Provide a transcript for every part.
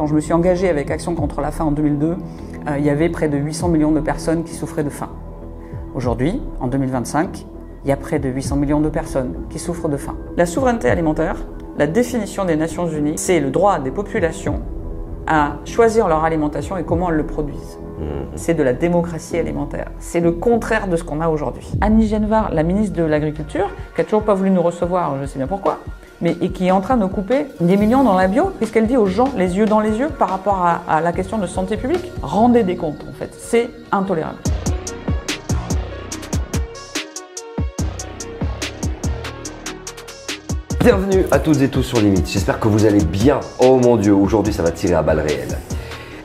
Quand je me suis engagée avec Action contre la faim en 2002, il y avait près de 800 millions de personnes qui souffraient de faim. Aujourd'hui, en 2025, il y a près de 800 millions de personnes qui souffrent de faim. La souveraineté alimentaire, la définition des Nations Unies, c'est le droit des populations à choisir leur alimentation et comment elles le produisent. C'est de la démocratie alimentaire. C'est le contraire de ce qu'on a aujourd'hui. Annie Genevard, la ministre de l'Agriculture, qui n'a toujours pas voulu nous recevoir, je sais bien pourquoi, et qui est en train de couper des millions dans la bio, puisqu'elle dit aux gens, les yeux dans les yeux, par rapport à la question de santé publique. Rendez des comptes, en fait. C'est intolérable. Bienvenue à toutes et tous sur Limite, j'espère que vous allez bien. Oh mon Dieu, aujourd'hui ça va tirer à balles réelles.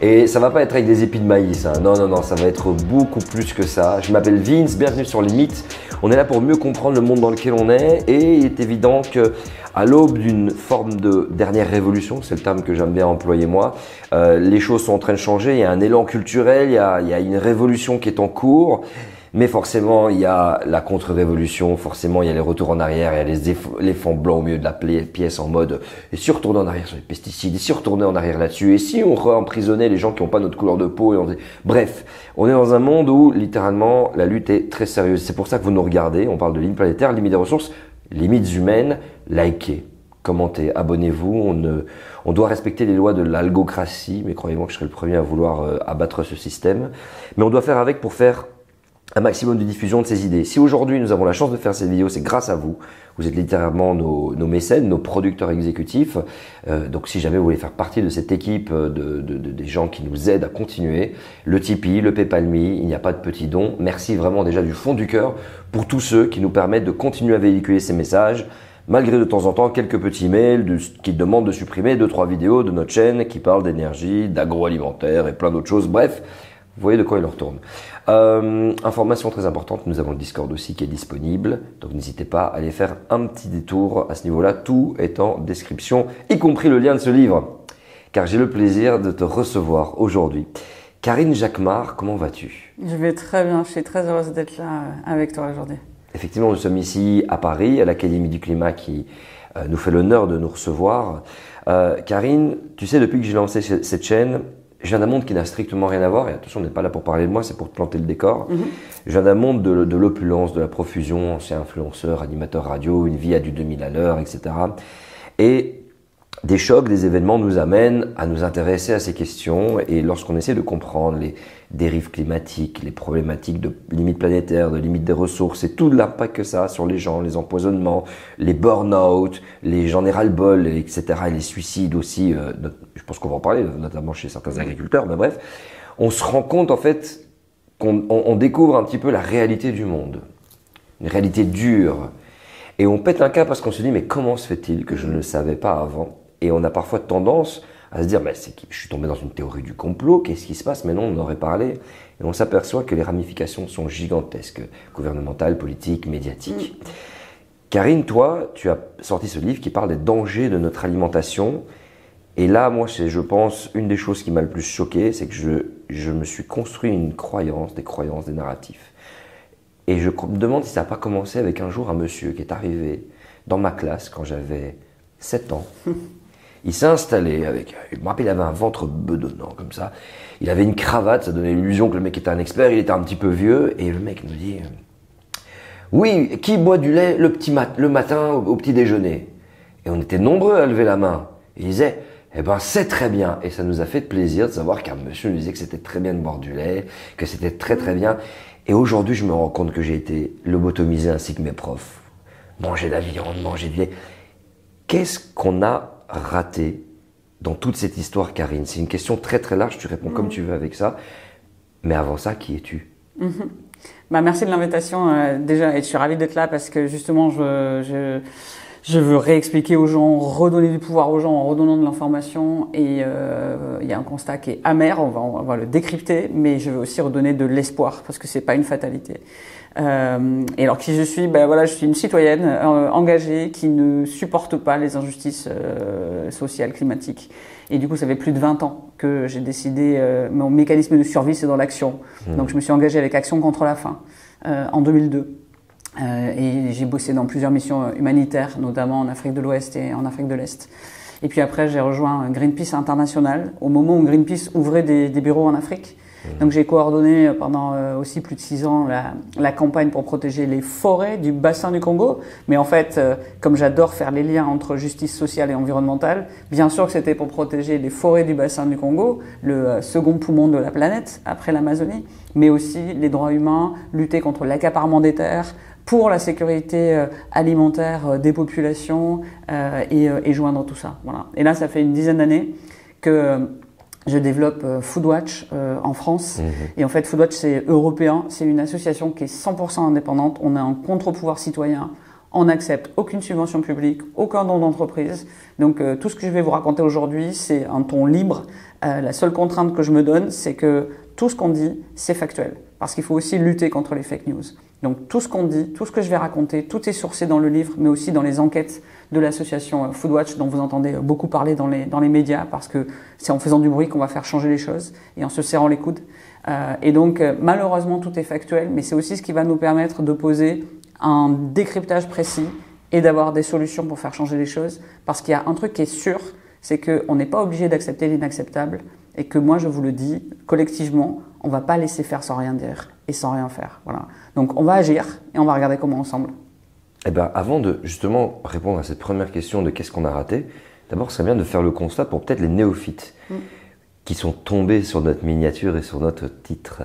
Et ça va pas être avec des épis de maïs, hein. Non, ça va être beaucoup plus que ça. Je m'appelle Vince, bienvenue sur Limite. On est là pour mieux comprendre le monde dans lequel on est et il est évident qu'à l'aube d'une forme de dernière révolution, c'est le terme que j'aime bien employer moi, les choses sont en train de changer, il y a un élan culturel, il y a une révolution qui est en cours. Mais forcément, il y a la contre-révolution, forcément, il y a les retours en arrière, il y a les éléphants blancs au milieu de la pièce en mode « et si on retournait en arrière sur les pesticides, et si on retournait en arrière là-dessus, et si on emprisonnait les gens qui n'ont pas notre couleur de peau ?» et Bref, on est dans un monde où, littéralement, la lutte est très sérieuse. C'est pour ça que vous nous regardez, on parle de limites planétaires, limites des ressources, limites humaines, likez, commentez, abonnez-vous. On doit respecter les lois de l'algocratie, mais croyez-moi que je serai le premier à vouloir abattre ce système. Mais on doit faire avec pour faire un maximum de diffusion de ces idées. Si aujourd'hui nous avons la chance de faire cette vidéo, c'est grâce à vous. Vous êtes littéralement nos mécènes, nos producteurs exécutifs. Donc si jamais vous voulez faire partie de cette équipe des gens qui nous aident à continuer, le Tipeee, le PayPal.me, il n'y a pas de petits dons. Merci vraiment déjà du fond du cœur pour tous ceux qui nous permettent de continuer à véhiculer ces messages, malgré de temps en temps quelques petits mails qui demandent de supprimer 2-3 vidéos de notre chaîne qui parlent d'énergie, d'agroalimentaire et plein d'autres choses. Bref, vous voyez de quoi il en retourne. Information très importante, nous avons le Discord aussi qui est disponible, donc n'hésitez pas à aller faire un petit détour à ce niveau-là, tout est en description, y compris le lien de ce livre, car j'ai le plaisir de te recevoir aujourd'hui. Karine Jacquemart, comment vas-tu? Je vais très bien, je suis très heureuse d'être là avec toi aujourd'hui. Effectivement, nous sommes ici à Paris, à l'Académie du Climat qui nous fait l'honneur de nous recevoir. Karine, tu sais, depuis que j'ai lancé cette chaîne, je viens d'un monde qui n'a strictement rien à voir, et attention, on n'est pas là pour parler de moi, c'est pour te planter le décor. Je viens d'un monde de l'opulence, de la profusion, ancien influenceur, animateur radio, une vie à du 2000 à l'heure, etc. Et des chocs, des événements nous amènent à nous intéresser à ces questions, et lorsqu'on essaie de comprendre les dérives climatiques, les problématiques de limites planétaires, de limites des ressources, et tout l'impact que ça a sur les gens, les empoisonnements, les burn-out, les gens ras-le-bol, etc., et les suicides aussi, je pense qu'on va en parler, notamment chez certains agriculteurs, mais bref, on se rend compte en fait qu'on découvre un petit peu la réalité du monde, une réalité dure, et on pète un câble parce qu'on se dit mais comment se fait-il que je ne le savais pas avant? Et on a parfois tendance à se dire mais je suis tombé dans une théorie du complot, qu'est-ce qui se passe? Mais non, on en aurait parlé, et on s'aperçoit que les ramifications sont gigantesques, gouvernementales, politiques, médiatiques. Karine, toi, tu as sorti ce livre qui parle des dangers de notre alimentation. Et là, moi, c'est, je pense, une des choses qui m'a le plus choqué, c'est que je me suis construit une croyance, des narratifs. Et je me demande si ça n'a pas commencé avec un jour un monsieur qui est arrivé dans ma classe quand j'avais 7 ans. Il s'est installé je me rappelle, il avait un ventre bedonnant comme ça. Il avait une cravate, ça donnait l'illusion que le mec était un expert, il était un petit peu vieux. Et le mec nous dit « Oui, qui boit du lait le matin au petit déjeuner ?» Et on était nombreux à lever la main. Et il disait « Eh ben c'est très bien ». Et ça nous a fait plaisir de savoir qu'un monsieur nous disait que c'était très bien de boire du lait, que c'était très très bien. Et aujourd'hui, je me rends compte que j'ai été lobotomisé ainsi que mes profs. Manger de la viande, manger du lait. Qu'est-ce qu'on a raté dans toute cette histoire, Karine? C'est une question très très large, tu réponds comme tu veux avec ça. Mais avant ça, qui es-tu? Merci de l'invitation déjà, et je suis ravie d'être là parce que justement je veux réexpliquer aux gens, redonner du pouvoir aux gens en redonnant de l'information, et il y a un constat qui est amer, on va le décrypter, mais je veux aussi redonner de l'espoir parce que c'est pas une fatalité. Et alors qui je suis? Je suis une citoyenne engagée qui ne supporte pas les injustices sociales, climatiques. Et du coup, ça fait plus de 20 ans que j'ai décidé, mon mécanisme de survie, c'est dans l'action. Donc je me suis engagée avec Action contre la faim en 2002. Et j'ai bossé dans plusieurs missions humanitaires, notamment en Afrique de l'Ouest et en Afrique de l'Est. Et puis après, j'ai rejoint Greenpeace International au moment où Greenpeace ouvrait des bureaux en Afrique. Donc j'ai coordonné pendant aussi plus de 6 ans la campagne pour protéger les forêts du bassin du Congo. Mais en fait, comme j'adore faire les liens entre justice sociale et environnementale, bien sûr que c'était pour protéger les forêts du bassin du Congo, le second poumon de la planète après l'Amazonie, mais aussi les droits humains, lutter contre l'accaparement des terres, pour la sécurité alimentaire des populations et joindre tout ça. Voilà. Et là, ça fait une dizaine d'années que je développe Foodwatch en France. Et en fait, Foodwatch, c'est européen. C'est une association qui est 100% indépendante. On a un contre-pouvoir citoyen. On n'accepte aucune subvention publique, aucun don d'entreprise. Donc, tout ce que je vais vous raconter aujourd'hui, c'est un ton libre. La seule contrainte que je me donne, c'est que tout ce qu'on dit, c'est factuel. Parce qu'il faut aussi lutter contre les fake news. Donc, tout ce qu'on dit, tout ce que je vais raconter, tout est sourcé dans le livre, mais aussi dans les enquêtes de l'association Foodwatch, dont vous entendez beaucoup parler dans les médias, parce que c'est en faisant du bruit qu'on va faire changer les choses et en se serrant les coudes. Et donc, malheureusement, tout est factuel, mais c'est aussi ce qui va nous permettre de poser un décryptage précis et d'avoir des solutions pour faire changer les choses. Parce qu'il y a un truc qui est sûr, c'est qu'on n'est pas obligé d'accepter l'inacceptable et que moi, je vous le dis, collectivement, on ne va pas laisser faire sans rien dire et sans rien faire. Voilà. Donc, on va agir et on va regarder comment ensemble. Eh bien, avant de justement répondre à cette première question de qu'est-ce qu'on a raté, d'abord, ce serait bien de faire le constat pour peut-être les néophytes qui sont tombés sur notre miniature et sur notre titre.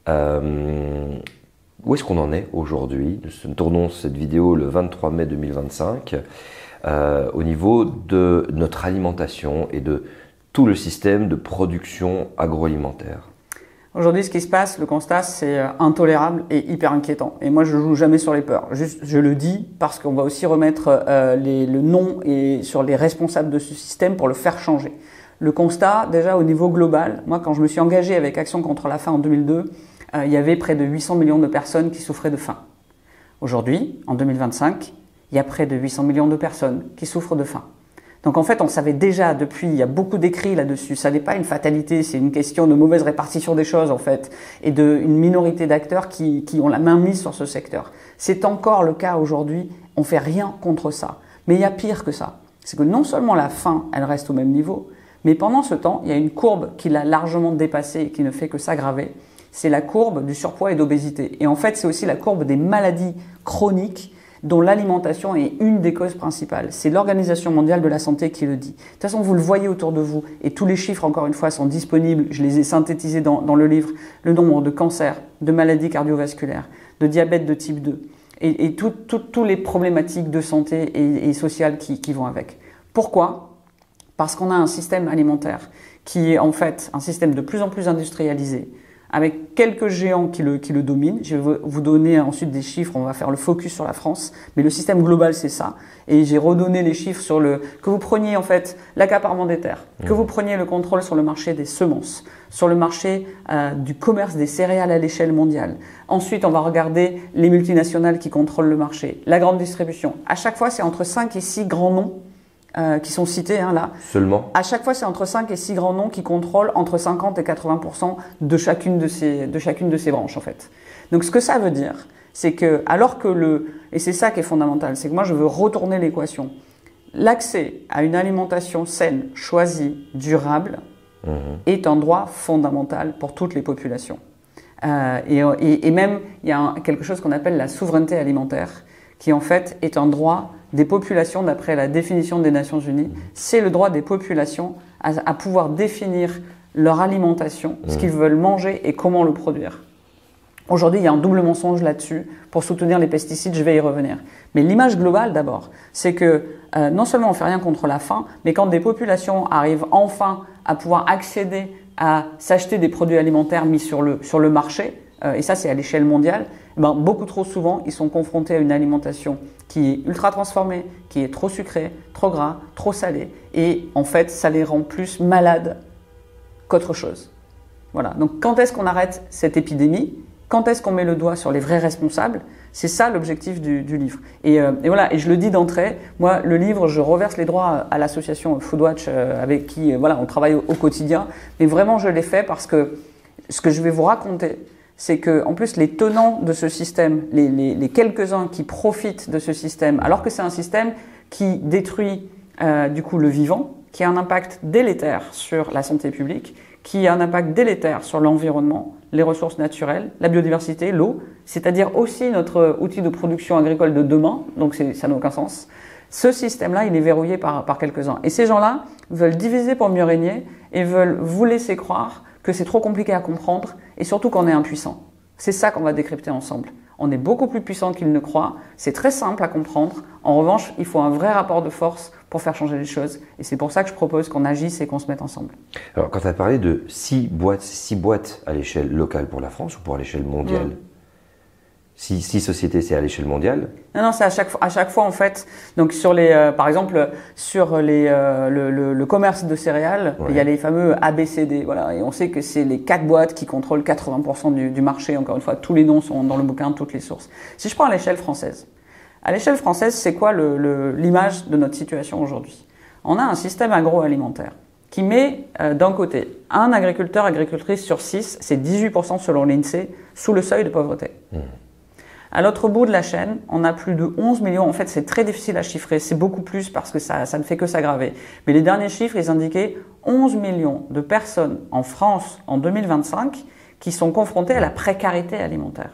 Où est-ce qu'on en est aujourd'hui? Nous tournons cette vidéo le 23 mai 2025 au niveau de notre alimentation et de tout le système de production agroalimentaire. Aujourd'hui, ce qui se passe, le constat, c'est intolérable et hyper inquiétant. Et moi, je joue jamais sur les peurs. Juste, je le dis parce qu'on va aussi remettre le nom et sur les responsables de ce système pour le faire changer. Le constat, déjà au niveau global, moi, quand je me suis engagé avec Action contre la faim en 2002, il y avait près de 800 millions de personnes qui souffraient de faim. Aujourd'hui, en 2025, il y a près de 800 millions de personnes qui souffrent de faim. Donc en fait, on savait déjà depuis, il y a beaucoup d'écrits là-dessus, ça n'est pas une fatalité, c'est une question de mauvaise répartition des choses en fait, et d'une minorité d'acteurs qui ont la main mise sur ce secteur. C'est encore le cas aujourd'hui, on fait rien contre ça. Mais il y a pire que ça, c'est que non seulement la faim, elle reste au même niveau, mais pendant ce temps, il y a une courbe qui l'a largement dépassée et qui ne fait que s'aggraver, c'est la courbe du surpoids et d'obésité. Et en fait, c'est aussi la courbe des maladies chroniques dont l'alimentation est une des causes principales. C'est l'Organisation mondiale de la santé qui le dit. De toute façon, vous le voyez autour de vous, et tous les chiffres, encore une fois, sont disponibles, je les ai synthétisés dans le livre, le nombre de cancers, de maladies cardiovasculaires, de diabète de type 2, et toutes les problématiques de santé et sociales qui vont avec. Pourquoi? Parce qu'on a un système alimentaire qui est en fait un système de plus en plus industrialisé, avec quelques géants qui le dominent. Je vais vous donner ensuite des chiffres, on va faire le focus sur la France, mais le système global c'est ça. Et j'ai redonné les chiffres sur que vous preniez en fait l'accaparement des terres, que vous preniez le contrôle sur le marché des semences, sur le marché du commerce des céréales à l'échelle mondiale. Ensuite, on va regarder les multinationales qui contrôlent le marché, la grande distribution. À chaque fois, c'est entre 5 et 6 grands noms qui sont cités là. Seulement. À chaque fois, c'est entre 5 et 6 grands noms qui contrôlent entre 50 et 80% de chacune de ces branches en fait. Donc ce que ça veut dire, c'est que alors que et c'est ça qui est fondamental, c'est que moi je veux retourner l'équation. L'accès à une alimentation saine, choisie, durable est un droit fondamental pour toutes les populations. Et même il y a quelque chose qu'on appelle la souveraineté alimentaire, qui en fait est un droit des populations d'après la définition des Nations Unies. C'est le droit des populations à pouvoir définir leur alimentation, ce qu'ils veulent manger et comment le produire. Aujourd'hui, il y a un double mensonge là-dessus pour soutenir les pesticides, je vais y revenir. Mais l'image globale d'abord, c'est que non seulement on ne fait rien contre la faim, mais quand des populations arrivent enfin à pouvoir accéder à s'acheter des produits alimentaires mis sur le marché, et ça c'est à l'échelle mondiale, beaucoup trop souvent ils sont confrontés à une alimentation qui est ultra transformée, qui est trop sucrée, trop gras, trop salée, et en fait ça les rend plus malades qu'autre chose. Voilà. Donc quand est-ce qu'on arrête cette épidémie? Quand est-ce qu'on met le doigt sur les vrais responsables? C'est ça l'objectif du livre. Et voilà, et je le dis d'entrée, moi le livre, je reverse les droits à l'association Foodwatch avec qui on travaille au quotidien, mais vraiment je l'ai fait parce que ce que je vais vous raconter, c'est que en plus les tenants de ce système, les quelques-uns qui profitent de ce système, alors que c'est un système qui détruit du coup le vivant, qui a un impact délétère sur la santé publique, qui a un impact délétère sur l'environnement, les ressources naturelles, la biodiversité, l'eau, c'est-à-dire aussi notre outil de production agricole de demain, donc ça n'a aucun sens. Ce système-là, il est verrouillé par quelques-uns. Et ces gens-là veulent diviser pour mieux régner et veulent vous laisser croire que c'est trop compliqué à comprendre et surtout qu'on est impuissant. C'est ça qu'on va décrypter ensemble. On est beaucoup plus puissant qu'ils ne croient, c'est très simple à comprendre. En revanche, il faut un vrai rapport de force pour faire changer les choses. Et c'est pour ça que je propose qu'on agisse et qu'on se mette ensemble. Alors, quand tu as parlé de 6 boîtes à l'échelle locale pour la France ou pour l'échelle mondiale, 6 sociétés, c'est à l'échelle mondiale? Non, c'est à chaque fois en fait. Donc sur par exemple, sur le commerce de céréales, il y a les fameux ABCD, voilà. Et on sait que c'est les 4 boîtes qui contrôlent 80% du marché. Encore une fois, tous les noms sont dans le bouquin, toutes les sources. Si je prends à l'échelle française, c'est quoi l'image de notre situation aujourd'hui? On a un système agroalimentaire qui met d'un côté un agricultrice sur 6, c'est 18% selon l'INSEE, sous le seuil de pauvreté. À l'autre bout de la chaîne, on a plus de 11 millions. En fait, c'est très difficile à chiffrer. C'est beaucoup plus parce que ça ne fait que s'aggraver. Mais les derniers chiffres, ils indiquaient 11 millions de personnes en France en 2025 qui sont confrontées à la précarité alimentaire.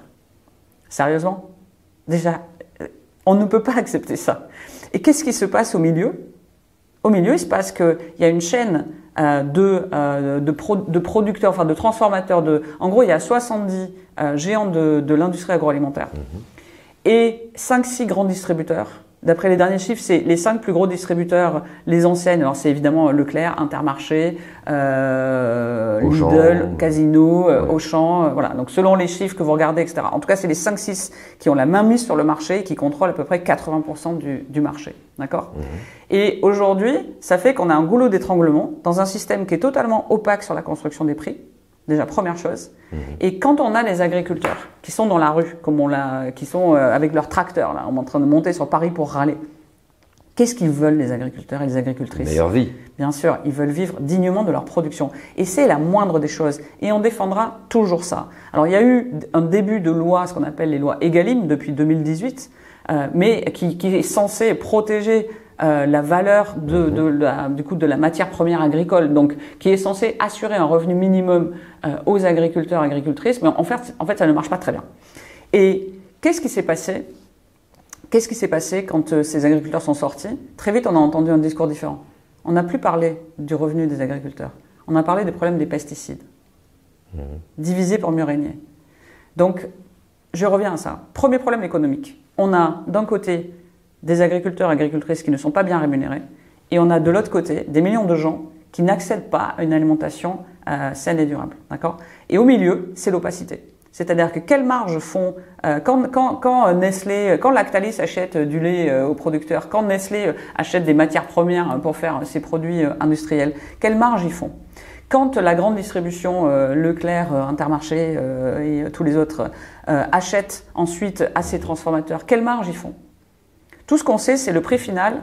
Sérieusement? Déjà, on ne peut pas accepter ça. Et qu'est-ce qui se passe au milieu? Au milieu, il se passe qu'il y a une chaîne de producteurs, enfin de transformateurs. En gros, il y a 70 géants de l'industrie agroalimentaire et 5-6 grands distributeurs. D'après les derniers chiffres, c'est les 5 plus gros distributeurs, les enseignes. Alors c'est évidemment Leclerc, Intermarché, Lidl, Casino, Auchan, voilà. Donc selon les chiffres que vous regardez, etc. En tout cas, c'est les 5-6 qui ont la main mise sur le marché et qui contrôlent à peu près 80% du marché. D'accord ? Et aujourd'hui, ça fait qu'on a un goulot d'étranglement dans un système qui est totalement opaque sur la construction des prix. Déjà, première chose. Et quand on a les agriculteurs qui sont dans la rue, qui sont avec leurs tracteurs, là, en train de monter sur Paris pour râler, qu'est-ce qu'ils veulent les agriculteurs et les agricultrices? Meilleure vie. Bien sûr, ils veulent vivre dignement de leur production. Et c'est la moindre des choses. Et on défendra toujours ça. Alors, il y a eu un début de loi, ce qu'on appelle les lois Egalim, depuis 2018, mais qui est censé protéger la valeur du coup de la matière première agricole, donc qui est censé assurer un revenu minimum aux agriculteurs et agricultrices, mais en fait ça ne marche pas très bien. Et qu'est-ce qui s'est passé? Qu'est-ce qui s'est passé quand ces agriculteurs sont sortis? Très vite, on a entendu un discours différent. On n'a plus parlé du revenu des agriculteurs. On a parlé des problèmes des pesticides. Diviser pour mieux régner. Donc, je reviens à ça. Premier problème économique. On a d'un côté des agriculteurs et agricultrices qui ne sont pas bien rémunérés, et on a de l'autre côté des millions de gens qui n'accèdent pas à une alimentation saine et durable. D'accord ? Et au milieu, c'est l'opacité. C'est-à-dire que quelles marges font quand Nestlé, quand Lactalis achète du lait aux producteurs, quand Nestlé achète des matières premières pour faire ses produits industriels, quelles marges ils font? Quand la grande distribution, Leclerc, Intermarché et tous les autres achètent ensuite à ces transformateurs, quelles marges ils font? Tout ce qu'on sait, c'est le prix final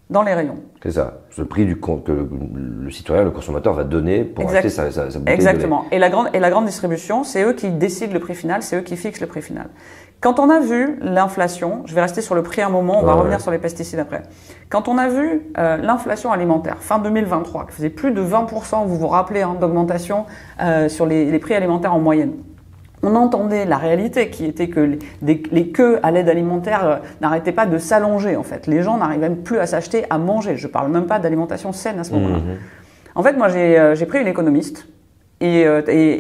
dans les rayons. C'est ça, c'est le prix que le citoyen, le consommateur va donner pour acheter sa bouteille Exactement. de lait. Et la grande distribution, c'est eux qui décident le prix final, c'est eux qui fixent le prix final. Quand on a vu l'inflation, je vais rester sur le prix un moment, on va revenir sur les pesticides après. Quand on a vu l'inflation alimentaire, fin 2023, qui faisait plus de 20%, vous vous rappelez, d'augmentation sur les prix alimentaires en moyenne. On entendait la réalité qui était que les queues à l'aide alimentaire n'arrêtaient pas de s'allonger en fait. Les gens n'arrivaient même plus à s'acheter à manger. Je parle même pas d'alimentation saine à ce moment-là. En fait, moi j'ai pris une économiste et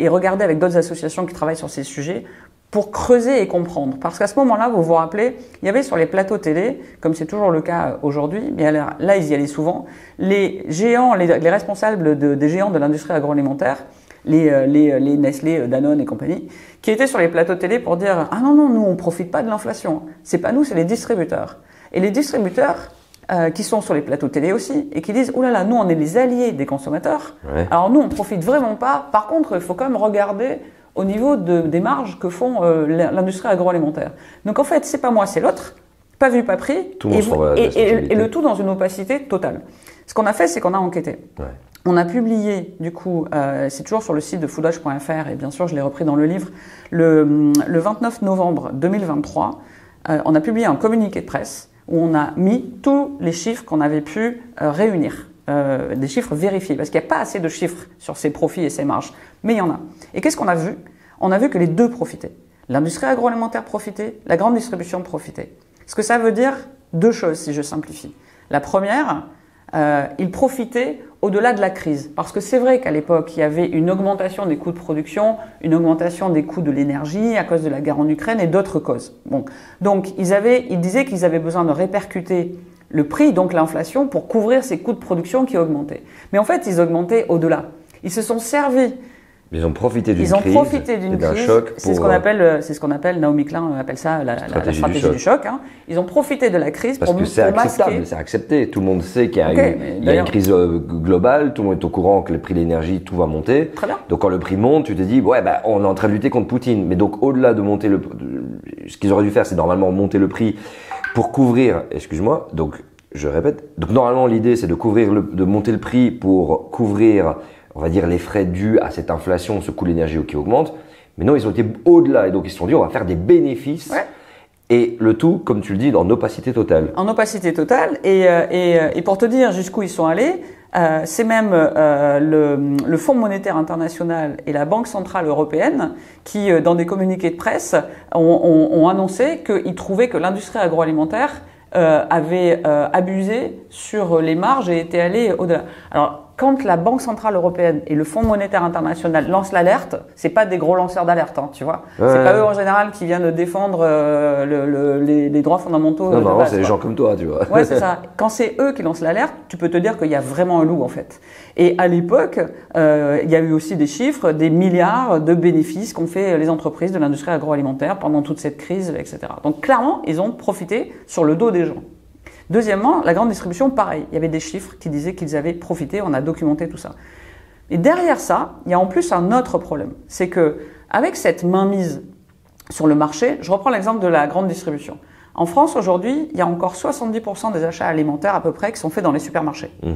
regardé avec d'autres associations qui travaillent sur ces sujets pour creuser et comprendre. Parce qu'à ce moment-là, vous vous rappelez, il y avait sur les plateaux télé, comme c'est toujours le cas aujourd'hui, mais là ils y allaient souvent, les géants, les responsables des géants de l'industrie agroalimentaire, les Nestlé, Danone et compagnie, qui étaient sur les plateaux télé pour dire « Ah non, nous on profite pas de l'inflation, c'est pas nous, c'est les distributeurs ». Et les distributeurs qui sont sur les plateaux télé aussi et qui disent « Ouh là là, nous on est les alliés des consommateurs, alors nous on profite vraiment pas, par contre il faut quand même regarder au niveau des marges que font l'industrie agroalimentaire ». Donc en fait, c'est pas moi, c'est l'autre, pas vu, pas pris, et le tout dans une opacité totale. Ce qu'on a fait, c'est qu'on a enquêté. On a publié, du coup, c'est toujours sur le site de foodwatch.fr et bien sûr, je l'ai repris dans le livre, le 29 novembre 2023, on a publié un communiqué de presse où on a mis tous les chiffres qu'on avait pu réunir, des chiffres vérifiés, parce qu'il n'y a pas assez de chiffres sur ces profits et ces marges, mais il y en a. Et qu'est-ce qu'on a vu? On a vu que les deux profitaient. L'industrie agroalimentaire profitait, la grande distribution profitait. Ce que ça veut dire, deux choses si je simplifie. La première, ils profitaient au-delà de la crise. Parce que c'est vrai qu'à l'époque, il y avait une augmentation des coûts de production, une augmentation des coûts de l'énergie à cause de la guerre en Ukraine et d'autres causes. Bon. Donc, ils disaient qu'ils avaient besoin de répercuter le prix, donc l'inflation, pour couvrir ces coûts de production qui augmentaient. Mais en fait, ils augmentaient au-delà. Ils se sont servis. Ils ont profité d'une crise. Ils ont profité d'une crise. Choc c'est ce qu'on appelle, Naomi Klein appelle ça la stratégie du choc. Hein. Ils ont profité de la crise parce que c'est acceptable, c'est accepté. Tout le monde sait qu'il y a, il y a une crise globale. Tout le monde est au courant que le prix de l'énergie, tout va monter. Très bien. Donc quand le prix monte, tu te dis ouais, bah, on est en train de lutter contre Poutine. Mais donc au-delà de monter ce qu'ils auraient dû faire, c'est normalement monter le prix pour couvrir. Excuse-moi. Donc je répète. Donc normalement l'idée c'est de monter le prix pour couvrir, on va dire, les frais dus à cette inflation, ce coût de l'énergie qui augmente. Mais non, ils ont été au-delà et donc ils se sont dit on va faire des bénéfices. Ouais. Et le tout, comme tu le dis, en opacité totale. En opacité totale. Et pour te dire jusqu'où ils sont allés, c'est même le Fonds monétaire international et la Banque centrale européenne qui, dans des communiqués de presse, ont annoncé qu'ils trouvaient que l'industrie agroalimentaire avait abusé sur les marges et était allé au-delà. Alors, quand la Banque centrale européenne et le Fonds monétaire international lancent l'alerte, c'est pas des gros lanceurs d'alerte, hein, tu vois. Ouais. C'est pas eux en général qui viennent défendre les droits fondamentaux. Non, c'est des gens comme toi, tu vois. Ouais, c'est ça. Quand c'est eux qui lancent l'alerte, tu peux te dire qu'il y a vraiment un loup en fait. Et à l'époque, il y a eu aussi des chiffres, des milliards de bénéfices qu'ont fait les entreprises de l'industrie agroalimentaire pendant toute cette crise, etc. Donc clairement, ils ont profité sur le dos des gens. Deuxièmement, la grande distribution, pareil. Il y avait des chiffres qui disaient qu'ils avaient profité, on a documenté tout ça. Et derrière ça, il y a en plus un autre problème. C'est que avec cette mainmise sur le marché, je reprends l'exemple de la grande distribution. En France, aujourd'hui, il y a encore 70% des achats alimentaires à peu près qui sont faits dans les supermarchés. Mmh.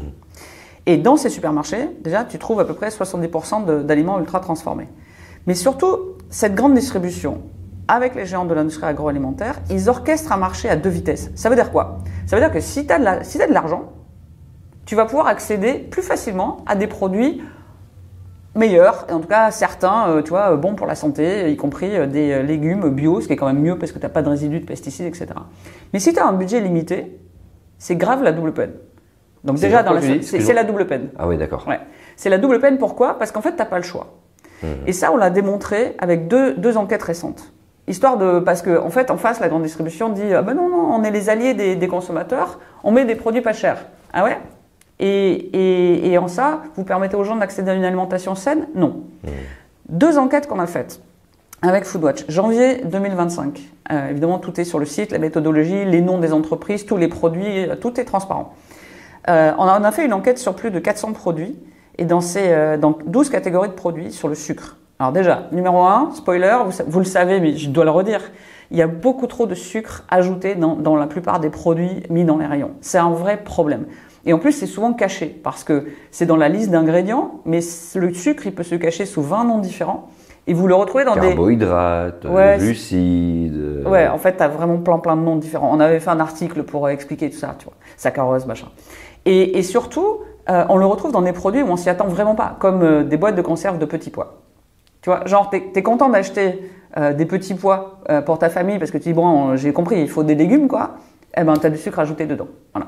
Et dans ces supermarchés, déjà, tu trouves à peu près 70% d'aliments ultra transformés. Mais surtout, cette grande distribution, avec les géants de l'industrie agroalimentaire, ils orchestrent un marché à deux vitesses. Ça veut dire quoi? Ça veut dire que si tu as de l'argent, tu vas pouvoir accéder plus facilement à des produits meilleurs, et en tout cas certains, tu vois, bons pour la santé, y compris des légumes bio, ce qui est quand même mieux parce que tu n'as pas de résidus de pesticides, etc. Mais si tu as un budget limité, c'est grave la double peine. Donc déjà, c'est la double peine. Ah oui, d'accord. Ouais. C'est la double peine, pourquoi? Parce qu'en fait, tu n'as pas le choix. Et ça, on l'a démontré avec deux enquêtes récentes. Parce que en fait, en face, la grande distribution dit ah ben non, on est les alliés des consommateurs, on met des produits pas chers. Ah ouais? Et en ça, vous permettez aux gens d'accéder à une alimentation saine? Non. Deux enquêtes qu'on a faites avec Foodwatch, janvier 2025. Évidemment, tout est sur le site, la méthodologie, les noms des entreprises, tous les produits, tout est transparent. On a fait une enquête sur plus de 400 produits et dans 12 catégories de produits sur le sucre. Alors déjà, numéro 1, spoiler, vous le savez, mais je dois le redire, il y a beaucoup trop de sucre ajouté dans la plupart des produits mis dans les rayons. C'est un vrai problème. Et en plus, c'est souvent caché parce que c'est dans la liste d'ingrédients, mais le sucre, il peut se cacher sous 20 noms différents. Et vous le retrouvez dans carbohydrates, glucides. Ouais, en fait, tu as vraiment plein de noms différents. On avait fait un article pour expliquer tout ça, tu vois, saccharose, machin. Et surtout, on le retrouve dans des produits où on s'y attend vraiment pas, comme des boîtes de conserve de petits pois. Tu vois, genre, t'es content d'acheter des petits pois pour ta famille parce que tu dis, bon, j'ai compris, il faut des légumes, quoi. Eh ben, t'as du sucre ajouté dedans. Voilà.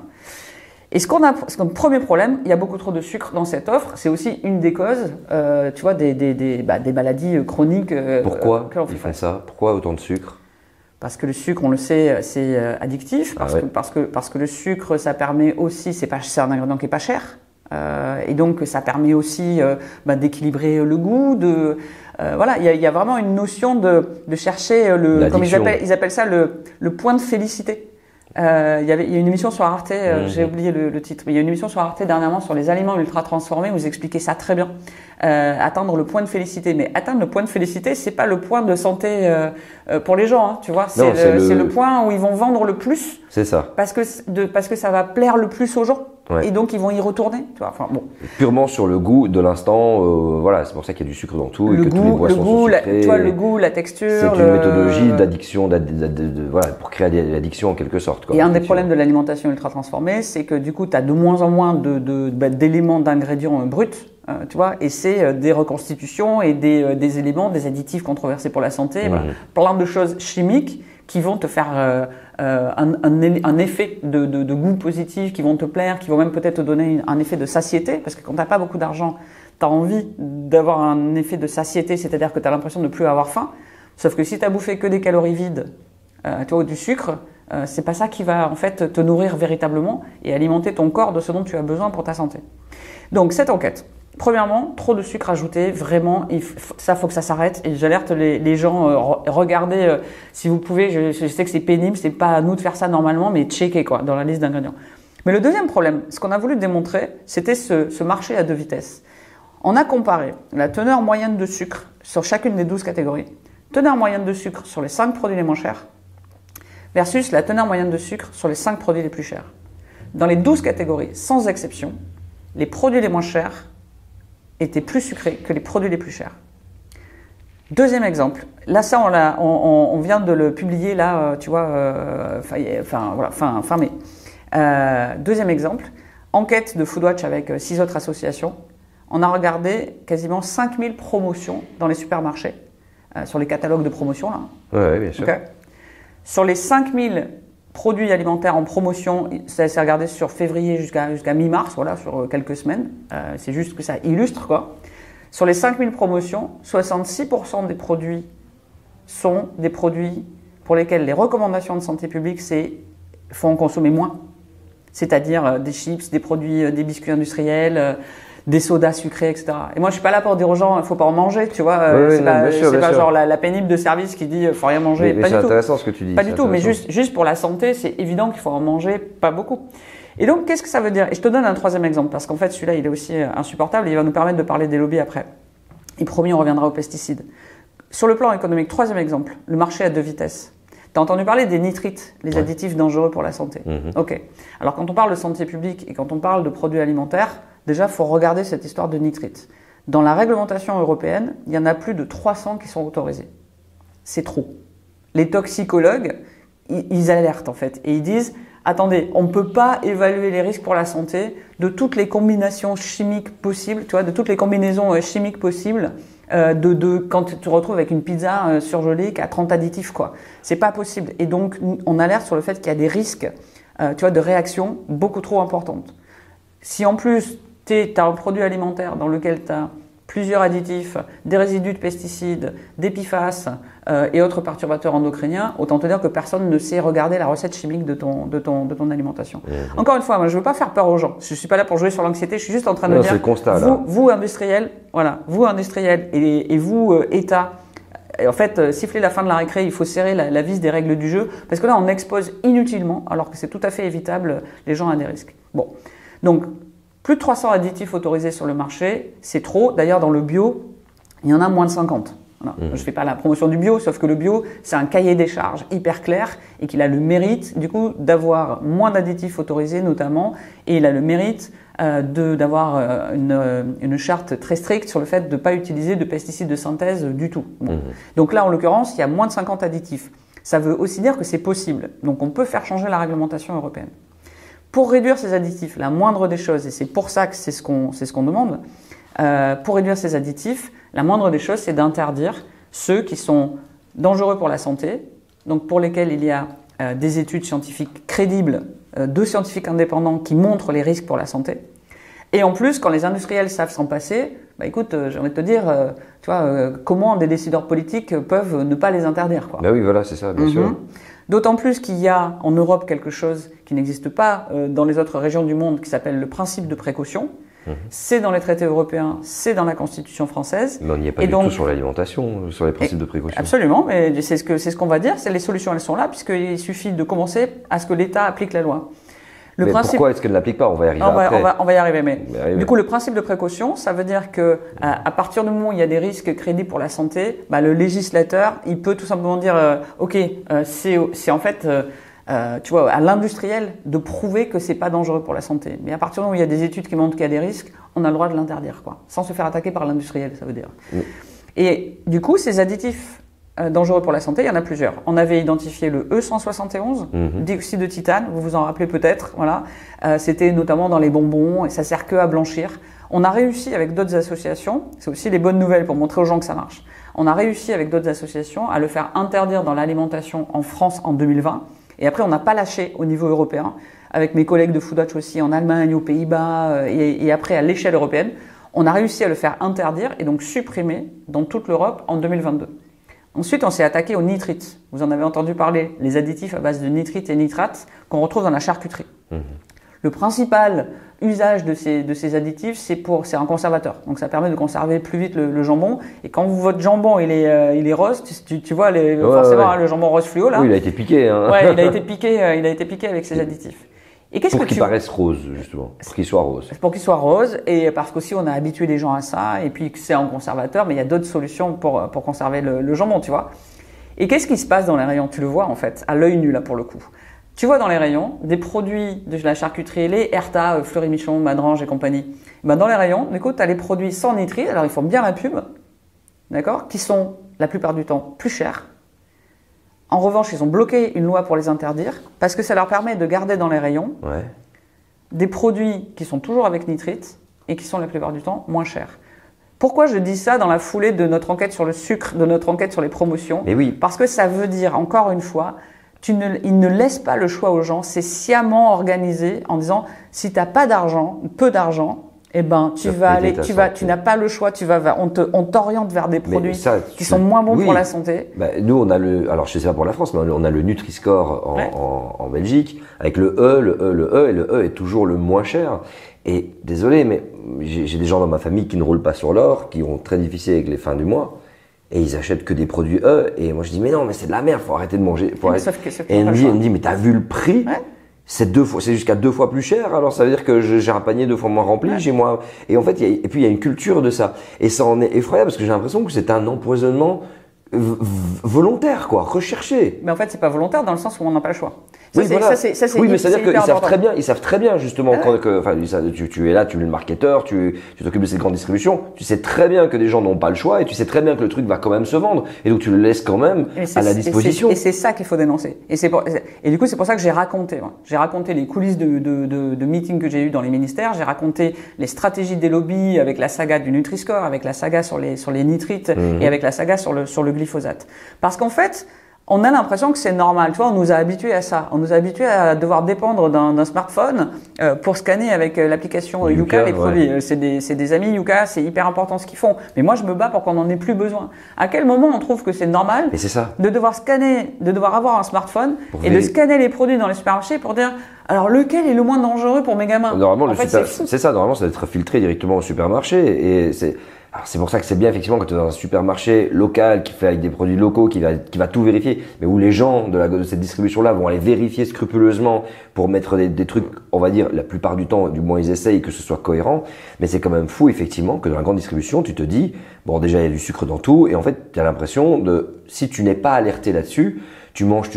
Et comme premier problème, il y a beaucoup trop de sucre dans cette offre. C'est aussi une des causes, tu vois, des maladies chroniques. Pourquoi ils font ça? Pourquoi autant de sucre? Parce que le sucre, on le sait, c'est addictif. Parce que le sucre, ça permet aussi, c'est un ingrédient qui est pas cher. Et donc, ça permet aussi d'équilibrer le goût. Voilà, il y a vraiment une notion de chercher comme ils appellent ça le point de félicité. Il y a une émission sur Arte, j'ai oublié le titre, mais il y a une émission sur Arte dernièrement sur les aliments ultra transformés où vous expliquez ça très bien. Atteindre le point de félicité, mais atteindre le point de félicité, c'est pas le point de santé pour les gens, hein, tu vois. C'est le point où ils vont vendre le plus. C'est ça. Parce que ça va plaire le plus aux gens. Ouais. et donc ils vont y retourner. Tu vois, enfin, bon. Purement sur le goût de l'instant, voilà, c'est pour ça qu'il y a du sucre dans tout et que tous les boissons sont sucrées. Tu vois, le goût, la texture. C'est une méthodologie d'addiction, voilà, pour créer l'addiction en quelque sorte. Quoi, et un des problèmes de l'alimentation ultra transformée, c'est que du coup, tu as de moins en moins d'éléments, d'ingrédients bruts, tu vois, et c'est des reconstitutions et des éléments, des additifs controversés pour la santé, voilà, plein de choses chimiques qui vont te faire un effet de goût positif, qui vont te plaire, qui vont même peut-être te donner un effet de satiété, parce que quand tu n'as pas beaucoup d'argent, tu as envie d'avoir un effet de satiété, c'est-à-dire que tu as l'impression de ne plus avoir faim, sauf que si tu as bouffé que des calories vides, tu vois, ou du sucre, c'est pas ça qui va en fait te nourrir véritablement et alimenter ton corps de ce dont tu as besoin pour ta santé. Donc cette enquête, premièrement, trop de sucre ajouté, vraiment, ça faut que ça s'arrête. Et j'alerte les gens, regardez, si vous pouvez, je sais que c'est pénible, c'est pas à nous de faire ça normalement, mais checkez quoi, dans la liste d'ingrédients. Mais le deuxième problème, ce qu'on a voulu démontrer, c'était ce marché à deux vitesses. On a comparé la teneur moyenne de sucre sur chacune des 12 catégories, teneur moyenne de sucre sur les 5 produits les moins chers, versus la teneur moyenne de sucre sur les 5 produits les plus chers. Dans les 12 catégories, sans exception, les produits les moins chers étaient plus sucrés que les produits les plus chers. Deuxième exemple, là ça on vient de le publier là, tu vois, fin mai. Deuxième exemple, enquête de Foodwatch avec 6 autres associations. On a regardé quasiment 5000 promotions dans les supermarchés, sur les catalogues de promotion là. Oui, bien sûr. Okay. Sur les 5000 produits alimentaires en promotion, ça s'est regardé sur février jusqu'à mi-mars, voilà, sur quelques semaines. C'est juste que ça illustre quoi. Sur les 5000 promotions, 66% des produits sont des produits pour lesquels les recommandations de santé publique, c'est faut en consommer moins. C'est-à-dire des chips, des produits, des biscuits industriels, des sodas sucrés, etc. Et moi, je suis pas là pour dire aux gens, il faut pas en manger, tu vois. C'est pas genre la pénible de service qui dit, faut rien manger. Mais c'est intéressant ce que tu dis. Pas du tout, mais juste pour la santé, c'est évident qu'il faut en manger pas beaucoup. Et donc, qu'est-ce que ça veut dire? Et je te donne un troisième exemple, parce qu'en fait, celui-là, il est aussi insupportable et il va nous permettre de parler des lobbies après. Et promis, on reviendra aux pesticides. Sur le plan économique, troisième exemple, le marché à deux vitesses. Tu as entendu parler des nitrites, les additifs dangereux pour la santé. Ok. Alors, quand on parle de santé publique et quand on parle de produits alimentaires, déjà, il faut regarder cette histoire de nitrites. Dans la réglementation européenne, il y en a plus de 300 qui sont autorisés. C'est trop. Les toxicologues, ils alertent en fait et ils disent « Attendez, on ne peut pas évaluer les risques pour la santé de toutes les combinations chimiques possibles, tu vois, de toutes les combinaisons chimiques possibles quand tu te retrouves avec une pizza surgelée qui a 30 additifs, quoi. C'est pas possible. Et donc, on alerte sur le fait qu'il y a des risques, tu vois, de réaction beaucoup trop importantes. Si en plus, tu as un produit alimentaire dans lequel tu as plusieurs additifs, des résidus de pesticides, des PFAS et autres perturbateurs endocriniens, autant te dire que personne ne sait regarder la recette chimique de ton alimentation. Encore une fois, moi, je ne veux pas faire peur aux gens. Je ne suis pas là pour jouer sur l'anxiété, je suis juste en train de dire, c'est le constat, là. Vous industriels, voilà, vous industriels et vous État, et en fait, siffler la fin de la récré, il faut serrer la vis des règles du jeu, parce que là, on expose inutilement, alors que c'est tout à fait évitable, les gens à des risques. Bon, donc, plus de 300 additifs autorisés sur le marché, c'est trop. D'ailleurs, dans le bio, il y en a moins de 50. Voilà. Je ne fais pas la promotion du bio, sauf que le bio, c'est un cahier des charges hyper clair et qu'il a le mérite, du coup, d'avoir moins d'additifs autorisés notamment, et il a le mérite d'avoir une charte très stricte sur le fait de ne pas utiliser de pesticides de synthèse du tout. Bon. Donc là, en l'occurrence, il y a moins de 50 additifs. Ça veut aussi dire que c'est possible. Donc on peut faire changer la réglementation européenne. Pour réduire ces additifs, la moindre des choses, et c'est pour ça que c'est ce qu'on demande, pour réduire ces additifs, la moindre des choses, c'est d'interdire ceux qui sont dangereux pour la santé, donc pour lesquels il y a des études scientifiques crédibles, de scientifiques indépendants qui montrent les risques pour la santé. Et en plus, quand les industriels savent s'en passer, bah écoute, j'ai envie de te dire, tu vois, comment des décideurs politiques peuvent ne pas les interdire, quoi. Ben oui, voilà, c'est ça, bien sûr. D'autant plus qu'il y a en Europe quelque chose qui n'existe pas dans les autres régions du monde qui s'appelle le principe de précaution. C'est dans les traités européens, c'est dans la Constitution française. Mais on n'y est pas du tout sur l'alimentation, sur les principes de précaution. Absolument, mais c'est ce qu'on va dire, c'est les solutions, elles sont là, puisqu'il suffit de commencer à ce que l'État applique la loi. Pourquoi est-ce qu'elle ne l'applique pas? On va y arriver après. On va y arriver, mais du coup, le principe de précaution, ça veut dire que à partir du moment où il y a des risques crédibles pour la santé, bah, le législateur, il peut tout simplement dire, ok, c'est en fait tu vois, à l'industriel de prouver que c'est pas dangereux pour la santé. Mais à partir du moment où il y a des études qui montrent qu'il y a des risques, on a le droit de l'interdire, quoi, sans se faire attaquer par l'industriel, ça veut dire. Et du coup, ces additifs dangereux pour la santé, il y en a plusieurs. On avait identifié le E171, dioxyde de titane, vous vous en rappelez peut-être, voilà. C'était notamment dans les bonbons et ça sert que à blanchir. On a réussi avec d'autres associations, c'est aussi les bonnes nouvelles pour montrer aux gens que ça marche. On a réussi avec d'autres associations à le faire interdire dans l'alimentation en France en 2020. Et après, on n'a pas lâché au niveau européen, avec mes collègues de Foodwatch aussi en Allemagne, aux Pays-Bas et après à l'échelle européenne. On a réussi à le faire interdire et donc supprimer dans toute l'Europe en 2022. Ensuite, on s'est attaqué aux nitrites. Vous en avez entendu parler, les additifs à base de nitrites et nitrates qu'on retrouve dans la charcuterie. Le principal usage de ces additifs, c'est un conservateur. Donc ça permet de conserver plus vite le jambon. Et quand votre jambon il est rose, tu vois forcément hein, le jambon rose fluo là. Oui, il a été piqué. Hein. Ouais, il a été piqué avec ces additifs. Et qu'est-ce pour qu'il paraisse rose, justement, pour qu'il soit rose. Pour qu'il soit rose, et parce qu'aussi on a habitué les gens à ça, et puis que c'est un conservateur, mais il y a d'autres solutions pour conserver le jambon, tu vois. Et qu'est-ce qui se passe dans les rayons? Tu le vois en fait, à l'œil nu là pour le coup. Tu vois dans les rayons des produits de la charcuterie, les Erta, Fleury Michon, Madrange et compagnie. Ben dans les rayons, du coup, tu as les produits sans nitrite, alors ils font bien la pub, d'accord, qui sont la plupart du temps plus chers. En revanche, ils ont bloqué une loi pour les interdire parce que ça leur permet de garder dans les rayons des produits qui sont toujours avec nitrite et qui sont la plupart du temps moins chers. Pourquoi je dis ça dans la foulée de notre enquête sur le sucre, de notre enquête sur les promotions? Mais oui. Parce que ça veut dire, encore une fois, ils ne laissent pas le choix aux gens. C'est sciemment organisé en disant, si tu n'as pas d'argent, peu d'argent, eh ben, tu n'as pas le choix, on t'oriente vers des produits qui sont moins bons pour la santé. Bah, nous, on a alors je sais pas pour la France, mais on a le Nutri-Score en Belgique, avec le E, et le E est toujours le moins cher. Et désolé, mais j'ai des gens dans ma famille qui ne roulent pas sur l'or, qui ont très difficile avec les fins du mois, et ils achètent que des produits E, et moi je dis, mais non, mais c'est de la merde, faut arrêter de manger. Et elle me dit, mais t'as vu le prix? C'est jusqu'à 2 fois plus cher, alors ça veut dire que j'ai un panier 2 fois moins rempli, j'ai moins. Et en fait, puis il y a une culture de ça. Et ça en est effroyable parce que j'ai l'impression que c'est un empoisonnement volontaire, quoi, recherché. Mais en fait, c'est pas volontaire dans le sens où on n'a pas le choix. Oui, mais c'est-à-dire qu'ils savent très bien justement tu es là, tu es le marketeur, tu t'occupes de cette grande distribution, tu sais très bien que des gens n'ont pas le choix et tu sais très bien que le truc va quand même se vendre et donc tu le laisses quand même à la disposition. Et c'est ça qu'il faut dénoncer. Et du coup, c'est pour ça que j'ai raconté les coulisses de meetings que j'ai eu dans les ministères, j'ai raconté les stratégies des lobbies avec la saga du Nutri-Score, avec la saga sur les nitrites et avec la saga sur le glyphosate. Parce qu'en fait, on a l'impression que c'est normal, tu vois, on nous a habitués à ça. On nous a habitués à devoir dépendre d'un smartphone pour scanner avec l'application Yuka les produits. C'est des amis Yuka, c'est hyper important ce qu'ils font. Mais moi, je me bats pour qu'on n'en ait plus besoin. À quel moment on trouve que c'est normal de devoir scanner, de devoir avoir un smartphone de scanner les produits dans les supermarchés pour dire alors lequel est le moins dangereux pour mes gamins? Normalement, c'est ça. Normalement, ça doit être filtré directement au supermarché et c'est pour ça que c'est bien effectivement quand tu es dans un supermarché local qui fait avec des produits locaux, qui va tout vérifier, mais où les gens de cette distribution-là vont aller vérifier scrupuleusement pour mettre des trucs, on va dire, la plupart du temps, du moins ils essayent que ce soit cohérent, mais c'est quand même fou effectivement que dans la grande distribution, tu te dis, bon déjà il y a du sucre dans tout, et en fait tu as l'impression si tu n'es pas alerté là-dessus, tu manges,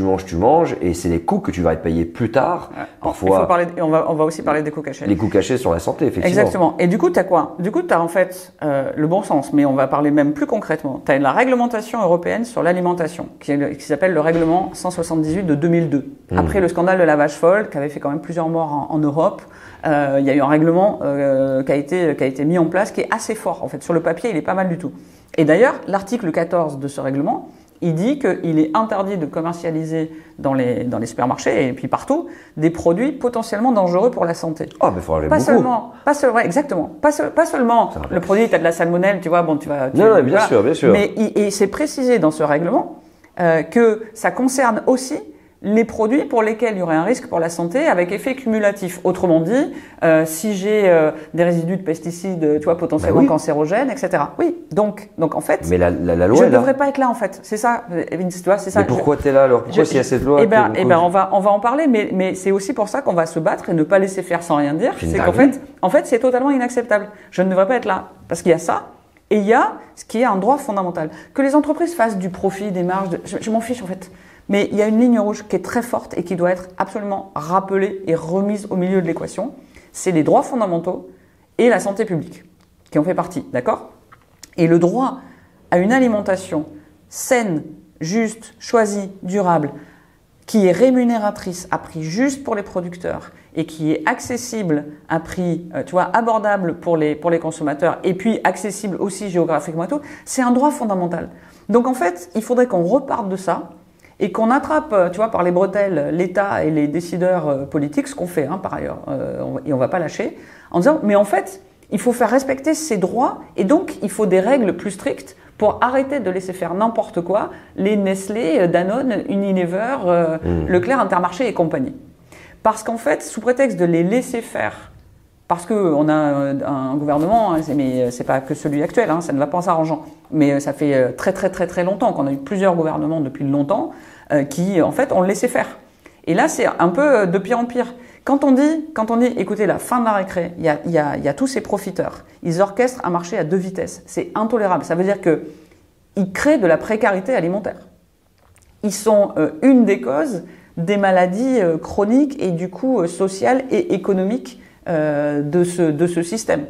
et c'est les coûts que tu vas payer plus tard. Parfois. On va aussi parler des coûts cachés. Les coûts cachés sur la santé, effectivement. Exactement. Et du coup, tu as quoi? Du coup, tu as en fait le bon sens, mais on va parler même plus concrètement. Tu as la réglementation européenne sur l'alimentation, qui s'appelle le règlement 178 de 2002. Après le scandale de la vache folle, qui avait fait quand même plusieurs morts en Europe, il y a eu un règlement qui a été mis en place, qui est assez fort. En fait, sur le papier, il est pas mal du tout. Et d'ailleurs, l'article 14 de ce règlement, il dit qu'il est interdit de commercialiser dans les supermarchés et puis partout des produits potentiellement dangereux pour la santé. Ah, mais il faut aller beaucoup. Exactement. Pas seulement le produit, tu as de la salmonelle, tu vois, bon, non, bien sûr. Mais c'est précisé dans ce règlement que ça concerne aussi les produits pour lesquels il y aurait un risque pour la santé avec effet cumulatif. Autrement dit, si j'ai des résidus de pesticides, tu vois, potentiellement cancérogènes, etc. Oui, donc en fait, mais la loi, je ne devrais pas être là en fait. C'est ça, tu vois, c'est ça. Mais pourquoi tu es là alors? Pourquoi s'il y a cette loi? On va en parler, mais c'est aussi pour ça qu'on va se battre et ne pas laisser faire sans rien dire. C'est qu'en fait, c'est totalement inacceptable. Je ne devrais pas être là parce qu'il y a ça. Et il y a ce qui est un droit fondamental. Que les entreprises fassent du profit, des marges, je m'en fiche en fait. Mais il y a une ligne rouge qui est très forte et qui doit être absolument rappelée et remise au milieu de l'équation. C'est les droits fondamentaux et la santé publique qui en fait partie, d'accord? Et le droit à une alimentation saine, juste, choisie, durable, qui est rémunératrice à prix juste pour les producteurs et qui est accessible à prix, abordable pour les consommateurs et puis accessible aussi géographiquement et tout, c'est un droit fondamental. Donc en fait, il faudrait qu'on reparte de ça et qu'on attrape, par les bretelles, l'État et les décideurs politiques, ce qu'on fait par ailleurs, et on va pas lâcher, en disant, mais en fait, il faut faire respecter ces droits et donc il faut des règles plus strictes pour arrêter de laisser faire n'importe quoi les Nestlé, Danone, Unilever, Leclerc, Intermarché et compagnie. Parce qu'en fait, sous prétexte de les laisser faire, parce qu'on a un gouvernement, mais c'est pas que celui actuel, ça ne va pas en s'arrangeant, mais ça fait très longtemps qu'on a eu plusieurs gouvernements depuis longtemps qui, en fait, ont laissé faire. Et là, c'est un peu de pire en pire. Quand on dit, écoutez, la fin de la récré, il y a tous ces profiteurs, ils orchestrent un marché à 2 vitesses. C'est intolérable. Ça veut dire qu'ils créent de la précarité alimentaire. Ils sont une des causes des maladies chroniques et du coup sociales et économiques de ce système.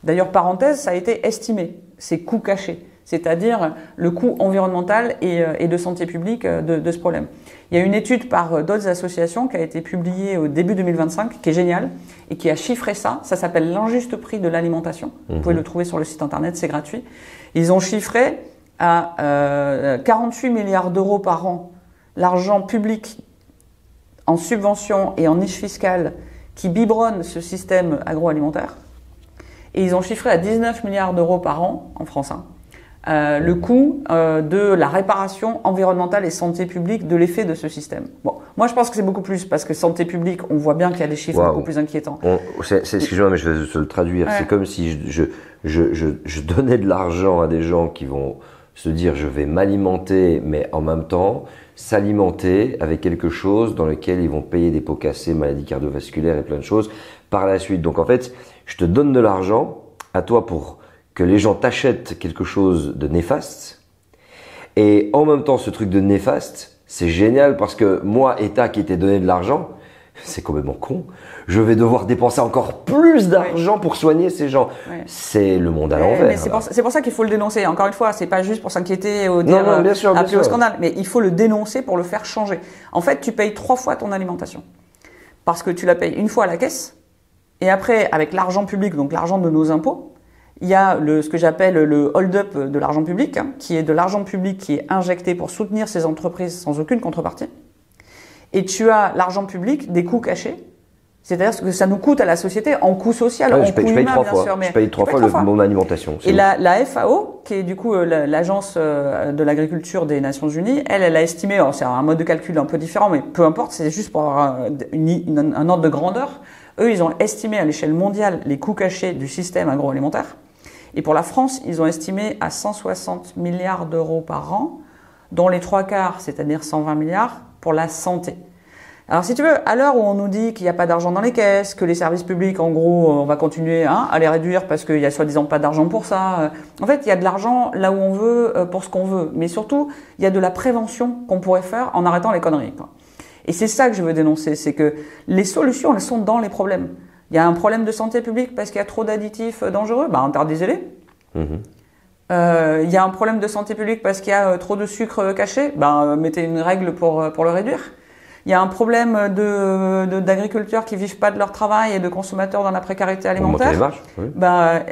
D'ailleurs, parenthèse, ça a été estimé, ces coûts cachés, c'est-à-dire le coût environnemental et de santé publique de ce problème. Il y a une étude par d'autres associations qui a été publiée au début 2025, qui est géniale, et qui a chiffré ça. Ça s'appelle l'injuste prix de l'alimentation. Vous pouvez le trouver sur le site internet, c'est gratuit. Ils ont chiffré à 48 milliards d'euros par an l'argent public en subvention et en niche fiscale qui biberonne ce système agroalimentaire. Et ils ont chiffré à 19 milliards d'euros par an, en France, le coût de la réparation environnementale et santé publique de l'effet de ce système. Bon, moi je pense que c'est beaucoup plus, parce que santé publique, on voit bien qu'il y a des chiffres beaucoup plus inquiétants. Excuse-moi, mais je vais te le traduire. Ouais. C'est comme si je donnais de l'argent à des gens qui vont se dire je vais m'alimenter, mais en même temps s'alimenter avec quelque chose dans lequel ils vont payer des pots cassés, maladies cardiovasculaires et plein de choses par la suite. Donc en fait, je te donne de l'argent à toi pour que les gens t'achètent quelque chose de néfaste. Et en même temps, ce truc de néfaste, c'est génial parce que moi, État qui t'ai donné de l'argent, c'est complètement con. Je vais devoir dépenser encore plus d'argent pour soigner ces gens. Ouais. C'est le monde à l'envers. C'est pour ça qu'il faut le dénoncer. Encore une fois, c'est pas juste pour s'inquiéter ou dire bien sûr. scandale, mais il faut le dénoncer pour le faire changer. En fait, tu payes 3 fois ton alimentation. Parce que tu la payes une fois à la caisse, et après, avec l'argent public, donc l'argent de nos impôts, il y a ce que j'appelle le hold-up de l'argent public, qui est de l'argent public qui est injecté pour soutenir ces entreprises sans aucune contrepartie. Et tu as l'argent public des coûts cachés, c'est-à-dire ce que ça nous coûte à la société en coût social, en coût humain, bien sûr. Je paye 3 fois mon alimentation. Et la FAO, qui est du coup l'agence de l'agriculture des Nations Unies, elle a estimé, alors c'est un mode de calcul un peu différent, mais peu importe, c'est juste pour avoir un ordre de grandeur. Eux, ils ont estimé à l'échelle mondiale les coûts cachés du système agroalimentaire. Et pour la France, ils ont estimé à 160 milliards d'euros par an, dont les 3/4, c'est-à-dire 120 milliards, pour la santé. Alors si tu veux, à l'heure où on nous dit qu'il n'y a pas d'argent dans les caisses, que les services publics, en gros, on va continuer à les réduire parce qu'il y a soi-disant pas d'argent pour ça. En fait, il y a de l'argent là où on veut, pour ce qu'on veut. Mais surtout, il y a de la prévention qu'on pourrait faire en arrêtant les conneries, quoi. Et c'est ça que je veux dénoncer, c'est que les solutions, elles sont dans les problèmes. Il y a un problème de santé publique parce qu'il y a trop d'additifs dangereux, interdisez-les. Il y a un problème de santé publique parce qu'il y a trop de sucre caché, mettez une règle pour le réduire. Il y a un problème d'agriculteurs qui vivent pas de leur travail et de consommateurs dans la précarité alimentaire. Les marges, oui.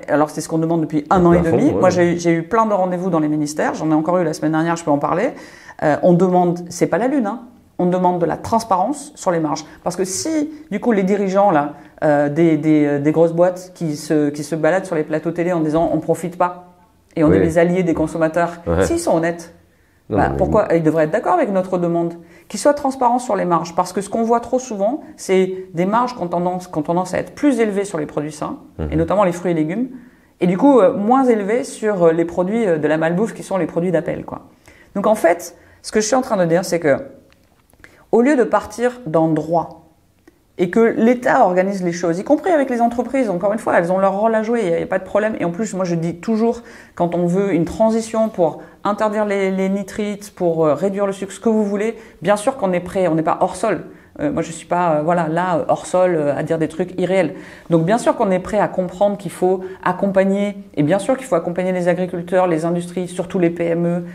Alors c'est ce qu'on demande depuis 1 an et demi. Moi j'ai eu plein de rendez-vous dans les ministères, j'en ai encore eu la semaine dernière, je peux en parler. On demande, c'est pas la lune, on demande de la transparence sur les marges. Parce que si, du coup, les dirigeants là, des grosses boîtes qui se baladent sur les plateaux télé en disant on profite pas et on est les alliés des consommateurs, s'ils sont honnêtes, pourquoi ils devraient être d'accord avec notre demande? Qu'ils soient transparents sur les marges. Parce que ce qu'on voit trop souvent, c'est des marges qui ont tendance à être plus élevées sur les produits sains, et notamment les fruits et légumes, et du coup moins élevées sur les produits de la malbouffe qui sont les produits d'appel, quoi. Donc en fait, ce que je suis en train de dire, c'est que au lieu de partir d'un droit et que l'État organise les choses, y compris avec les entreprises. Encore une fois, elles ont leur rôle à jouer, il n'y a pas de problème. Et en plus, moi je dis toujours, quand on veut une transition pour interdire les nitrites, pour réduire le sucre, ce que vous voulez, bien sûr qu'on est prêt, on n'est pas hors sol. Moi je suis pas là hors sol à dire des trucs irréels. Donc bien sûr qu'on est prêt à comprendre qu'il faut accompagner, et bien sûr qu'il faut accompagner les agriculteurs, les industries, surtout les PME.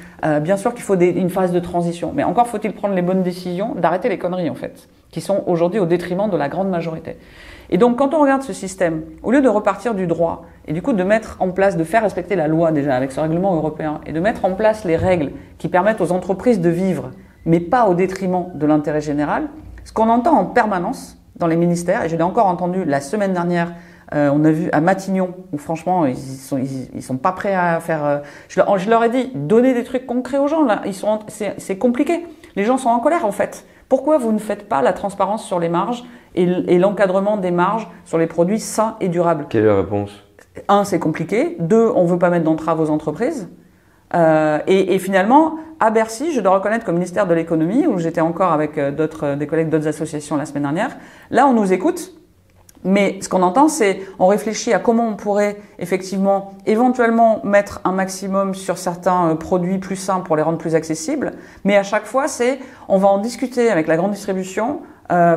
Bien sûr qu'il faut une phase de transition. Mais encore faut-il prendre les bonnes décisions, d'arrêter les conneries en fait, qui sont aujourd'hui au détriment de la grande majorité. Et donc quand on regarde ce système, au lieu de repartir du droit, et du coup de mettre en place, de faire respecter la loi déjà avec ce règlement européen, et de mettre en place les règles qui permettent aux entreprises de vivre, mais pas au détriment de l'intérêt général, ce qu'on entend en permanence dans les ministères, et je l'ai encore entendu la semaine dernière, on a vu à Matignon, où franchement ils sont pas prêts à faire. Je leur ai dit, donnez des trucs concrets aux gens là. C'est compliqué. Les gens sont en colère en fait. Pourquoi vous ne faites pas la transparence sur les marges et l'encadrement des marges sur les produits sains et durables? Quelle est la réponse? 1, c'est compliqué. 2, on veut pas mettre d'entraves aux entreprises. Et finalement, à Bercy, je dois reconnaître qu'au ministère de l'économie, où j'étais encore avec des collègues d'autres associations la semaine dernière, là on nous écoute, mais ce qu'on entend c'est, on réfléchit à comment on pourrait effectivement, éventuellement mettre un maximum sur certains produits plus sains pour les rendre plus accessibles, mais à chaque fois c'est, on va en discuter avec la grande distribution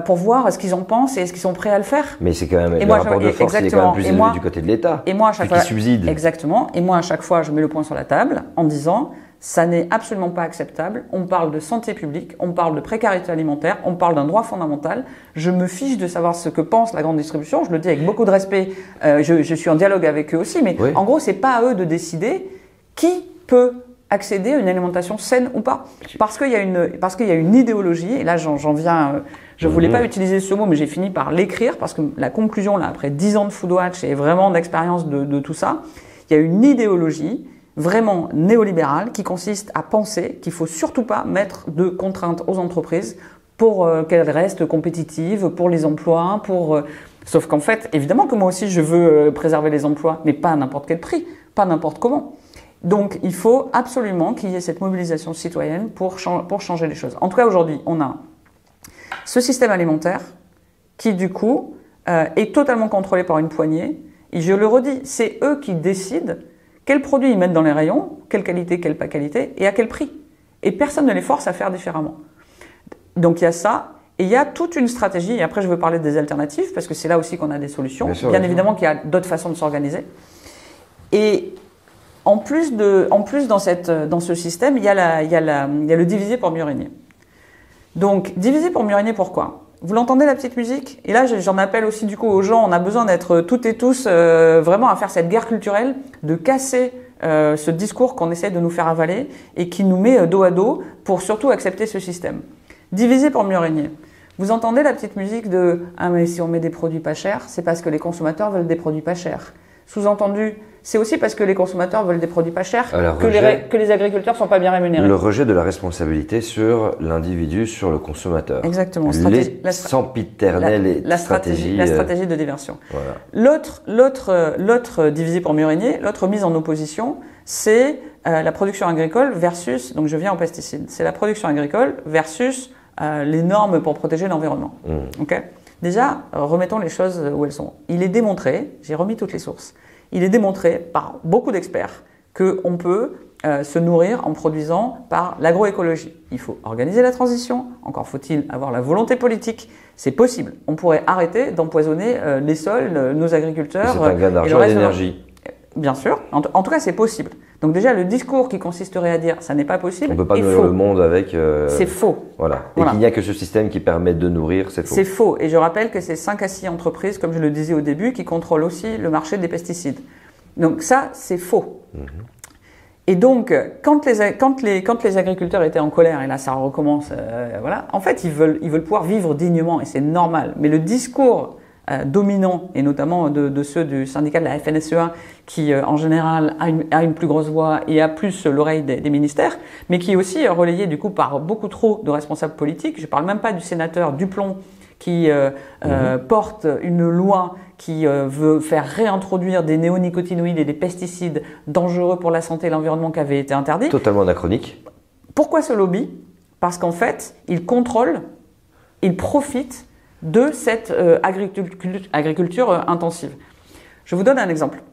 pour voir ce qu'ils en pensent et est-ce qu'ils sont prêts à le faire. Mais c'est quand même, le rapport de force il est quand même plus élevé du côté de l'État. Et moi à chaque fois, qui subside. Exactement. Et moi à chaque fois je mets le point sur la table en disant, ça n'est absolument pas acceptable. On parle de santé publique, on parle de précarité alimentaire, on parle d'un droit fondamental. Je me fiche de savoir ce que pense la grande distribution. Je le dis avec beaucoup de respect. Je suis en dialogue avec eux aussi, mais oui. En gros c'est pas à eux de décider qui peut accéder à une alimentation saine ou pas. Parce qu'il y a une idéologie, et là j'en viens, je voulais pas utiliser ce mot, mais j'ai fini par l'écrire, parce que la conclusion, là, après 10 ans de Foodwatch et vraiment d'expérience de tout ça, il y a une idéologie vraiment néolibérale qui consiste à penser qu'il faut surtout pas mettre de contraintes aux entreprises pour qu'elles restent compétitives, pour les emplois, sauf qu'en fait, évidemment que moi aussi je veux préserver les emplois, mais pas à n'importe quel prix, pas n'importe comment. Donc, il faut absolument qu'il y ait cette mobilisation citoyenne pour changer les choses. En tout cas, aujourd'hui, on a ce système alimentaire qui, du coup, est totalement contrôlé par une poignée. Et je le redis, c'est eux qui décident quels produits ils mettent dans les rayons, quelle qualité, quelle pas qualité, et à quel prix. Et personne ne les force à faire différemment. Donc, il y a ça. Et il y a toute une stratégie, et après je veux parler des alternatives, parce que c'est là aussi qu'on a des solutions. Bien évidemment qu'il y a d'autres façons de s'organiser. Et en plus dans ce système, il y a le diviser pour mieux régner. Donc, diviser pour mieux régner, pourquoi? Vous l'entendez la petite musique? Et là, j'en appelle aussi du coup aux gens, on a besoin d'être toutes et tous vraiment à faire cette guerre culturelle, de casser ce discours qu'on essaie de nous faire avaler et qui nous met dos à dos pour surtout accepter ce système. Diviser pour mieux régner. Vous entendez la petite musique de « Ah mais si on met des produits pas chers, c'est parce que les consommateurs veulent des produits pas chers ». Sous-entendu, c'est aussi parce que les consommateurs veulent des produits pas chers que les agriculteurs sont pas bien rémunérés. Le rejet de la responsabilité sur l'individu, sur le consommateur. Exactement. La sempiternelle stratégie. La stratégie de diversion. Voilà. L'autre divisé pour mieux régner, l'autre mise en opposition, c'est la production agricole versus, donc je viens aux pesticides, c'est la production agricole versus les normes pour protéger l'environnement. Okay ? Déjà, remettons les choses où elles sont. Il est démontré, j'ai remis toutes les sources, il est démontré par beaucoup d'experts qu'on peut se nourrir en produisant par l'agroécologie. Il faut organiser la transition, encore faut-il avoir la volonté politique, c'est possible. On pourrait arrêter d'empoisonner les sols, nos agriculteurs. C'est un gain d'argent et d'énergie. Bien sûr, en tout cas c'est possible. Donc déjà le discours qui consisterait à dire ça n'est pas possible, on ne peut pas nourrir le monde avec... C'est faux. Voilà. Et qu'il n'y a que ce système qui permet de nourrir, c'est faux. C'est faux. Et je rappelle que c'est 5 à 6 entreprises, comme je le disais au début, qui contrôlent aussi le marché des pesticides. Donc ça, c'est faux. Et donc, quand les agriculteurs étaient en colère, et là ça recommence, voilà, en fait ils veulent pouvoir vivre dignement et c'est normal. Mais le discours dominant, et notamment de ceux du syndicat de la FNSEA, qui en général a une plus grosse voix et a plus l'oreille des ministères, mais qui est aussi relayé du coup par beaucoup trop de responsables politiques. Je ne parle même pas du sénateur Duplon qui porte une loi qui veut faire réintroduire des néonicotinoïdes et des pesticides dangereux pour la santé et l'environnement qui avaient été interdits. Totalement anachronique. Pourquoi ce lobby? Parce qu'en fait, il contrôle, il profite de cette agriculture intensive. Je vous donne un exemple.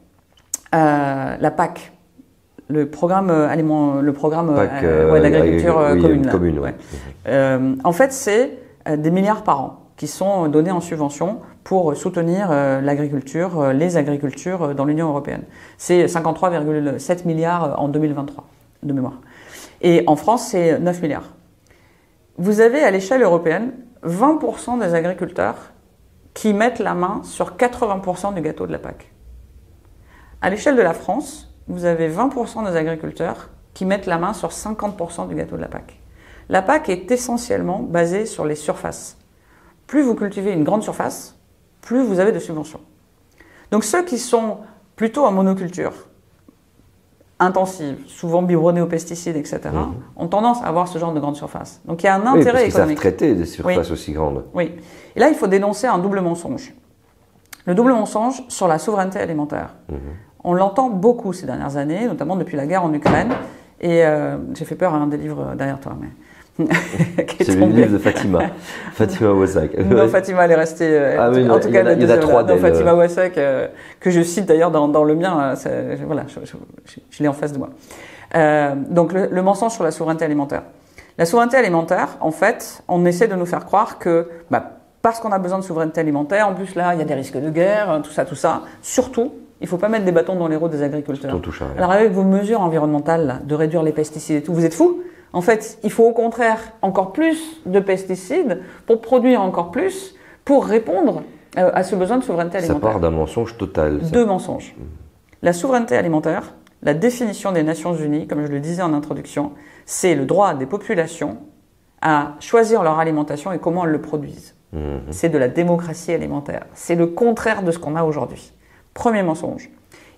La PAC, le programme d'agriculture commune. Ouais. En fait, c'est des milliards par an qui sont donnés en subvention pour soutenir l'agriculture, les agricultures dans l'Union européenne. C'est 53,7 milliards en 2023, de mémoire. Et en France, c'est 9 milliards. Vous avez à l'échelle européenne 20% des agriculteurs qui mettent la main sur 80% du gâteau de la PAC. À l'échelle de la France, vous avez 20% des agriculteurs qui mettent la main sur 50% du gâteau de la PAC. La PAC est essentiellement basée sur les surfaces. Plus vous cultivez une grande surface, plus vous avez de subventions. Donc ceux qui sont plutôt en monoculture, intensive, souvent biberonnée aux pesticides, etc., ont tendance à avoir ce genre de grande surface. Donc il y a un intérêt économique. Ils savent traiter des surfaces aussi grandes. Oui. Et là, il faut dénoncer un double mensonge. Le double mensonge sur la souveraineté alimentaire. On l'entend beaucoup ces dernières années, notamment depuis la guerre en Ukraine. Et j'ai fait peur à un des livres derrière toi, mais... C'est le livre de Fatima, Fatima Ouassak. Non, Fatima, elle est restée. En tout cas, il y en a trois d'elle. Fatima Ouassak, que je cite d'ailleurs dans le mien. Voilà, je l'ai en face de moi. Donc, le mensonge sur la souveraineté alimentaire. La souveraineté alimentaire, en fait, on essaie de nous faire croire que, parce qu'on a besoin de souveraineté alimentaire, en plus là, il y a des risques de guerre, tout ça. Surtout, il ne faut pas mettre des bâtons dans les roues des agriculteurs. Alors, avec vos mesures environnementales, là, de réduire les pesticides et tout, vous êtes fous? En fait, il faut au contraire encore plus de pesticides pour produire encore plus, pour répondre à ce besoin de souveraineté alimentaire. Ça part d'un mensonge total. Deux mensonges. La souveraineté alimentaire, la définition des Nations Unies, comme je le disais en introduction, c'est le droit des populations à choisir leur alimentation et comment elles le produisent. C'est de la démocratie alimentaire. C'est le contraire de ce qu'on a aujourd'hui. Premier mensonge.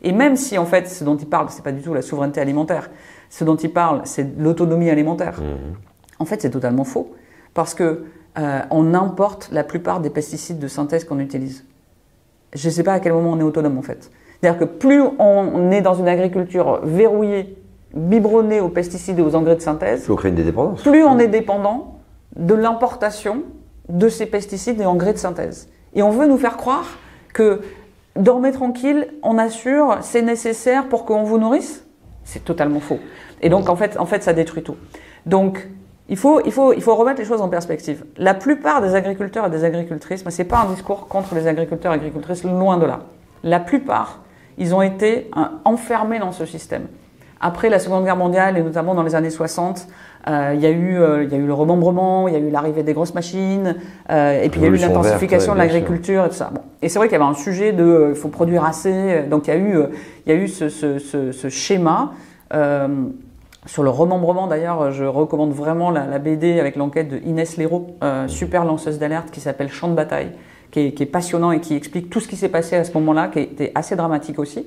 Et même si, en fait, ce dont il parle, ce n'est pas du tout la souveraineté alimentaire, ce dont il parle, c'est l'autonomie alimentaire. En fait, c'est totalement faux. Parce que on importe la plupart des pesticides de synthèse qu'on utilise. Je ne sais pas à quel moment on est autonome, en fait. C'est-à-dire que plus on est dans une agriculture verrouillée, biberonnée aux pesticides et aux engrais de synthèse, plus on est dépendant de l'importation de ces pesticides et engrais de synthèse. Et on veut nous faire croire que dormez tranquille, on assure, c'est nécessaire pour qu'on vous nourrisse. C'est totalement faux. Et donc, en fait, ça détruit tout. Donc, il faut remettre les choses en perspective. La plupart des agriculteurs et des agricultrices, mais ce n'est pas un discours contre les agriculteurs et agricultrices, loin de là. La plupart, ils ont été enfermés dans ce système. Après la Seconde Guerre mondiale, et notamment dans les années 60, il y a eu le remembrement, il y a eu l'arrivée des grosses machines, et puis il y a eu l'intensification de l'agriculture et tout ça. Bon. Et c'est vrai qu'il y avait un sujet de il faut produire assez. Donc il y a eu ce schéma. Sur le remembrement d'ailleurs, je recommande vraiment la BD avec l'enquête de Inès Léraud, super lanceuse d'alerte, qui s'appelle Champ de bataille, qui est passionnant et qui explique tout ce qui s'est passé à ce moment-là, qui était assez dramatique aussi.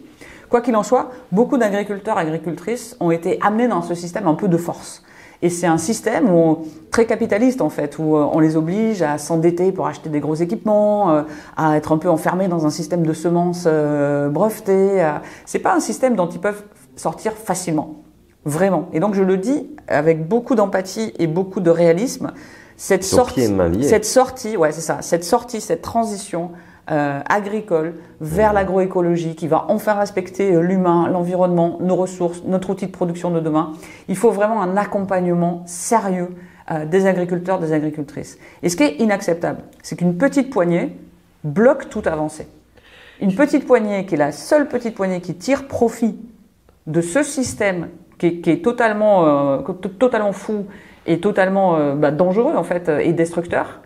Quoi qu'il en soit, beaucoup d'agriculteurs et agricultrices ont été amenés dans ce système un peu de force. Et c'est un système très capitaliste en fait, où on les oblige à s'endetter pour acheter des gros équipements, à être un peu enfermés dans un système de semences brevetées. C'est pas un système dont ils peuvent sortir facilement, vraiment. Et donc je le dis avec beaucoup d'empathie et beaucoup de réalisme. Cette transition agricole vers l'agroécologie qui va enfin respecter l'humain, l'environnement, nos ressources, notre outil de production de demain. Il faut vraiment un accompagnement sérieux des agriculteurs, des agricultrices. Et ce qui est inacceptable, c'est qu'une petite poignée bloque toute avancée. Une petite poignée qui est la seule petite poignée qui tire profit de ce système qui est totalement fou et totalement dangereux en fait et destructeur,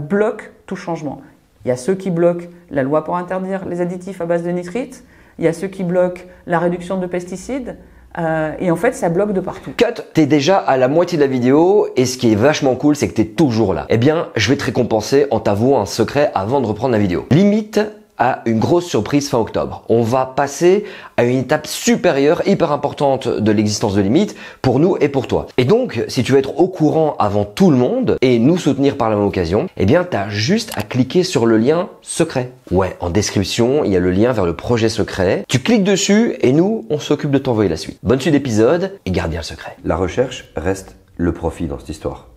bloque tout changement. Il y a ceux qui bloquent la loi pour interdire les additifs à base de nitrite, il y a ceux qui bloquent la réduction de pesticides, et en fait ça bloque de partout. Cut, t'es déjà à la moitié de la vidéo et ce qui est vachement cool c'est que t'es toujours là. Eh bien, je vais te récompenser en t'avouant un secret avant de reprendre la vidéo. Limite à une grosse surprise fin octobre. On va passer à une étape supérieure, hyper importante de l'existence de Limite pour nous et pour toi. Et donc, si tu veux être au courant avant tout le monde et nous soutenir par la même occasion, eh bien, t'as juste à cliquer sur le lien secret. Ouais, en description, il y a le lien vers le projet secret. Tu cliques dessus et nous, on s'occupe de t'envoyer la suite. Bonne suite d'épisode et garde bien le secret. La recherche reste le profit dans cette histoire.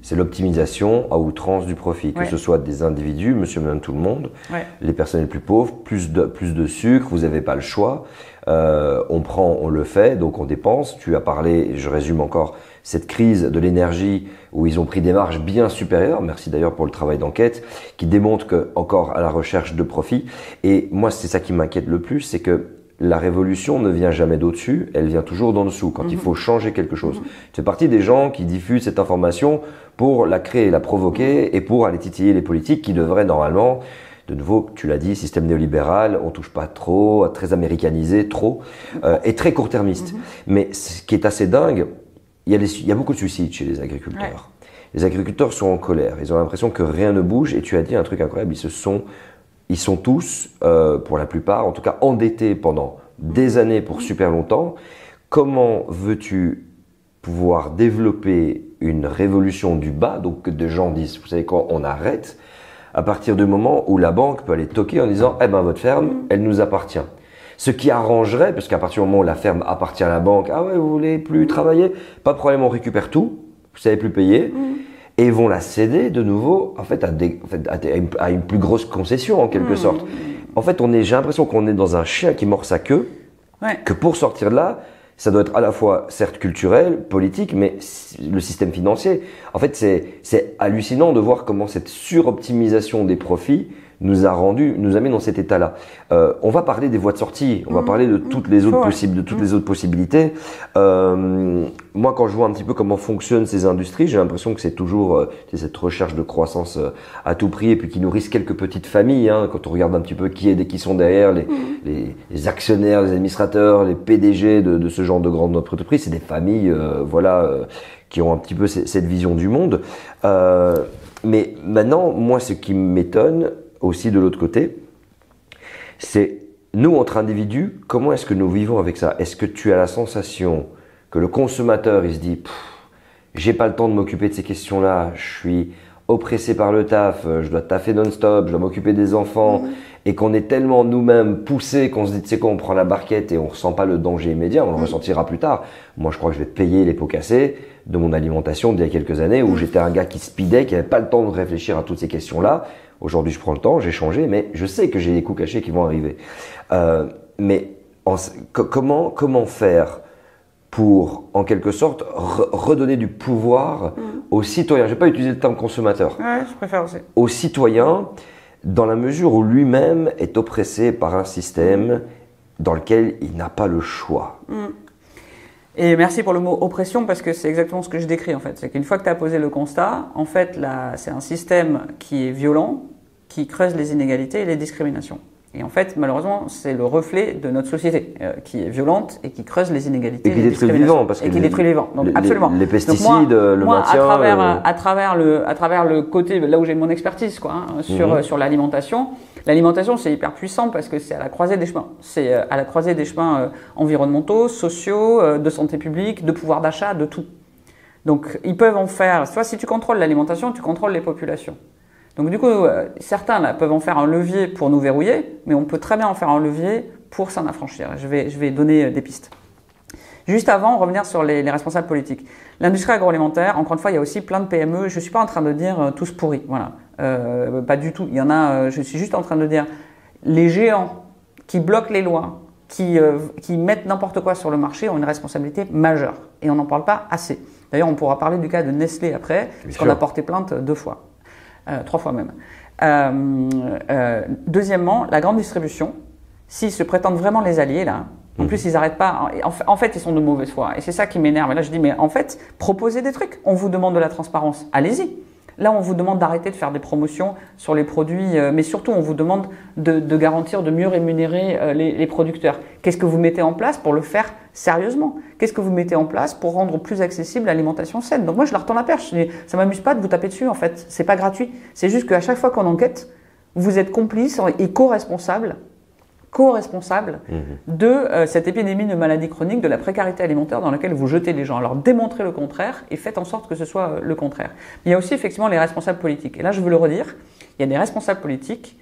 C'est l'optimisation à outrance du profit, que ce soit des individus, monsieur, madame, tout le monde, les personnes les plus pauvres, plus de sucre, vous n'avez pas le choix, on prend, on le fait, donc on dépense. Tu as parlé, et je résume encore, cette crise de l'énergie où ils ont pris des marges bien supérieures, merci d'ailleurs pour le travail d'enquête, qui démontre que encore à la recherche de profit. Et moi, c'est ça qui m'inquiète le plus, c'est que la révolution ne vient jamais d'au-dessus, elle vient toujours d'en dessous, quand il faut changer quelque chose. Tu fais partie des gens qui diffusent cette information pour la créer, la provoquer et pour aller titiller les politiques qui devraient normalement, de nouveau, tu l'as dit, système néolibéral, on touche pas trop, très américanisé, trop, et très court-termiste. Mais ce qui est assez dingue, il y a beaucoup de suicides chez les agriculteurs. Les agriculteurs sont en colère, ils ont l'impression que rien ne bouge, et tu as dit un truc incroyable, ils sont tous, pour la plupart, en tout cas endettés pendant des années pour super longtemps. Comment veux-tu pouvoir développer une révolution du bas, donc que des gens disent, vous savez quoi, on arrête, à partir du moment où la banque peut aller toquer en disant, eh ben votre ferme, elle nous appartient. Ce qui arrangerait, parce qu'à partir du moment où la ferme appartient à la banque, ah ouais, vous voulez plus travailler, pas de problème, on récupère tout, vous savez plus payer. Et ils vont la céder de nouveau en fait, à une plus grosse concession en quelque sorte. En fait, j'ai l'impression qu'on est dans un chien qui mord sa queue, que pour sortir de là, ça doit être à la fois certes culturel, politique, mais le système financier. En fait, c'est hallucinant de voir comment cette suroptimisation des profits nous a mis dans cet état-là. On va parler des voies de sortie, on va parler de toutes les autres possibilités. Moi, quand je vois un petit peu comment fonctionnent ces industries, j'ai l'impression que c'est toujours cette recherche de croissance à tout prix et puis qui nourrissent quelques petites familles. Quand on regarde un petit peu qui sont derrière, les actionnaires, les administrateurs, les PDG de ce genre de grandes entreprises, c'est des familles, qui ont un petit peu cette vision du monde. Mais maintenant, moi, ce qui m'étonne aussi de l'autre côté, c'est nous, entre individus, comment est-ce que nous vivons avec ça? Est-ce que tu as la sensation que le consommateur, il se dit « j'ai pas le temps de m'occuper de ces questions-là, je suis oppressé par le taf, je dois taffer non-stop, je dois m'occuper des enfants », et qu'on est tellement nous-mêmes poussés qu'on se dit « tu sais quoi, on prend la barquette et on ressent pas le danger immédiat, on le ressentira plus tard ». Moi, je crois que je vais payer les pots cassés de mon alimentation d'il y a quelques années où j'étais un gars qui speedait, qui n'avait pas le temps de réfléchir à toutes ces questions-là. Aujourd'hui, je prends le temps, j'ai changé, mais je sais que j'ai des coups cachés qui vont arriver. Comment faire pour, en quelque sorte, redonner du pouvoir aux citoyens? Je n'ai pas utilisé le terme consommateur. Ouais, je préfère aussi. Aux citoyens, dans la mesure où lui-même est oppressé par un système dans lequel il n'a pas le choix. Et merci pour le mot oppression parce que c'est exactement ce que je décris en fait. C'est qu'une fois que tu as posé le constat, en fait, là, c'est un système qui est violent, qui creuse les inégalités et les discriminations. Et en fait, malheureusement, c'est le reflet de notre société qui est violente et qui creuse les inégalités et les discriminations. Parce que et qui détruit les vivants. Donc, absolument. Les pesticides, le maintien. À travers le côté, là où j'ai mon expertise, quoi, sur l'alimentation. L'alimentation, c'est hyper puissant parce que c'est à la croisée des chemins. C'est à la croisée des chemins environnementaux, sociaux, de santé publique, de pouvoir d'achat, de tout. Donc, ils peuvent en faire, soit si tu contrôles l'alimentation, tu contrôles les populations. Donc du coup, certains là, peuvent en faire un levier pour nous verrouiller, mais on peut très bien en faire un levier pour s'en affranchir. Je vais donner des pistes. Juste avant, revenir sur les responsables politiques. L'industrie agroalimentaire, encore une fois, il y a aussi plein de PME. Je ne suis pas en train de dire tous pourris, voilà. Pas du tout. Il y en a, je suis juste en train de dire les géants qui bloquent les lois, qui mettent n'importe quoi sur le marché ont une responsabilité majeure. Et on n'en parle pas assez. D'ailleurs, on pourra parler du cas de Nestlé après, parce qu'on a porté plainte 2 fois. 3 fois même. Deuxièmement, la grande distribution, s'ils se prétendent vraiment les alliés, là, en plus ils n'arrêtent pas, en fait ils sont de mauvaise foi, et c'est ça qui m'énerve. Et là je dis, mais en fait, proposez des trucs, on vous demande de la transparence, allez-y. Là on vous demande d'arrêter de faire des promotions sur les produits, mais surtout on vous demande de garantir, de mieux rémunérer les producteurs. Qu'est-ce que vous mettez en place pour le faire sérieusement? Qu'est-ce que vous mettez en place pour rendre plus accessible l'alimentation saine? Donc moi je leur tends la perche, je dis, ça m'amuse pas de vous taper dessus en fait, c'est pas gratuit. C'est juste qu'à chaque fois qu'on enquête, vous êtes complice et co-responsable de cette épidémie de maladies chroniques, de la précarité alimentaire dans laquelle vous jetez les gens. Alors démontrez le contraire et faites en sorte que ce soit le contraire. Il y a aussi effectivement les responsables politiques. Et là je veux le redire, il y a des responsables politiques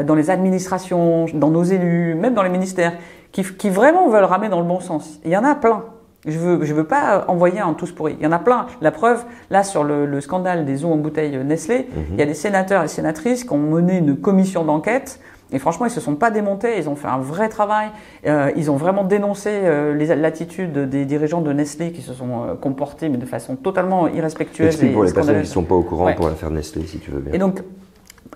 dans les administrations, dans nos élus, même dans les ministères, qui vraiment veulent ramer dans le bon sens. Il y en a plein. Je veux pas envoyer un tous pourri. Il y en a plein. La preuve, là, sur le scandale des eaux en bouteille Nestlé, il y a des sénateurs et sénatrices qui ont mené une commission d'enquête. Et franchement, ils se sont pas démontés. Ils ont fait un vrai travail. Ils ont vraiment dénoncé l'attitude des dirigeants de Nestlé qui se sont comportés mais de façon totalement irrespectueuse. Explique pour les personnes qui ne sont pas au courant pour l'affaire Nestlé, si tu veux bien.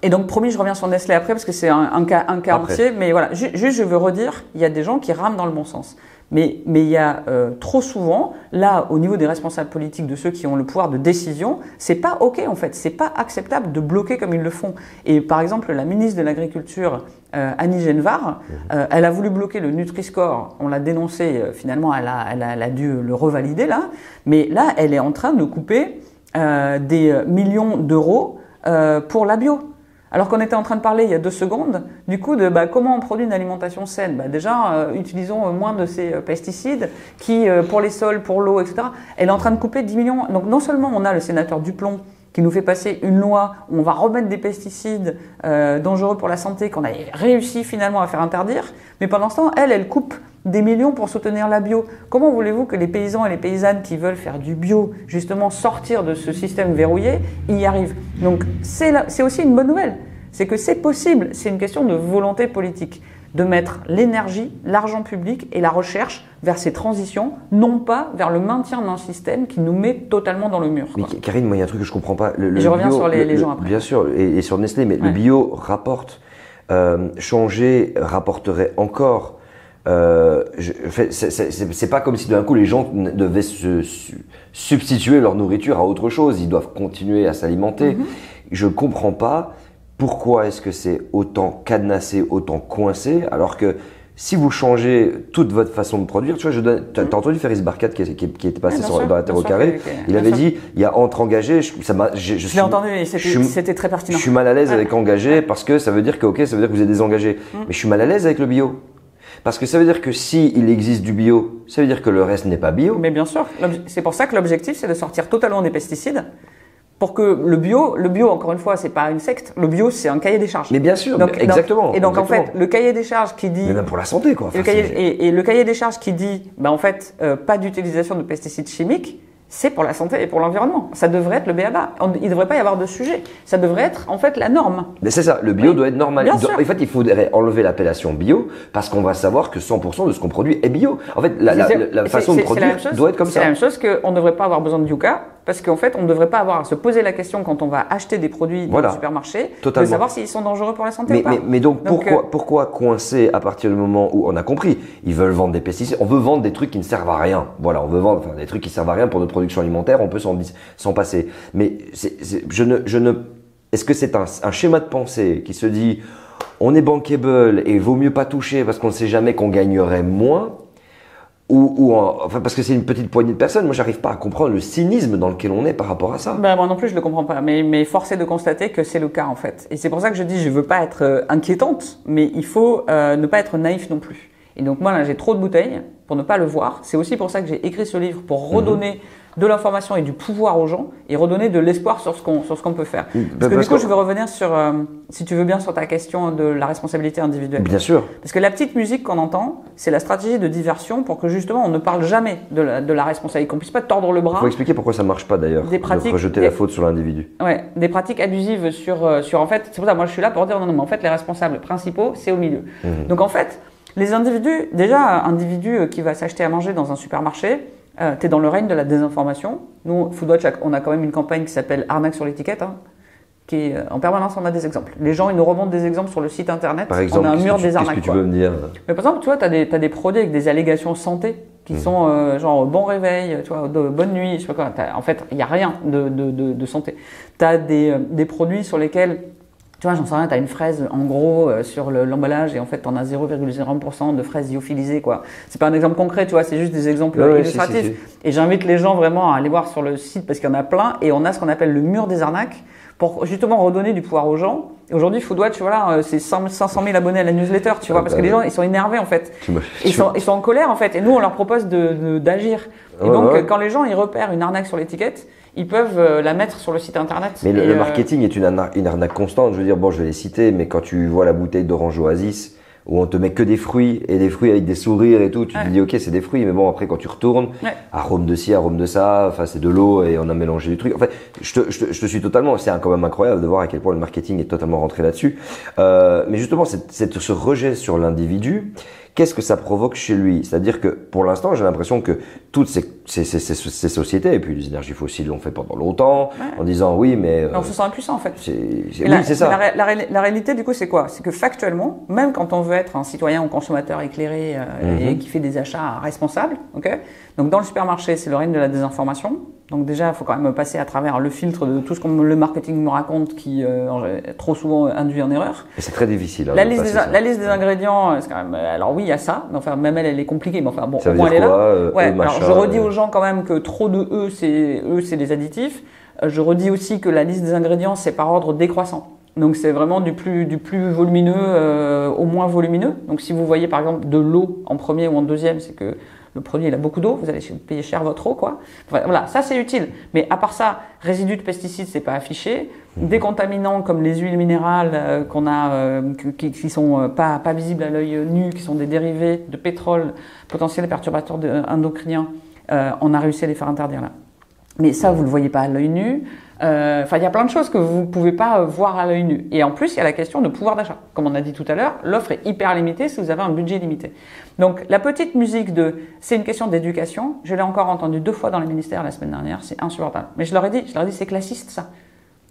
Et donc, promis, je reviens sur Nestlé après parce que c'est un cas entier. Mais voilà, juste, je veux redire, il y a des gens qui rament dans le bon sens. Mais il y a trop souvent, là, au niveau des responsables politiques, de ceux qui ont le pouvoir de décision, c'est pas OK en fait, c'est pas acceptable de bloquer comme ils le font. Et par exemple, la ministre de l'Agriculture, Annie Genevard, elle a voulu bloquer le Nutri-Score. On l'a dénoncé, finalement, elle a dû le revalider là. Mais là, elle est en train de couper des millions d'euros pour la bio. Alors qu'on était en train de parler il y a 2 secondes, du coup, de comment on produit une alimentation saine. Déjà, utilisons moins de ces pesticides qui, pour les sols, pour l'eau, etc. Elle est en train de couper 10 millions. Donc non seulement on a le sénateur Duplon qui nous fait passer une loi où on va remettre des pesticides dangereux pour la santé qu'on a réussi finalement à faire interdire, mais pendant ce temps, elle coupe des millions pour soutenir la bio. Comment voulez-vous que les paysans et les paysannes qui veulent faire du bio, justement sortir de ce système verrouillé, y arrivent? Donc c'est aussi une bonne nouvelle. C'est que c'est possible, c'est une question de volonté politique, de mettre l'énergie, l'argent public et la recherche vers ces transitions, non pas vers le maintien d'un système qui nous met totalement dans le mur. Mais Karine, moi il y a un truc que je comprends pas. Je reviens sur les gens après. Bien sûr, et sur Nestlé, mais le bio rapporte. Changer rapporterait encore. C'est pas comme si d'un coup les gens devaient se substituer leur nourriture à autre chose. Ils doivent continuer à s'alimenter. Je comprends pas pourquoi est-ce que c'est autant cadenassé, autant coincé, alors que si vous changez toute votre façon de produire, tu vois, t'as entendu Ferris Barkat qui était passé dans la Terre au carré, il avait dit, il y a entre engagé, je l'ai entendu et c'était très pertinent. Je suis mal à l'aise avec engagé parce que ça veut dire que, ok, ça veut dire que vous êtes désengagé. Mais je suis mal à l'aise avec le bio. Parce que ça veut dire que s'il existe du bio, ça veut dire que le reste n'est pas bio. Mais bien sûr, c'est pour ça que l'objectif c'est de sortir totalement des pesticides. Pour que le bio, encore une fois, c'est pas une secte. Le bio, c'est un cahier des charges. Mais bien sûr, exactement. Et donc, en fait, le cahier des charges qui dit… Mais même pour la santé, quoi. Le cahier des charges qui dit, en fait, pas d'utilisation de pesticides chimiques, c'est pour la santé et pour l'environnement. Ça devrait être le b.a.-ba. Il ne devrait pas y avoir de sujet. Ça devrait être, en fait, la norme. Mais c'est ça, le bio doit être normal. En fait, il faudrait enlever l'appellation bio parce qu'on va savoir que 100% de ce qu'on produit est bio. En fait, la façon de produire doit être comme ça. C'est la même chose qu'on ne devrait pas avoir besoin de yucca. Parce qu'en fait, on ne devrait pas avoir à se poser la question quand on va acheter des produits dans le supermarché, de savoir s'ils sont dangereux pour la santé ou pas. Mais donc pourquoi coincer à partir du moment où on a compris, ils veulent vendre des pesticides, on veut vendre des trucs qui ne servent à rien. Voilà, on veut vendre des trucs qui servent à rien pour notre production alimentaire, on peut s'en passer. Mais est-ce que c'est un schéma de pensée qui se dit on est bankable et il vaut mieux pas toucher parce qu'on ne sait jamais qu'on gagnerait moins? Enfin, parce que c'est une petite poignée de personnes. Moi, j'arrive pas à comprendre le cynisme dans lequel on est par rapport à ça. Moi non plus, je le comprends pas. Mais force est de constater que c'est le cas, en fait. Et c'est pour ça que je dis, je veux pas être inquiétante, mais il faut ne pas être naïf non plus. Et donc, moi, là, j'ai trop de bouteilles pour ne pas le voir. C'est aussi pour ça que j'ai écrit ce livre, pour redonner de l'information et du pouvoir aux gens et redonner de l'espoir sur ce qu'on peut faire. Parce que du coup, je veux revenir sur, si tu veux bien, sur ta question de la responsabilité individuelle. Bien sûr. Parce que la petite musique qu'on entend, c'est la stratégie de diversion pour que justement on ne parle jamais de la responsabilité, qu'on puisse pas tordre le bras. Il faut expliquer pourquoi ça marche pas d'ailleurs, de rejeter la faute sur l'individu. Ouais, des pratiques abusives sur en fait, c'est pour ça moi je suis là pour dire non, mais en fait les responsables principaux c'est au milieu. Donc en fait, les individus, déjà un individu qui va s'acheter à manger dans un supermarché, tu es dans le règne de la désinformation. Nous, Foodwatch, on a quand même une campagne qui s'appelle Arnaque sur l'étiquette, qui est en permanence, on a des exemples. Les gens, ils nous remontent des exemples sur le site internet. Par exemple, on a un mur des arnaques. Qu'est-ce que tu veux me dire? Mais par exemple, tu vois, tu as des produits avec des allégations santé qui sont genre bon réveil, tu vois, bonne nuit, je sais pas quoi. En fait, il n'y a rien de santé. Tu as des produits sur lesquels… Tu vois, j'en sais rien, tu as une fraise en gros sur l'emballage et en fait, tu en as 0,01% de fraises lyophilisées, quoi. C'est pas un exemple concret, tu vois, c'est juste des exemples illustratifs. Si. Et j'invite les gens vraiment à aller voir sur le site parce qu'il y en a plein et on a ce qu'on appelle le mur des arnaques pour justement redonner du pouvoir aux gens. Aujourd'hui, Foodwatch, voilà, c'est 500 000 abonnés à la newsletter, tu vois, parce que les gens, ils sont énervés en fait. Ils sont en colère en fait et nous, on leur propose d'agir. Et donc, quand les gens, ils repèrent une arnaque sur l'étiquette, ils peuvent la mettre sur le site internet. Mais le marketing est une arnaque constante. Je veux dire, bon, je vais les citer, mais quand tu vois la bouteille d'Orange Oasis, où on te met que des fruits et des fruits avec des sourires et tout. Tu te dis ok, c'est des fruits, mais bon après quand tu retournes, arôme de ci, arôme de ça, enfin c'est de l'eau et on a mélangé du truc. En fait, je te suis totalement. C'est quand même incroyable de voir à quel point le marketing est totalement rentré là-dessus. Mais justement, ce rejet sur l'individu. Qu'est-ce que ça provoque chez lui? C'est-à-dire que pour l'instant, j'ai l'impression que toutes ces sociétés, et puis les énergies fossiles l'ont fait pendant longtemps, en disant oui, mais on se sent impuissant en fait. Oui, c'est ça. La réalité du coup, c'est quoi? C'est que factuellement, même quand on veut être un citoyen ou consommateur éclairé et qui fait des achats responsables, ok? Donc dans le supermarché, c'est le règne de la désinformation. Donc déjà, il faut quand même passer à travers le filtre de tout ce que le marketing me raconte qui trop souvent induit en erreur. Et c'est très difficile. La liste des ingrédients, c'est quand même. Alors oui, il y a ça, mais enfin même elle est compliquée, mais enfin bon, au moins elle est là. Alors je redis aux gens quand même que trop de c'est des additifs. Je redis aussi que la liste des ingrédients, c'est par ordre décroissant. Donc c'est vraiment du plus volumineux au moins volumineux. Donc si vous voyez par exemple de l'eau en premier ou en deuxième, c'est que le produit il a beaucoup d'eau, vous allez payer cher votre eau quoi. Enfin, voilà, ça c'est utile. Mais à part ça, résidus de pesticides c'est pas affiché. Des contaminants comme les huiles minérales qu'on a, qui sont pas visibles à l'œil nu, qui sont des dérivés de pétrole, potentiels perturbateurs endocriniens, on a réussi à les faire interdire là. Mais ça vous le voyez pas à l'œil nu. Enfin, il y a plein de choses que vous ne pouvez pas voir à l'œil nu. Et en plus, il y a la question de pouvoir d'achat. Comme on a dit tout à l'heure, l'offre est hyper limitée si vous avez un budget limité. Donc, la petite musique de « c'est une question d'éducation », je l'ai encore entendu 2 fois dans les ministères la semaine dernière, c'est insupportable. Mais je leur ai dit c'est classiste ça.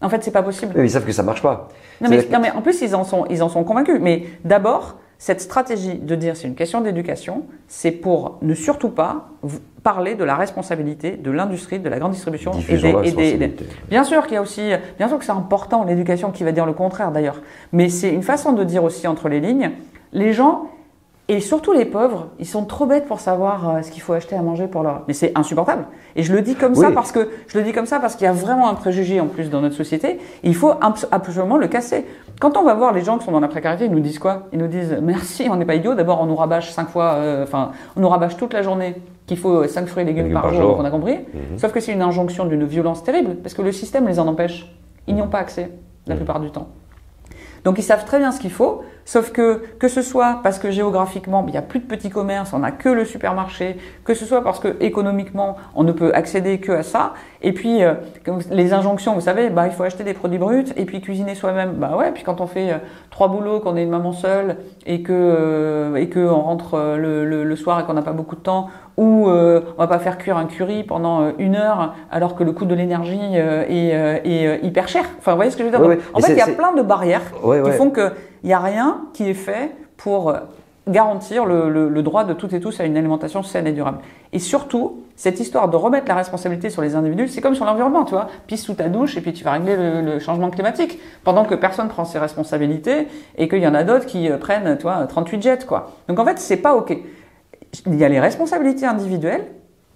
En fait, c'est pas possible. Mais ils savent que ça marche pas. Non, mais en plus, ils en sont convaincus. Mais d'abord, cette stratégie de dire c'est une question d'éducation, c'est pour ne surtout pas parler de la responsabilité de l'industrie, de la grande distribution Bien sûr qu'il y a aussi, bien sûr que c'est important l'éducation qui va dire le contraire d'ailleurs, mais c'est une façon de dire aussi entre les lignes, les gens et surtout les pauvres, ils sont trop bêtes pour savoir ce qu'il faut acheter à manger pour leur. Mais c'est insupportable. Et je le dis comme ça parce qu'il y a vraiment un préjugé en plus dans notre société. Et il faut absolument le casser. Quand on va voir les gens qui sont dans la précarité, ils nous disent quoi? Ils nous disent merci, on n'est pas idiots. D'abord, on nous rabâche 5 fois, on nous rabâche toute la journée qu'il faut 5 fruits et légumes par jour, donc on a compris. Sauf que c'est une injonction d'une violence terrible parce que le système les en empêche. Ils n'y ont pas accès la plupart du temps. Donc ils savent très bien ce qu'il faut, sauf que ce soit parce que géographiquement il n'y a plus de petits commerces, on n'a que le supermarché, que ce soit parce que économiquement on ne peut accéder que à ça, et puis les injonctions, vous savez, il faut acheter des produits bruts et puis cuisiner soi-même. Puis quand on fait 3 boulots, qu'on est une maman seule et que on rentre le soir et qu'on n'a pas beaucoup de temps, ou on va pas faire cuire un curry pendant 1 heure alors que le coût de l'énergie est hyper cher. Enfin, vous voyez ce que je veux dire? En fait, il y a plein de barrières qui font qu'il n'y a rien qui est fait pour garantir le droit de toutes et tous à une alimentation saine et durable. Et surtout, cette histoire de remettre la responsabilité sur les individus, c'est comme sur l'environnement, tu vois. Pisse sous ta douche et puis tu vas régler le changement climatique. Pendant que personne prend ses responsabilités et qu'il y en a d'autres qui prennent, 38 jets, quoi. Donc en fait, c'est pas OK. Il y a les responsabilités individuelles,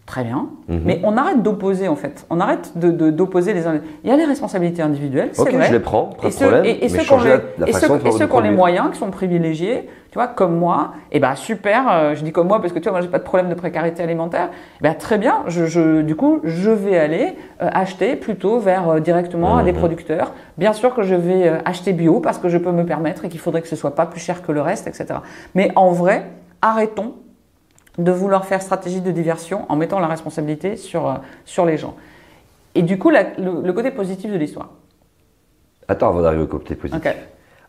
très bien, mais on arrête d'opposer en fait. On arrête d'opposer les individus. Il y a les responsabilités individuelles, c'est vrai. Je les prends, pas de problème. Et ceux qui ont les moyens, qui sont privilégiés, tu vois, comme moi, super, je dis comme moi parce que tu vois, moi j'ai pas de problème de précarité alimentaire, très bien, du coup, je vais aller acheter plutôt directement à des producteurs. Bien sûr que je vais acheter bio parce que je peux me permettre et qu'il faudrait que ce soit pas plus cher que le reste, etc. Mais en vrai, arrêtons de vouloir faire stratégie de diversion en mettant la responsabilité sur les gens. Et du coup, le côté positif de l'histoire. Attends, avant d'arriver au côté positif. Okay.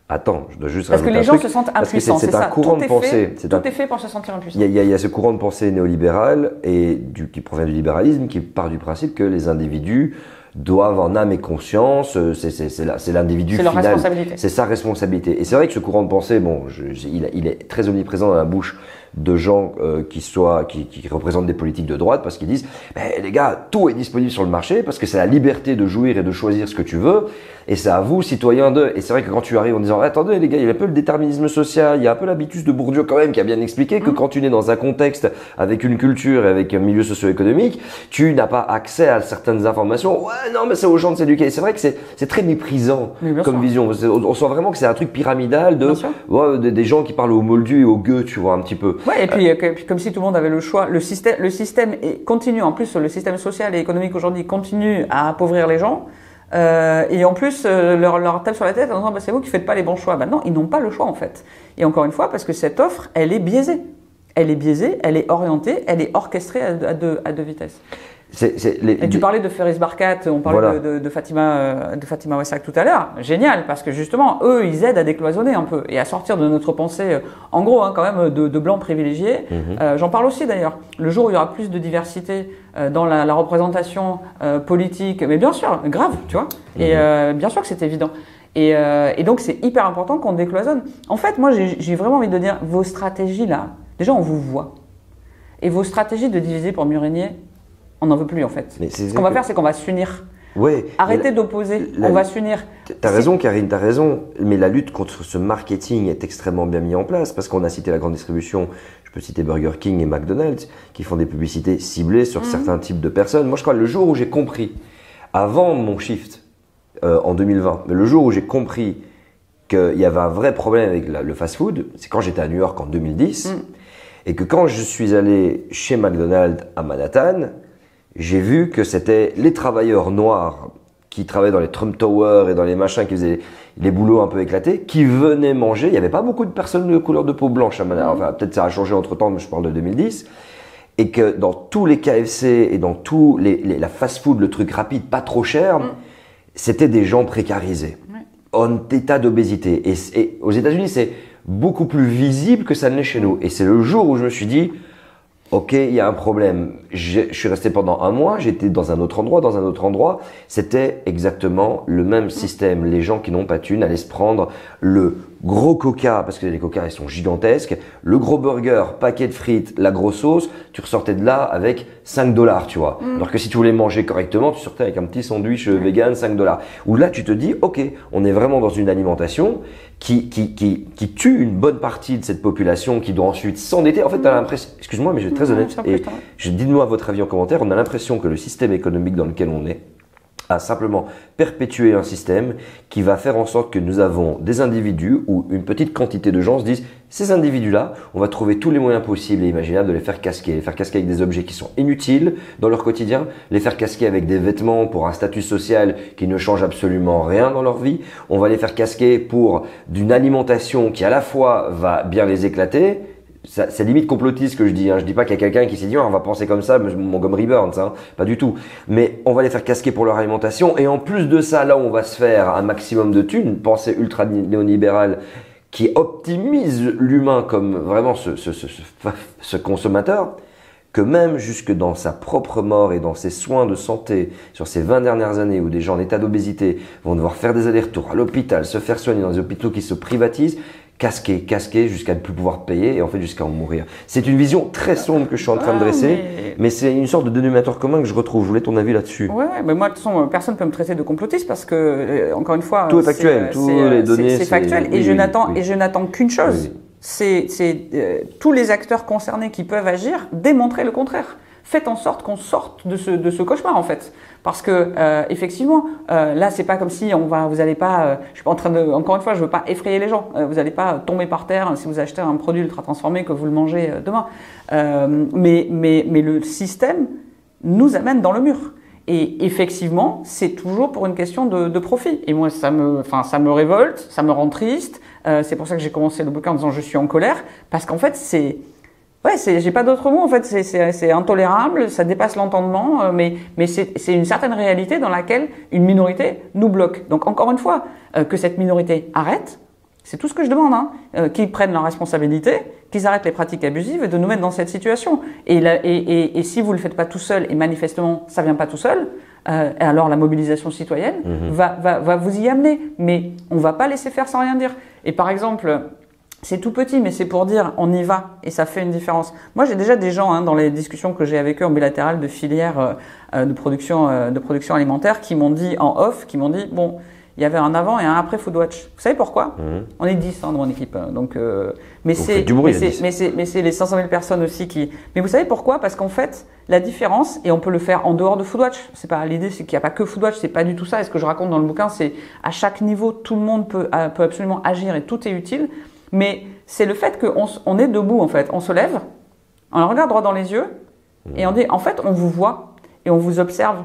Attends, je dois juste Parce que les gens se sentent impuissants, c'est un courant de pensée. Tout est fait pour se sentir impuissant. Il y a ce courant de pensée néolibéral qui provient du libéralisme, qui part du principe que les individus doivent en âme et conscience, c'est l'individu final. C'est leur responsabilité. C'est sa responsabilité. Et c'est vrai que ce courant de pensée, il est très omniprésent dans la bouche de gens qui représentent des politiques de droite parce qu'ils disent les gars, tout est disponible sur le marché parce que c'est la liberté de jouir et de choisir ce que tu veux et c'est à vous, citoyens et c'est vrai que quand tu arrives en disant attendez les gars, il y a un peu le déterminisme social, il y a un peu l'habitus de Bourdieu quand même qui a bien expliqué que quand tu nais dans un contexte avec une culture et avec un milieu socio-économique, tu n'as pas accès à certaines informations. Ouais, non, mais c'est aux gens de s'éduquer. C'est vrai que c'est très méprisant comme vision. On sent vraiment que c'est un truc pyramidal des gens qui parlent au moldu et au gueux, tu vois, un petit peu. Ouais, et puis comme si tout le monde avait le choix. Le système continue, en plus le système social et économique aujourd'hui continue à appauvrir les gens. Et en plus, leur tape sur la tête en disant bah, c'est vous qui faites pas les bons choix. Bah non, ils n'ont pas le choix en fait. Et encore une fois, parce que cette offre, elle est biaisée. Elle est biaisée, elle est orientée, elle est orchestrée à deux vitesses. Et tu parlais de Ferris Barkat, on parlait de Fatima Wassak tout à l'heure. Génial, parce que justement, eux, ils aident à décloisonner un peu et à sortir de notre pensée, en gros, quand même, de blancs privilégiés. J'en parle aussi d'ailleurs. Le jour où il y aura plus de diversité dans la représentation politique, mais bien sûr, grave, tu vois. Et bien sûr que c'est évident. Et donc, c'est hyper important qu'on décloisonne. En fait, moi, j'ai vraiment envie de dire, vos stratégies là, déjà, on vous voit. Et vos stratégies de diviser pour mieux régner, on n'en veut plus en fait. Ce qu'on va faire, c'est qu'on va s'unir. Ouais, arrêtez d'opposer, on va s'unir. T'as raison, Karine, t'as raison. Mais la lutte contre ce marketing est extrêmement bien mise en place parce qu'on a cité la grande distribution. Je peux citer Burger King et McDonald's qui font des publicités ciblées sur certains types de personnes. Moi, je crois que le jour où j'ai compris, avant mon shift en 2020, mais le jour où j'ai compris qu'il y avait un vrai problème avec le fast-food, c'est quand j'étais à New York en 2010 et que quand je suis allé chez McDonald's à Manhattan, j'ai vu que c'était les travailleurs noirs qui travaillaient dans les Trump Towers et dans les machins qui faisaient les boulots un peu éclatés, qui venaient manger. Il n'y avait pas beaucoup de personnes de couleur de peau blanche à Manhattan. Enfin, peut-être ça a changé entre temps, mais je parle de 2010. Et que dans tous les KFC et dans tous la fast-food, le truc rapide, pas trop cher, c'était des gens précarisés, en état d'obésité. Et aux États-Unis, c'est beaucoup plus visible que ça ne l'est chez nous. Et c'est le jour où je me suis dit, ok, il y a un problème. Je suis resté pendant un mois, j'étais dans un autre endroit. C'était exactement le même système. Les gens qui n'ont pas de thunes allaient se prendre le gros coca, parce que les coca, ils sont gigantesques, le gros burger, paquet de frites, la grosse sauce, tu ressortais de là avec 5 $, tu vois. Alors que si tu voulais manger correctement, tu sortais avec un petit sandwich vegan, 5 $. Où là, tu te dis, ok, on est vraiment dans une alimentation qui tue une bonne partie de cette population qui doit ensuite s'endetter. En fait, tu as l'impression, excuse-moi, mais je vais être très honnête, et dites-moi votre avis en commentaire, on a l'impression que le système économique dans lequel on est a simplement perpétué un système qui va faire en sorte que nous avons des individus ou une petite quantité de gens se disent ces individus-là, on va trouver tous les moyens possibles et imaginables de les faire casquer avec des objets qui sont inutiles dans leur quotidien, les faire casquer avec des vêtements pour un statut social qui ne change absolument rien dans leur vie, on va les faire casquer pour d'une alimentation qui à la fois va bien les éclater. C'est limite complotiste ce que je dis. Je dis pas qu'il y a quelqu'un qui s'est dit on va penser comme ça, Montgomery Burns, pas du tout. Mais on va les faire casquer pour leur alimentation et en plus de ça, là où on va se faire un maximum de thunes, une pensée ultra néolibérale qui optimise l'humain comme vraiment ce consommateur, que même jusque dans sa propre mort et dans ses soins de santé sur ces 20 dernières années où des gens en état d'obésité vont devoir faire des allers-retours à l'hôpital, se faire soigner dans des hôpitaux qui se privatisent, casquer jusqu'à ne plus pouvoir payer et en fait jusqu'à en mourir. C'est une vision très sombre que je suis en train de dresser, mais c'est une sorte de dénominateur commun que je retrouve. Je voulais ton avis là-dessus. Ouais, mais moi de toute façon, personne ne peut me traiter de complotiste parce que, encore une fois, tout est factuel, toutes les données, c'est factuel et je n'attends qu'une chose, c'est tous les acteurs concernés qui peuvent agir, démontrer le contraire. Faites en sorte qu'on sorte de ce cauchemar en fait, parce que effectivement, là c'est pas comme si vous allez pas, je suis pas en train de, encore une fois, je veux pas effrayer les gens, vous allez pas tomber par terre si vous achetez un produit ultra transformé que vous le mangez demain, mais le système nous amène dans le mur. Et effectivement, c'est toujours pour une question de profit. Et moi, ça me révolte, ça me rend triste. C'est pour ça que j'ai commencé le bouquin en disant je suis en colère, parce qu'en fait j'ai pas d'autre mot en fait, c'est intolérable, ça dépasse l'entendement, mais c'est une certaine réalité dans laquelle une minorité nous bloque. Donc encore une fois, que cette minorité arrête, c'est tout ce que je demande, qu'ils prennent leurs responsabilités, qu'ils arrêtent les pratiques abusives et de nous mettre dans cette situation. Et si vous le faites pas tout seul, et manifestement ça vient pas tout seul, alors la mobilisation citoyenne va vous y amener, mais on va pas laisser faire sans rien dire. Et par exemple, c'est tout petit, mais c'est pour dire on y va et ça fait une différence. Moi, j'ai déjà des gens dans les discussions que j'ai avec eux en bilatéral de filières de production alimentaire qui m'ont dit en off, bon, il y avait un avant et un après Foodwatch. Vous savez pourquoi? On est 10 dans mon équipe, donc mais c'est les 500 000 personnes aussi qui. Mais vous savez pourquoi? Parce qu'en fait, la différence, et on peut le faire en dehors de Foodwatch. C'est pas l'idée, c'est qu'il n'y a pas que Foodwatch, c'est pas du tout ça. Et ce que je raconte dans le bouquin, c'est à chaque niveau, tout le monde peut absolument agir et tout est utile. Mais c'est le fait qu'on est debout, en fait. On se lève, on le regarde droit dans les yeux, et on dit, en fait, on vous voit et on vous observe.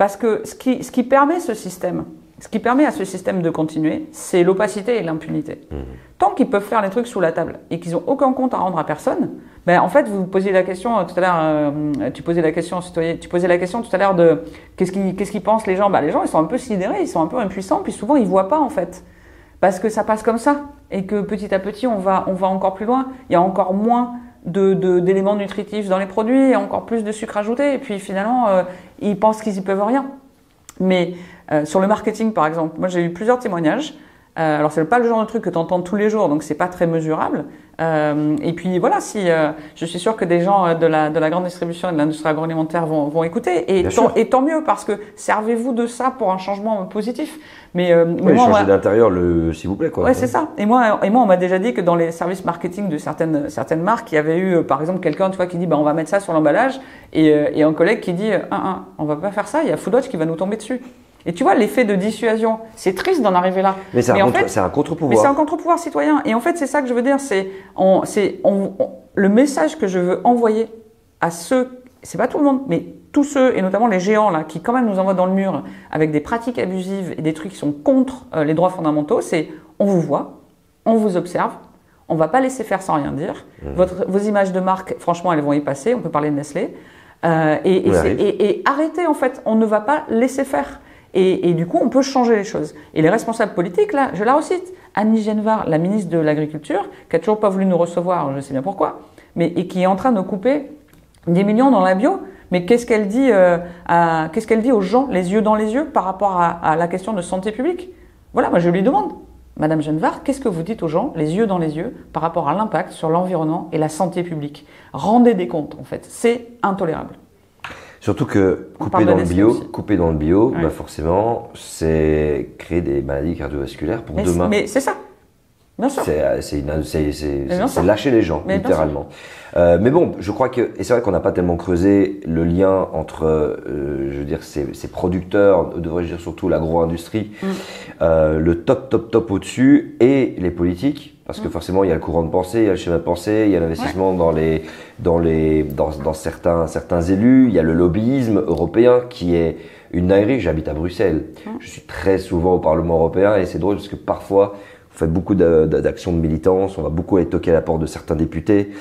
Parce que ce qui permet ce système, ce qui permet à ce système de continuer, c'est l'opacité et l'impunité. Tant qu'ils peuvent faire les trucs sous la table et qu'ils n'ont aucun compte à rendre à personne, ben en fait, vous posiez la question tout à l'heure, tu posais la question tout à l'heure de qu'est-ce qu'ils pensent les gens. Ben, les gens, ils sont un peu sidérés, ils sont un peu impuissants, puis souvent ils voient pas en fait, parce que ça passe comme ça et que petit à petit on va encore plus loin. Il y a encore moins d'éléments nutritifs dans les produits, il y a encore plus de sucre ajouté, et puis finalement ils pensent qu'ils y peuvent rien. Mais sur le marketing, par exemple, moi j'ai eu plusieurs témoignages. Alors c'est pas le genre de truc que tu entends tous les jours, donc c'est pas très mesurable. Et puis voilà, je suis sûr que des gens de la grande distribution et de l'industrie agroalimentaire vont écouter, et tant mieux, parce que servez-vous de ça pour un changement positif. Mais oui, moi, changer d'intérieur, s'il vous plaît, quoi. Ouais, c'est ça. Et moi, on m'a déjà dit que dans les services marketing de certaines marques, il y avait eu, par exemple, quelqu'un, tu vois, qui dit, bah, on va mettre ça sur l'emballage, et un collègue qui dit, on va pas faire ça, il y a Foodwatch qui va nous tomber dessus. Et tu vois, l'effet de dissuasion, c'est triste d'en arriver là. Mais c'est un contre-pouvoir. Mais c'est un contre-pouvoir citoyen. Et en fait, c'est ça que je veux dire, le message que je veux envoyer à ceux, c'est pas tout le monde, mais tous ceux, et notamment les géants là, qui quand même nous envoient dans le mur avec des pratiques abusives et des trucs qui sont contre les droits fondamentaux, c'est on vous voit, on vous observe, on va pas laisser faire sans rien dire. Vos images de marque, franchement, elles vont y passer. On peut parler de Nestlé. Et arrêtez, en fait, on ne va pas laisser faire. Et du coup, on peut changer les choses. Et les responsables politiques, là, je la recite, Annie Genevard, la ministre de l'Agriculture, qui a toujours pas voulu nous recevoir, je sais bien pourquoi, et qui est en train de couper 10 millions dans la bio. Mais qu'est-ce qu'elle dit aux gens, les yeux dans les yeux, par rapport à la question de santé publique? Voilà, moi je lui demande, Madame Genevard, qu'est-ce que vous dites aux gens, les yeux dans les yeux, par rapport à l'impact sur l'environnement et la santé publique? Rendez des comptes, en fait. C'est intolérable. Surtout que couper dans le bio, ouais. Bah forcément, c'est créer des maladies cardiovasculaires pour demain. Mais c'est ça, bien sûr. C'est lâcher les gens, littéralement. Mais bon, je crois que, et c'est vrai qu'on n'a pas tellement creusé le lien entre, je veux dire, ces producteurs, devrais-je dire surtout l'agro-industrie, le top au-dessus, et les politiques. Parce que forcément, il y a le courant de pensée, il y a le schéma de pensée, il y a l'investissement dans certains élus, il y a le lobbyisme européen qui est une dinguerie. J'habite à Bruxelles. Je suis très souvent au Parlement européen et c'est drôle parce que parfois, on fait beaucoup d'actions de militance, on va beaucoup aller toquer à la porte de certains députés.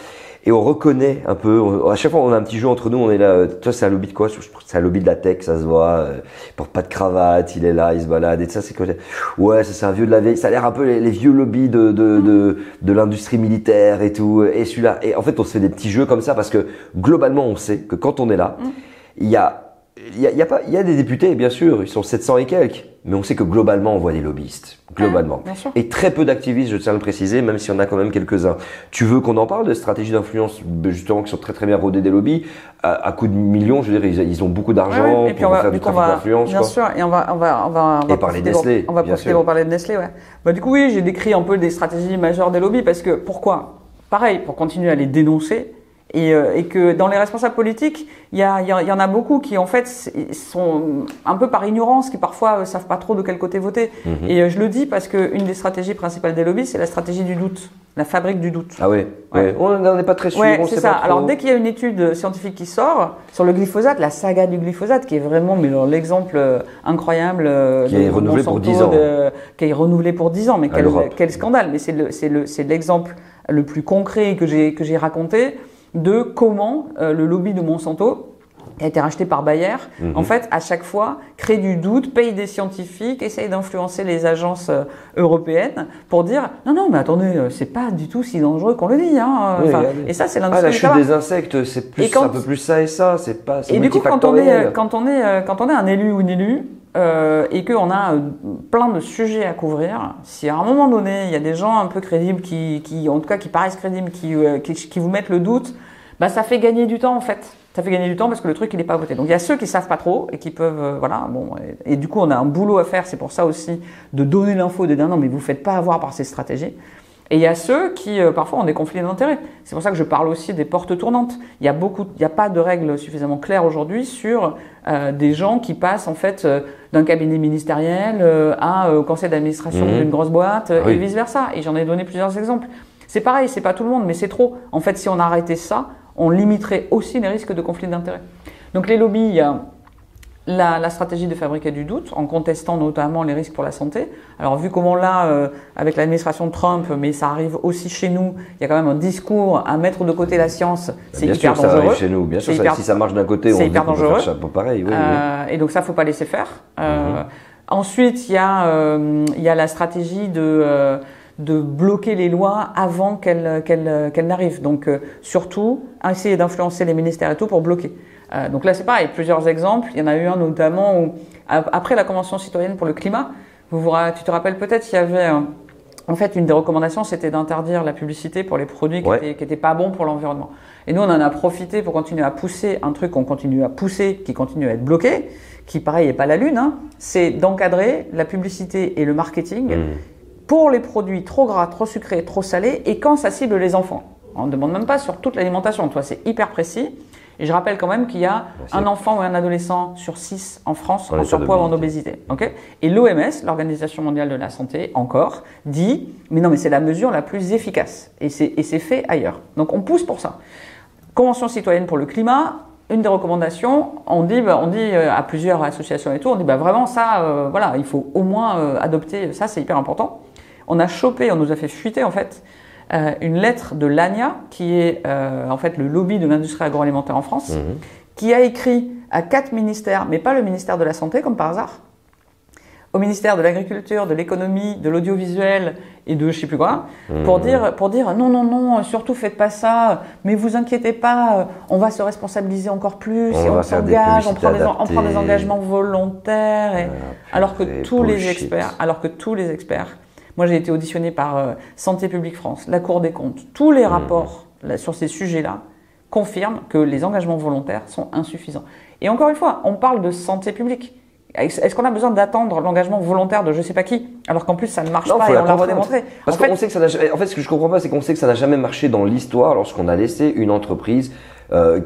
Et on reconnaît un peu, à chaque fois on a un petit jeu entre nous, on est là, toi c'est un lobby de quoi? C'est un lobby de la tech, ça se voit, il porte pas de cravate, il est là, il se balade, et ça c'est quoi? Ouais, ça c'est un vieux de la vieille, ça a l'air un peu les vieux lobbies de l'industrie militaire et tout, et celui-là. Et en fait on se fait des petits jeux comme ça parce que globalement on sait que quand on est là, il y a des députés, bien sûr, ils sont 700 et quelques, mais on sait que globalement, on voit des lobbyistes. Globalement. Et très peu d'activistes, je tiens à le préciser, même s'il y en a quand même quelques-uns. Tu veux qu'on en parle de stratégies d'influence, justement, qui sont très très bien rodées des lobbies, à coup de millions, je veux dire, ils ont beaucoup d'argent pour faire du trafic d'influence. Bien sûr, et on va parler de Nestlé. On va profiter pour parler de Nestlé, ouais. Bah, du coup, oui, j'ai décrit un peu des stratégies majeures des lobbies, parce que, pourquoi? Pareil, pour continuer à les dénoncer, et que dans les responsables politiques, il y en a beaucoup qui en fait sont un peu par ignorance, qui parfois savent pas trop de quel côté voter. Et je le dis parce que une des stratégies principales des lobbies, c'est la stratégie du doute, la fabrique du doute. Ah ouais. On n'est pas très sûr. Ouais, c'est ça. Alors dès qu'il y a une étude scientifique qui sort sur le glyphosate, la saga du glyphosate, qui est vraiment l'exemple incroyable qui est renouvelé pour 10 ans, qui est renouvelé pour 10 ans, mais quel scandale. Mais c'est l'exemple le plus concret que j'ai raconté de comment le lobby de Monsanto a été racheté par Bayer, en fait, à chaque fois, crée du doute, paye des scientifiques, essaye d'influencer les agences européennes pour dire « Non, mais attendez, c'est pas du tout si dangereux qu'on le dit. Hein. » Et ça, c'est l'industrie la chute des insectes, c'est un peu plus ça et ça, c'est pas et du coup, quand on est un élu ou une élue, et qu'on a plein de sujets à couvrir, si à un moment donné, il y a des gens un peu crédibles, en tout cas qui paraissent crédibles, qui vous mettent le doute, bah, ça fait gagner du temps en fait. Ça fait gagner du temps parce que le truc il n'est pas voté. Donc il y a ceux qui savent pas trop et qui peuvent et du coup on a un boulot à faire. C'est pour ça aussi de donner l'info, de dire non mais vous faites pas avoir par ces stratégies. Et il y a ceux qui parfois ont des conflits d'intérêts. C'est pour ça que je parle aussi des portes tournantes. Il y a pas de règles suffisamment claires aujourd'hui sur des gens qui passent en fait d'un cabinet ministériel au conseil d'administration d'une grosse boîte et vice versa. Et j'en ai donné plusieurs exemples. C'est pareil, c'est pas tout le monde, mais c'est trop. En fait, si on arrêtait ça, on limiterait aussi les risques de conflits d'intérêts. Donc les lobbies, il y a la stratégie de fabriquer du doute, en contestant notamment les risques pour la santé. Alors vu comment là, avec l'administration Trump, mais ça arrive aussi chez nous, il y a quand même un discours à mettre de côté la science, c'est hyper dangereux. Ça arrive chez nous, bien sûr, si ça marche d'un côté, on hyper dangereux. Faire ça, pareil. Oui, oui. Et donc ça, faut pas laisser faire. Ensuite, il y a la stratégie de bloquer les lois avant qu'elles n'arrivent. Donc surtout, essayer d'influencer les ministères et tout pour bloquer. Donc là, c'est pareil, plusieurs exemples. Il y en a eu un notamment où, après la Convention citoyenne pour le climat, tu te rappelles peut-être, il y avait en fait une des recommandations, c'était d'interdire la publicité pour les produits qui étaient pas bons pour l'environnement. Et nous, on en a profité pour continuer à pousser un truc qu'on continue à pousser, qui continue à être bloqué, qui pareil n'est pas la lune, hein, c'est d'encadrer la publicité et le marketing pour les produits trop gras, trop sucrés, trop salés, et quand ça cible les enfants. On ne demande même pas sur toute l'alimentation, toi, c'est hyper précis. Et je rappelle quand même qu'il y a un enfant ou un adolescent sur 6 en France en surpoids ou en obésité. Okay, et l'OMS, l'Organisation mondiale de la santé, encore, dit « mais non, mais c'est la mesure la plus efficace ». Et c'est fait ailleurs. Donc on pousse pour ça. Convention citoyenne pour le climat, une des recommandations, on dit à plusieurs associations et tout, on dit vraiment ça, voilà, il faut au moins adopter, ça c'est hyper important. On nous a fait fuiter en fait, une lettre de l'ANIA, qui est en fait le lobby de l'industrie agroalimentaire en France, qui a écrit à 4 ministères, mais pas le ministère de la Santé comme par hasard, au ministère de l'Agriculture, de l'Économie, de l'Audiovisuel et de je sais plus quoi, pour dire non, surtout faites pas ça, mais vous inquiétez pas, on va se responsabiliser encore plus, et on s'engage, on prend des engagements volontaires, alors que tous les experts, moi, j'ai été auditionnée par Santé publique France, la Cour des comptes. Tous les rapports sur ces sujets-là confirment que les engagements volontaires sont insuffisants. Et encore une fois, on parle de santé publique. Est-ce qu'on a besoin d'attendre l'engagement volontaire de je sais pas qui, alors qu'en plus ça ne marche pas et on l'a redémontré? Parce qu'on sait que ça n'a jamais. En fait, ce que je comprends pas, c'est qu'on sait que ça n'a jamais marché dans l'histoire lorsqu'on a laissé une entreprise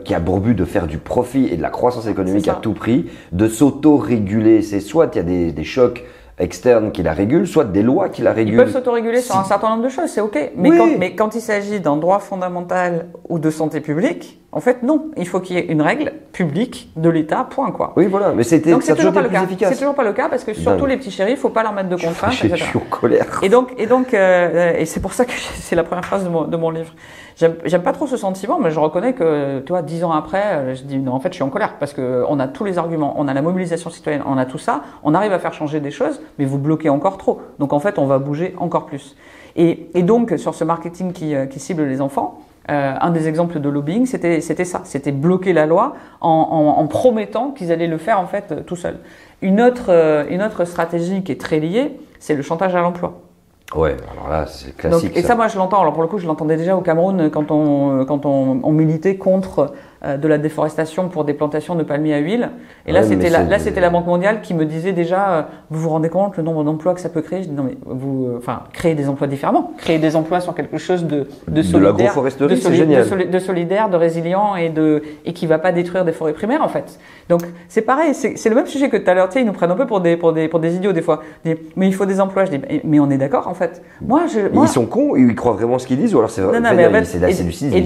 qui a pour but de faire du profit et de la croissance économique à tout prix, de s'auto-réguler. C'est soit il y a des chocs externes qui la régulent, soit des lois qui la régulent. Ils peuvent s'autoréguler sur un certain nombre de choses, c'est ok. Mais quand il s'agit d'un droit fondamental ou de santé publique, en fait, non. Il faut qu'il y ait une règle publique de l'État, point, quoi. Oui, voilà. Mais ça a toujours été plus efficace. C'est toujours pas le cas parce que surtout les petits chéris, il faut pas leur mettre de contraintes, etc. Je suis en colère. Et c'est pour ça que c'est la première phrase de mon livre. J'aime pas trop ce sentiment, mais je reconnais que, tu vois, 10 ans après, je dis non, en fait, je suis en colère parce que on a tous les arguments, on a la mobilisation citoyenne, on a tout ça, on arrive à faire changer des choses, mais vous bloquez encore trop. Donc en fait, on va bouger encore plus. Et donc sur ce marketing qui cible les enfants, un des exemples de lobbying, c'était ça, c'était bloquer la loi en promettant qu'ils allaient le faire en fait tout seuls. Une autre stratégie qui est très liée, c'est le chantage à l'emploi. Ouais, alors là, c'est classique. Donc, et ça, moi, je l'entends. Alors, pour le coup, je l'entendais déjà au Cameroun quand on militait contre de la déforestation pour des plantations de palmiers à huile. Et là, c'était la Banque mondiale qui me disait déjà, vous vous rendez compte le nombre d'emplois que ça peut créer? Je dis non, mais créez des emplois différemment. Créez des emplois sur quelque chose de solidaire. De l'agroforesterie, c'est génial. De solidaire, de résilient et qui va pas détruire des forêts primaires, en fait. Donc, c'est pareil. C'est le même sujet que tout à l'heure. Tu sais, ils nous prennent un peu pour des idiots, des fois. Mais il faut des emplois. Je dis, mais on est d'accord, en fait. Ils sont cons, ils croient vraiment ce qu'ils disent, ou alors c'est vrai, c'est du cynisme.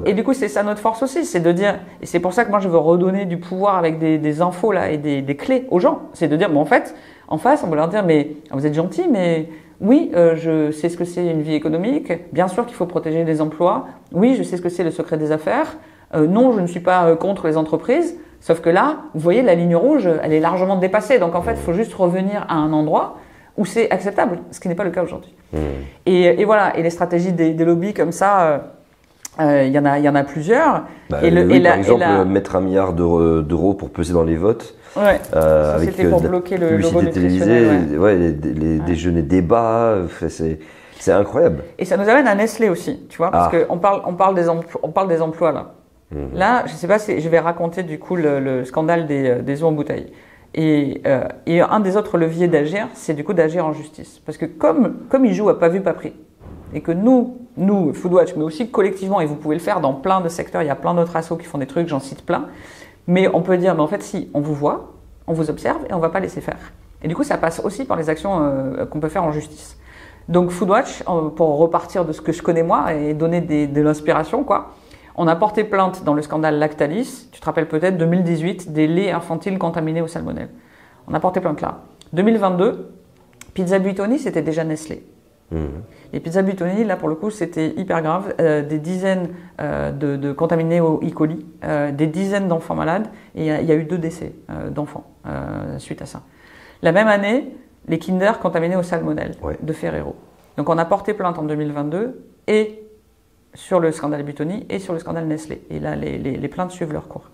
Et du coup, c'est ça notre force aussi, c'est de dire, et c'est pour ça que moi je veux redonner du pouvoir avec des infos là et des clés aux gens, c'est de dire, en fait, en face, on va leur dire, mais vous êtes gentils, mais oui, je sais ce que c'est une vie économique, bien sûr qu'il faut protéger les emplois, oui, je sais ce que c'est le secret des affaires, non, je ne suis pas contre les entreprises, sauf que là, vous voyez, la ligne rouge, elle est largement dépassée, donc en fait, il faut juste revenir à un endroit où c'est acceptable, ce qui n'est pas le cas aujourd'hui. Et voilà, et les stratégies des lobbies comme ça, il y en a plusieurs. Par exemple, mettre 1 milliard d'euros pour peser dans les votes. Ouais, avec c'était pour bloquer le publicité télévisée, les déjeuners débats, c'est incroyable. Et ça nous amène à Nestlé aussi, tu vois, parce qu'on parle des emplois là. Là, je sais pas si je vais raconter du coup le scandale des eaux en bouteille. Et un des autres leviers d'agir, c'est du coup d'agir en justice. Parce que comme ils jouent à pas vu, pas pris, et que nous, Foodwatch, mais aussi collectivement, et vous pouvez le faire dans plein de secteurs, il y a plein d'autres assos qui font des trucs, j'en cite plein, mais on peut dire, mais en fait, si, on vous voit, on vous observe, et on va pas laisser faire. Et du coup, ça passe aussi par les actions qu'on peut faire en justice. Donc Foodwatch, pour repartir de ce que je connais moi, et donner de l'inspiration, quoi, On a porté plainte dans le scandale Lactalis, tu te rappelles peut-être, 2018, des laits infantiles contaminés au salmonelle. On a porté plainte là. 2022, Pizza Buitoni, c'était déjà Nestlé. Les pizzas Buitoni, là pour le coup, c'était hyper grave. Des dizaines de contaminés au E. coli, des dizaines d'enfants malades, et il y a eu 2 décès d'enfants suite à ça. La même année, les Kinder contaminés au salmonelle de Ferrero. Donc on a porté plainte en 2022 et sur le scandale Buitoni et sur le scandale Nestlé. Et là, les plaintes suivent leur cours.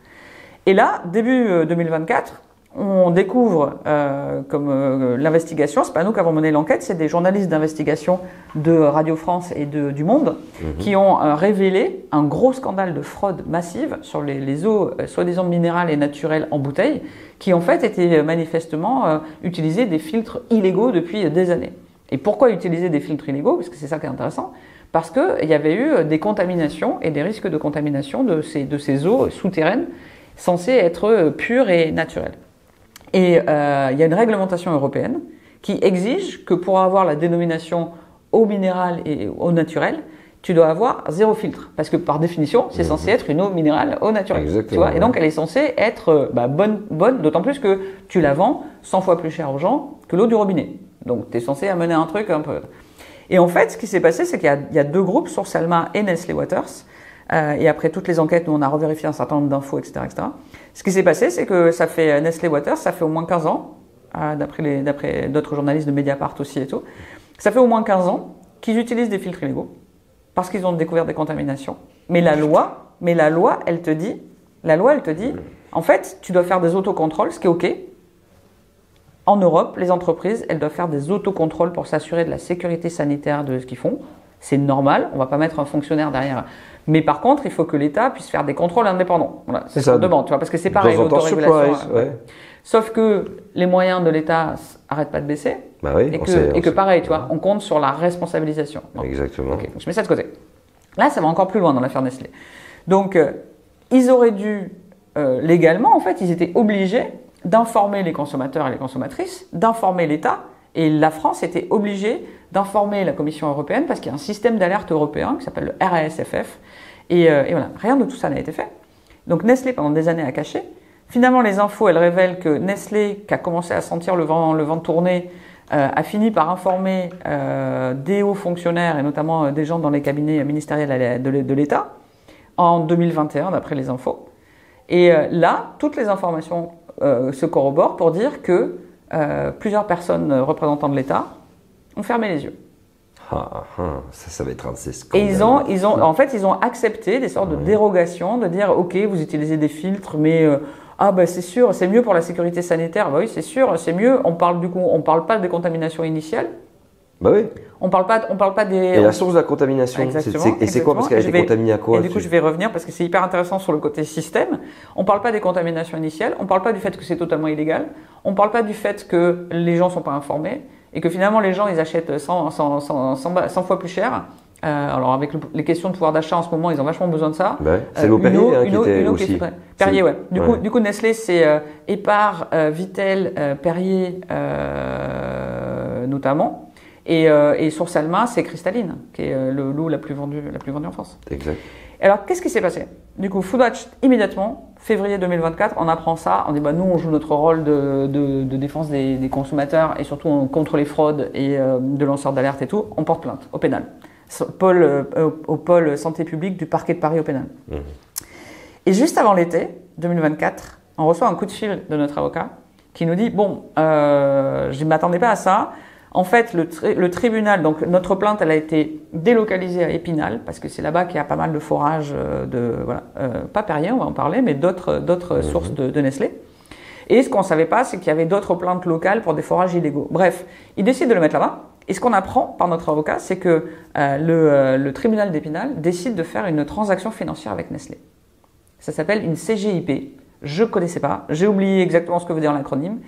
Et là, début 2024, on découvre l'investigation, c'est pas nous qui avons mené l'enquête, c'est des journalistes d'investigation de Radio France et du Monde qui ont révélé un gros scandale de fraude massive sur les eaux soi-disant minérales et naturelles en bouteille, qui en fait étaient manifestement utiliser des filtres illégaux depuis des années. Et pourquoi utiliser des filtres illégaux? Parce que c'est ça qui est intéressant. Parce qu'il y avait eu des contaminations et des risques de contamination de ces eaux souterraines censées être pures et naturelles. Et il y a une réglementation européenne qui exige que pour avoir la dénomination eau minérale et eau naturelle, tu dois avoir 0 filtre. Parce que par définition, c'est censé être une eau minérale, eau naturelle. Exactement, tu vois, et donc elle est censée être bonne, d'autant plus que tu la vends 100 fois plus cher aux gens que l'eau du robinet. Donc tu es censé amener un truc un peu... Et en fait, ce qui s'est passé, c'est qu'il y a 2 groupes, Source Alma et Nestlé Waters. Et après toutes les enquêtes, nous on a revérifié un certain nombre d'infos, etc., etc. Ce qui s'est passé, c'est que ça fait Nestlé Waters, ça fait au moins 15 ans, d'après d'autres journalistes de Mediapart aussi et tout, ça fait au moins 15 ans qu'ils utilisent des filtres illégaux parce qu'ils ont découvert des contaminations. Mais la loi, elle te dit, en fait, tu dois faire des autocontrôles, ce qui est OK. En Europe, les entreprises, elles doivent faire des autocontrôles pour s'assurer de la sécurité sanitaire de ce qu'ils font. C'est normal, on ne va pas mettre un fonctionnaire derrière. Mais par contre, il faut que l'État puisse faire des contrôles indépendants. Voilà, c'est ce qu'on demande, tu vois, parce que c'est pareil, l'autorégulation. Sauf que les moyens de l'État n'arrêtent pas de baisser. Bah oui, et que pareil, tu vois, on compte sur la responsabilisation. Bon. Exactement. Okay, donc je mets ça de côté. Là, ça va encore plus loin dans l'affaire Nestlé. Donc, ils auraient dû, légalement, en fait, ils étaient obligés d'informer les consommateurs et les consommatrices, d'informer l'État. Et la France était obligée d'informer la Commission européenne parce qu'il y a un système d'alerte européen qui s'appelle le RASFF. Et voilà, rien de tout ça n'a été fait. Donc Nestlé, pendant des années, a caché. Finalement, les infos, elles révèlent que Nestlé, qui a commencé à sentir le vent tourner, a fini par informer des hauts fonctionnaires et notamment des gens dans les cabinets ministériels de l'État en 2021, d'après les infos. Et là, toutes les informations se corroborent pour dire que plusieurs personnes représentant de l'État ont fermé les yeux. Ça va être un scandale. Et en fait, ils ont accepté des sortes de dérogations, de dire ok, vous utilisez des filtres, mais c'est sûr, c'est mieux pour la sécurité sanitaire. Bah oui, c'est sûr, c'est mieux. On parle pas des contaminations initiales. Bah oui. On parle pas des. Et la source de la contamination. C'est quoi? Parce qu'elle a été contaminée à quoi? Et du coup, je vais revenir parce que c'est hyper intéressant sur le côté système. On parle pas des contaminations initiales. On parle pas du fait que c'est totalement illégal. On parle pas du fait que les gens sont pas informés et que finalement les gens ils achètent 100 fois plus cher. Alors avec les questions de pouvoir d'achat en ce moment, ils ont vachement besoin de ça. Ouais. C'est l'eau Perrier qui était aussi. Perrier, ouais. Du coup, Nestlé, c'est Épar, Vittel, Perrier notamment. Et Source Alma, c'est Cristalline, qui est l'eau la plus vendue en France. Exact. Alors, qu'est-ce qui s'est passé? Du coup, Foodwatch, immédiatement, février 2024, on apprend ça. On dit, nous, on joue notre rôle de défense des consommateurs et surtout contre les fraudes et de lanceurs d'alerte et tout. On porte plainte au pénal. Au pôle santé publique du parquet de Paris au pénal. Et juste avant l'été 2024, on reçoit un coup de fil de notre avocat qui nous dit, je ne m'attendais pas à ça. En fait, le tribunal, donc notre plainte, elle a été délocalisée à Épinal parce que c'est là-bas qu'il y a pas mal de forages pas Perrier, on va en parler, mais d'autres sources de Nestlé. Et ce qu'on ne savait pas, c'est qu'il y avait d'autres plaintes locales pour des forages illégaux. Bref, ils décident de le mettre là-bas. Et ce qu'on apprend par notre avocat, c'est que le tribunal d'Épinal décide de faire une transaction financière avec Nestlé. Ça s'appelle une CGIP. Je ne connaissais pas, j'ai oublié exactement ce que veut dire l'acronyme.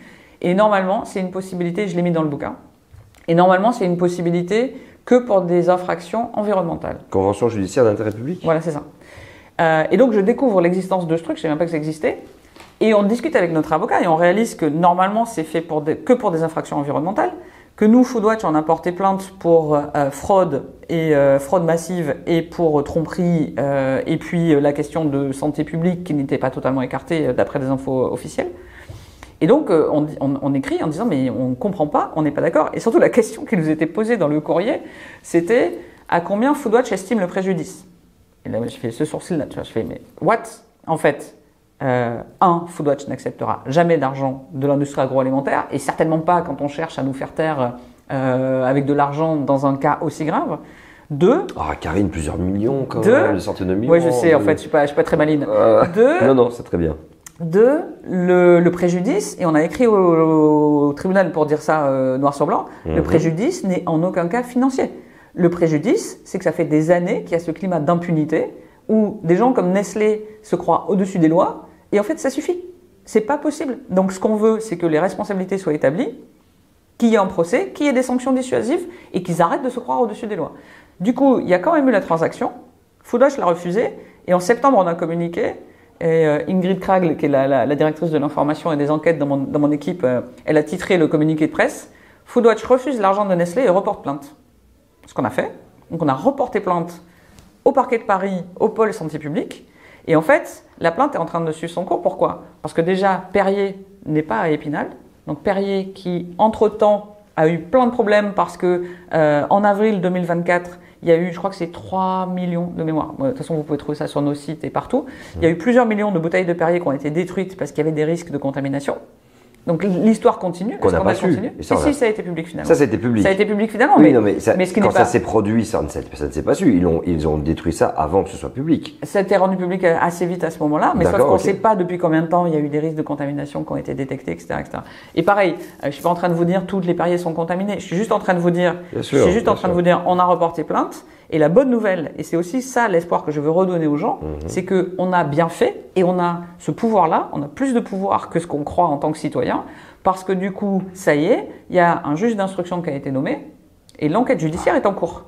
Et normalement, c'est une possibilité, je l'ai mis dans le bouquin. Et normalement, c'est une possibilité que pour des infractions environnementales. Convention judiciaire d'intérêt public. Voilà, c'est ça. Et donc, je découvre l'existence de ce truc, je ne savais même pas que ça existait. Et on discute avec notre avocat et on réalise que normalement, c'est fait que pour des infractions environnementales, que nous, Foodwatch, on a porté plainte pour fraude et fraude massive et pour tromperie et puis la question de santé publique qui n'était pas totalement écartée d'après des infos officielles. Et donc, on écrit en disant, mais on ne comprend pas, on n'est pas d'accord. Et surtout, la question qui nous était posée dans le courrier, c'était à combien Foodwatch estime le préjudice? Et là, je fais ce sourcil-là, tu vois, je fais, mais what? En fait, Foodwatch n'acceptera jamais d'argent de l'industrie agroalimentaire, et certainement pas quand on cherche à nous faire taire avec de l'argent dans un cas aussi grave. Deux, Karine, plusieurs millions quand même, des centaines de millions. Oui, je sais, en fait, je suis pas très maline. Non, c'est très bien. Deux, le préjudice, et on a écrit au tribunal pour dire ça noir sur blanc, le préjudice n'est en aucun cas financier. Le préjudice, c'est que ça fait des années qu'il y a ce climat d'impunité où des gens comme Nestlé se croient au-dessus des lois, et en fait, ça suffit. C'est pas possible. Donc, ce qu'on veut, c'est que les responsabilités soient établies, qu'il y ait un procès, qu'il y ait des sanctions dissuasives, et qu'ils arrêtent de se croire au-dessus des lois. Du coup, il y a quand même eu la transaction, Foodwatch l'a refusé, et en septembre, on a communiqué, et Ingrid Kragl, qui est la directrice de l'information et des enquêtes dans mon équipe, elle a titré le communiqué de presse, Foodwatch refuse l'argent de Nestlé et reporte plainte. Ce qu'on a fait, donc on a reporté plainte au parquet de Paris, au pôle santé publique, et en fait, la plainte est en train de suivre son cours. Pourquoi? Parce que déjà, Perrier n'est pas à Épinal, donc Perrier qui, entre-temps, a eu plein de problèmes parce que en avril 2024, il y a eu, je crois que c'est 3 millions de mémoire. De toute façon, vous pouvez trouver ça sur nos sites et partout. Il y a eu plusieurs millions de bouteilles de Perrier qui ont été détruites parce qu'il y avait des risques de contamination. Donc l'histoire continue, qu'on n'a pas su. Continue. Si, ça a été public finalement. Ça a été public. Ça a été public finalement, oui, mais ce qui quand n'est pas... ça s'est produit, ça ne s'est pas su. Ils ont détruit ça avant que ce soit public. Ça a été rendu public assez vite à ce moment-là, mais sauf qu'on ne sait pas depuis combien de temps il y a eu des risques de contamination qui ont été détectés, etc. etc. Et pareil, je ne suis pas en train de vous dire toutes les Perrier sont contaminés. Je suis juste en train de vous dire, on a reporté plainte. Et la bonne nouvelle, et c'est aussi ça l'espoir que je veux redonner aux gens, c'est qu'on a bien fait et on a ce pouvoir-là, on a plus de pouvoir que ce qu'on croit en tant que citoyen, parce que du coup, ça y est, il y a un juge d'instruction qui a été nommé et l'enquête judiciaire est en cours.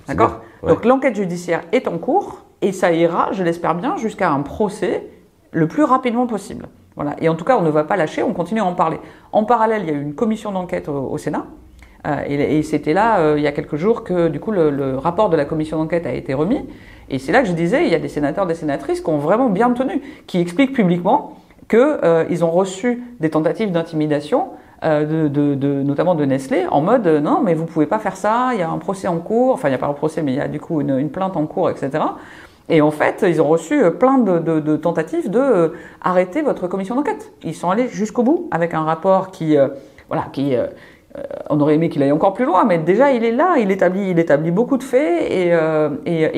D'accord ? Ouais. Donc l'enquête judiciaire est en cours et ça ira, je l'espère bien, jusqu'à un procès le plus rapidement possible. Voilà. Et en tout cas, on ne va pas lâcher, on continue à en parler. En parallèle, il y a eu une commission d'enquête au Sénat. Et c'était là, il y a quelques jours, que du coup le rapport de la commission d'enquête a été remis. Et c'est là que je disais, il y a des sénateurs, des sénatrices qui ont vraiment bien tenu, qui expliquent publiquement qu'ils ont reçu des tentatives d'intimidation, notamment de Nestlé, en mode non, mais vous pouvez pas faire ça, il y a un procès en cours, enfin il n'y a pas un procès, mais il y a du coup une plainte en cours, etc. Et en fait, ils ont reçu plein de tentatives de arrêter votre commission d'enquête. Ils sont allés jusqu'au bout avec un rapport on aurait aimé qu'il aille encore plus loin, mais déjà il est là, il établit beaucoup de faits et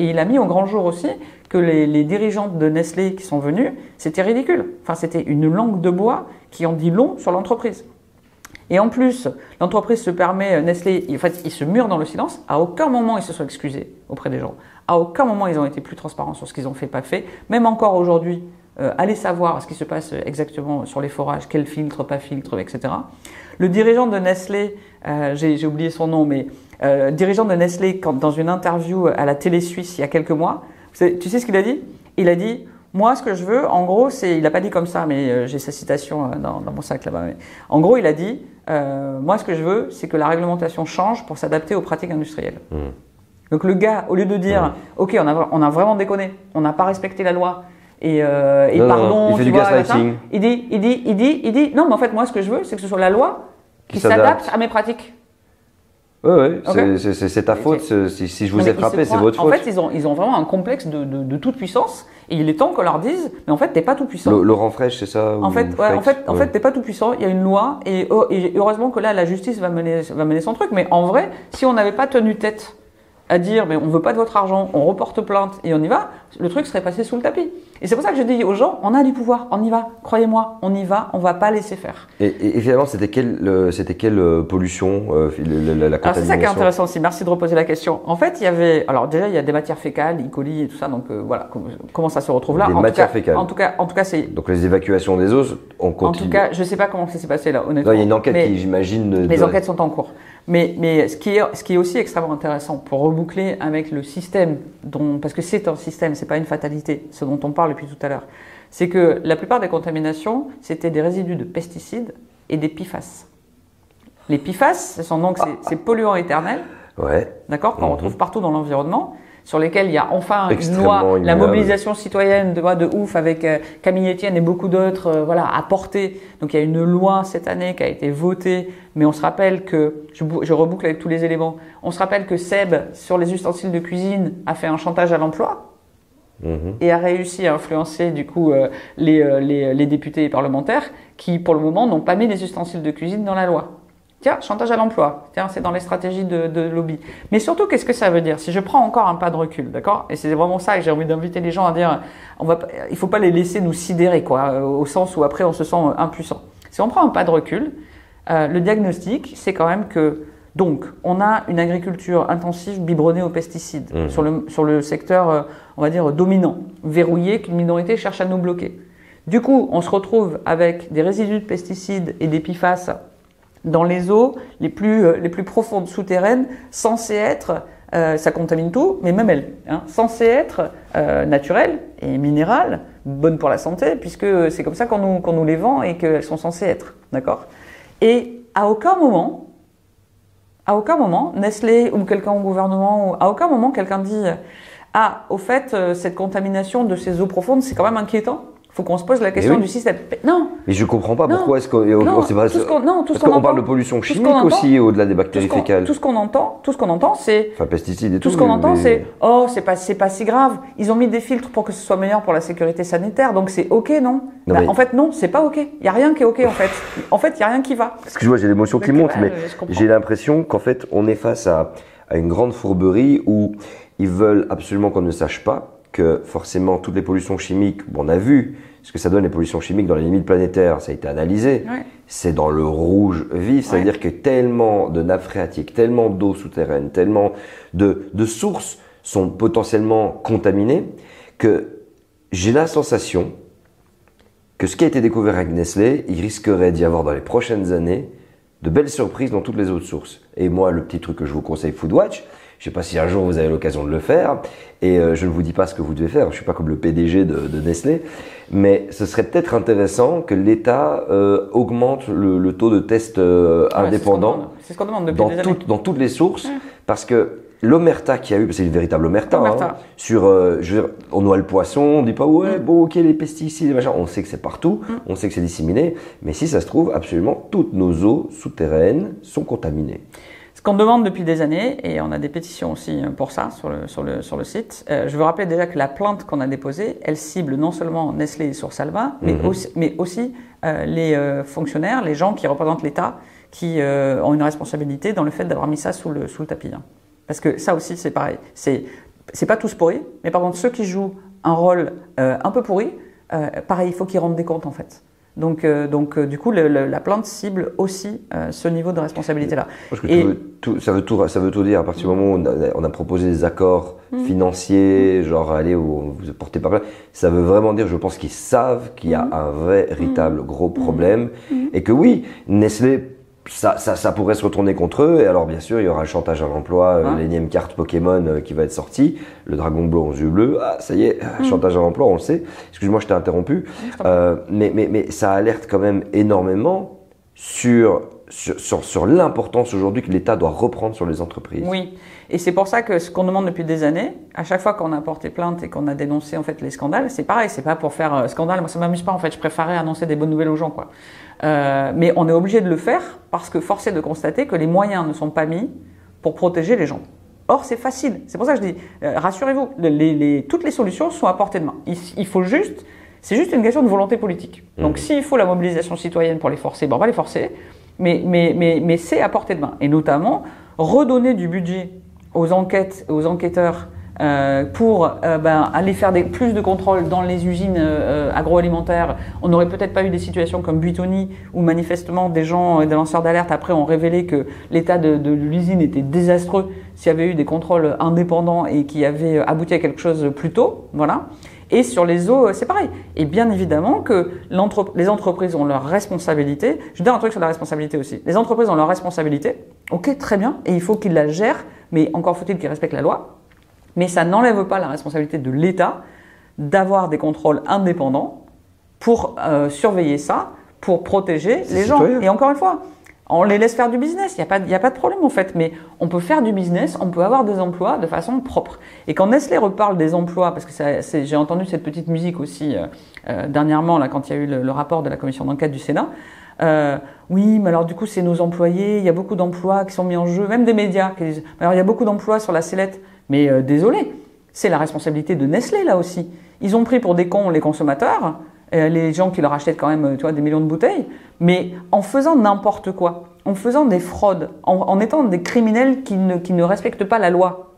il a mis au grand jour aussi que les dirigeantes de Nestlé qui sont venues, c'était ridicule. Enfin, c'était une langue de bois qui en dit long sur l'entreprise. Et en plus, l'entreprise se permet, Nestlé, en fait, ils se murent dans le silence. À aucun moment ils se sont excusés auprès des gens. À aucun moment ils ont été plus transparents sur ce qu'ils ont fait, pas fait. Même encore aujourd'hui, allez savoir ce qui se passe exactement sur les forages, quel filtre, pas filtre, etc. Le dirigeant de Nestlé, j'ai oublié son nom, mais dirigeant de Nestlé, dans une interview à la télé suisse il y a quelques mois, tu sais ce qu'il a dit? Il a dit, moi ce que je veux, en gros, il n'a pas dit comme ça, mais j'ai sa citation dans mon sac là-bas. Mais, en gros, il a dit, moi ce que je veux, c'est que la réglementation change pour s'adapter aux pratiques industrielles. Donc le gars, au lieu de dire, ok, on a vraiment déconné, on n'a pas respecté la loi, et pardon, il fait du gaslighting. Il dit, non, mais en fait, moi, ce que je veux, c'est que ce soit la loi qui s'adapte à mes pratiques. Oui, okay. C'est ta faute. Si je vous ai frappé, c'est votre faute. En fait, ils ont vraiment un complexe de toute puissance. Et il est temps qu'on leur dise, mais en fait, t'es pas tout puissant. Laurent Frêche, c'est ça? En fait, t'es pas tout puissant. Il y a une loi, et heureusement que là, la justice va mener son truc. Mais en vrai, si on n'avait pas tenu tête à dire, mais on veut pas de votre argent, on reporte plainte et on y va, le truc serait passé sous le tapis. Et c'est pour ça que je dis aux gens, on a du pouvoir, on y va, croyez-moi, on y va, on va pas laisser faire. Et finalement, c'était quelle pollution, la contamination? Alors c'est ça qui est intéressant aussi, merci de reposer la question. En fait, il y avait, alors déjà, il y a des matières fécales, E. coli et tout ça, donc voilà, comment ça se retrouve là? Des matières fécales. En tout cas, c'est... Donc les évacuations des os, on continue. En tout cas, je sais pas comment ça s'est passé là, honnêtement. Non, il y a une enquête qui, j'imagine... Les enquêtes sont en cours. Mais ce qui est aussi extrêmement intéressant pour reboucler avec le système, parce que c'est un système, c'est pas une fatalité, ce dont on parle depuis tout à l'heure, c'est que la plupart des contaminations, c'était des résidus de pesticides et des PFAS. Les PFAS, ce sont donc ces polluants éternels, Ouais. d'accord, qu'on retrouve partout dans l'environnement, sur lesquels il y a enfin une Extrêmement loi, la ignoble. mobilisation citoyenne de ouf avec Camille Etienne et beaucoup d'autres, voilà, à porter. Donc il y a une loi cette année qui a été votée, mais on se rappelle que, je reboucle avec tous les éléments, on se rappelle que Seb, sur les ustensiles de cuisine, a fait un chantage à l'emploi et a réussi à influencer du coup les députés et parlementaires qui, pour le moment, n'ont pas mis les ustensiles de cuisine dans la loi. Tiens, chantage à l'emploi. Tiens, c'est dans les stratégies de lobby. Mais surtout, qu'est-ce que ça veut dire? Si je prends encore un pas de recul, d'accord? Et c'est vraiment ça que j'ai envie d'inviter les gens à dire, il faut pas les laisser nous sidérer, quoi, au sens où après on se sent impuissant. Si on prend un pas de recul, le diagnostic, c'est quand même que, donc, on a une agriculture intensive biberonnée aux pesticides sur le secteur, on va dire, dominant, verrouillé, qu'une minorité cherche à nous bloquer. Du coup, on se retrouve avec des résidus de pesticides et des PFAS dans les eaux les plus profondes souterraines, censées être, ça contamine tout, mais même elles, censées être naturelles et minérales, bonnes pour la santé, puisque c'est comme ça qu'on nous les vend et qu'elles sont censées être, d'accord? Et à aucun moment, Nestlé ou quelqu'un au gouvernement, à aucun moment quelqu'un dit « Ah, au fait, cette contamination de ces eaux profondes, c'est quand même inquiétant ». Il faut qu'on se pose la question du système. Non. Mais je comprends pas pourquoi est-ce qu'on parle de pollution chimique aussi au-delà des bactéries fécales. Tout ce qu'on entend, c'est. Enfin, pesticides et tout. Tout ce qu'on entend, c'est oh, c'est pas si grave. Ils ont mis des filtres pour que ce soit meilleur pour la sécurité sanitaire, donc c'est ok, non, mais... En fait, non, c'est pas ok. Il y a rien qui est ok en fait. En fait, il y a rien qui va. Excuse-moi, j'ai l'émotion qui monte, mais j'ai l'impression qu'en fait, on est face à une grande fourberie où ils veulent absolument qu'on ne sache pas que forcément toutes les pollutions chimiques, bon, on a vu ce que ça donne les pollutions chimiques dans les limites planétaires, ça a été analysé, c'est dans le rouge vif, c'est-à-dire que tellement de nappes phréatiques, tellement d'eau souterraine, tellement de sources sont potentiellement contaminées que j'ai la sensation que ce qui a été découvert avec Nestlé, il risquerait d'y avoir dans les prochaines années de belles surprises dans toutes les autres sources. Et moi, le petit truc que je vous conseille Foodwatch, je ne sais pas si un jour vous avez l'occasion de le faire, et je ne vous dis pas ce que vous devez faire, je ne suis pas comme le PDG de Nestlé, mais ce serait peut-être intéressant que l'État augmente le taux de tests indépendants dans toutes les sources, parce que l'omerta qu'il y a eu, c'est une véritable omerta, sur, je veux dire, on noie le poisson, on ne dit pas ouais, bon ok les pesticides, machin. On sait que c'est partout, on sait que c'est disséminé, mais si ça se trouve, absolument toutes nos eaux souterraines sont contaminées. Ce qu'on demande depuis des années, et on a des pétitions aussi pour ça sur le site, je veux rappeler déjà que la plainte qu'on a déposée, elle cible non seulement Nestlé et Soursalva, mais aussi les fonctionnaires, les gens qui représentent l'État, qui ont une responsabilité dans le fait d'avoir mis ça sous le tapis. Parce que ça aussi, c'est pareil. C'est pas tous pourris, mais par contre, ceux qui jouent un rôle un peu pourri, pareil, il faut qu'ils rendent des comptes en fait. Donc, du coup, la plainte cible aussi ce niveau de responsabilité-là. Ça veut tout dire. À partir du moment où on a proposé des accords financiers, genre allez, où vous portez pas plainte, ça veut vraiment dire, je pense qu'ils savent qu'il y a un véritable gros problème et que oui, Nestlé, ça pourrait se retourner contre eux. Et alors, bien sûr, il y aura le chantage à l'emploi, l'énième carte Pokémon qui va être sortie, le dragon bleu aux yeux bleus. Ah, ça y est, chantage à l'emploi, on le sait. Excuse-moi, je t'ai interrompu. Mais ça alerte quand même énormément sur l'importance aujourd'hui que l'État doit reprendre sur les entreprises. Oui, et c'est pour ça que ce qu'on demande depuis des années, à chaque fois qu'on a porté plainte et qu'on a dénoncé en fait les scandales, c'est pareil, c'est pas pour faire scandale. Moi, ça m'amuse pas en fait. Je préférais annoncer des bonnes nouvelles aux gens, quoi. Mais on est obligé de le faire parce que force est de constater que les moyens ne sont pas mis pour protéger les gens. Or, c'est facile. C'est pour ça que je dis, rassurez-vous, toutes les solutions sont à portée de main. Il faut juste, c'est juste une question de volonté politique. Donc, s'il faut la mobilisation citoyenne pour les forcer, ben on va les forcer. Mais c'est à portée de main. Et notamment, redonner du budget aux enquêtes, aux enquêteurs pour aller faire plus de contrôles dans les usines agroalimentaires. On n'aurait peut-être pas eu des situations comme Buitoni où manifestement des gens, des lanceurs d'alerte après ont révélé que l'état de l'usine était désastreux s'il y avait eu des contrôles indépendants et qui avaient abouti à quelque chose plus tôt. Voilà. Et sur les eaux, c'est pareil. Et bien évidemment que les entreprises ont leur responsabilité. Je vais dire un truc sur la responsabilité aussi. Les entreprises ont leur responsabilité. Ok, très bien. Et il faut qu'ils la gèrent. Mais encore faut-il qu'ils respectent la loi. Mais ça n'enlève pas la responsabilité de l'État d'avoir des contrôles indépendants pour surveiller ça, pour protéger les gens. Et encore une fois, On les laisse faire du business, il n'y a pas de problème en fait, mais on peut faire du business, on peut avoir des emplois de façon propre. Et quand Nestlé reparle des emplois, parce que j'ai entendu cette petite musique aussi dernièrement, là, quand il y a eu le rapport de la commission d'enquête du Sénat, oui, mais alors du coup c'est nos employés, il y a beaucoup d'emplois qui sont mis en jeu, même des médias qui disent, alors il y a beaucoup d'emplois sur la sellette, mais désolé, c'est la responsabilité de Nestlé là aussi. Ils ont pris pour des cons les consommateurs, les gens qui leur achètent quand même des millions de bouteilles, mais en faisant n'importe quoi, en faisant des fraudes, en étant des criminels qui ne respectent pas la loi,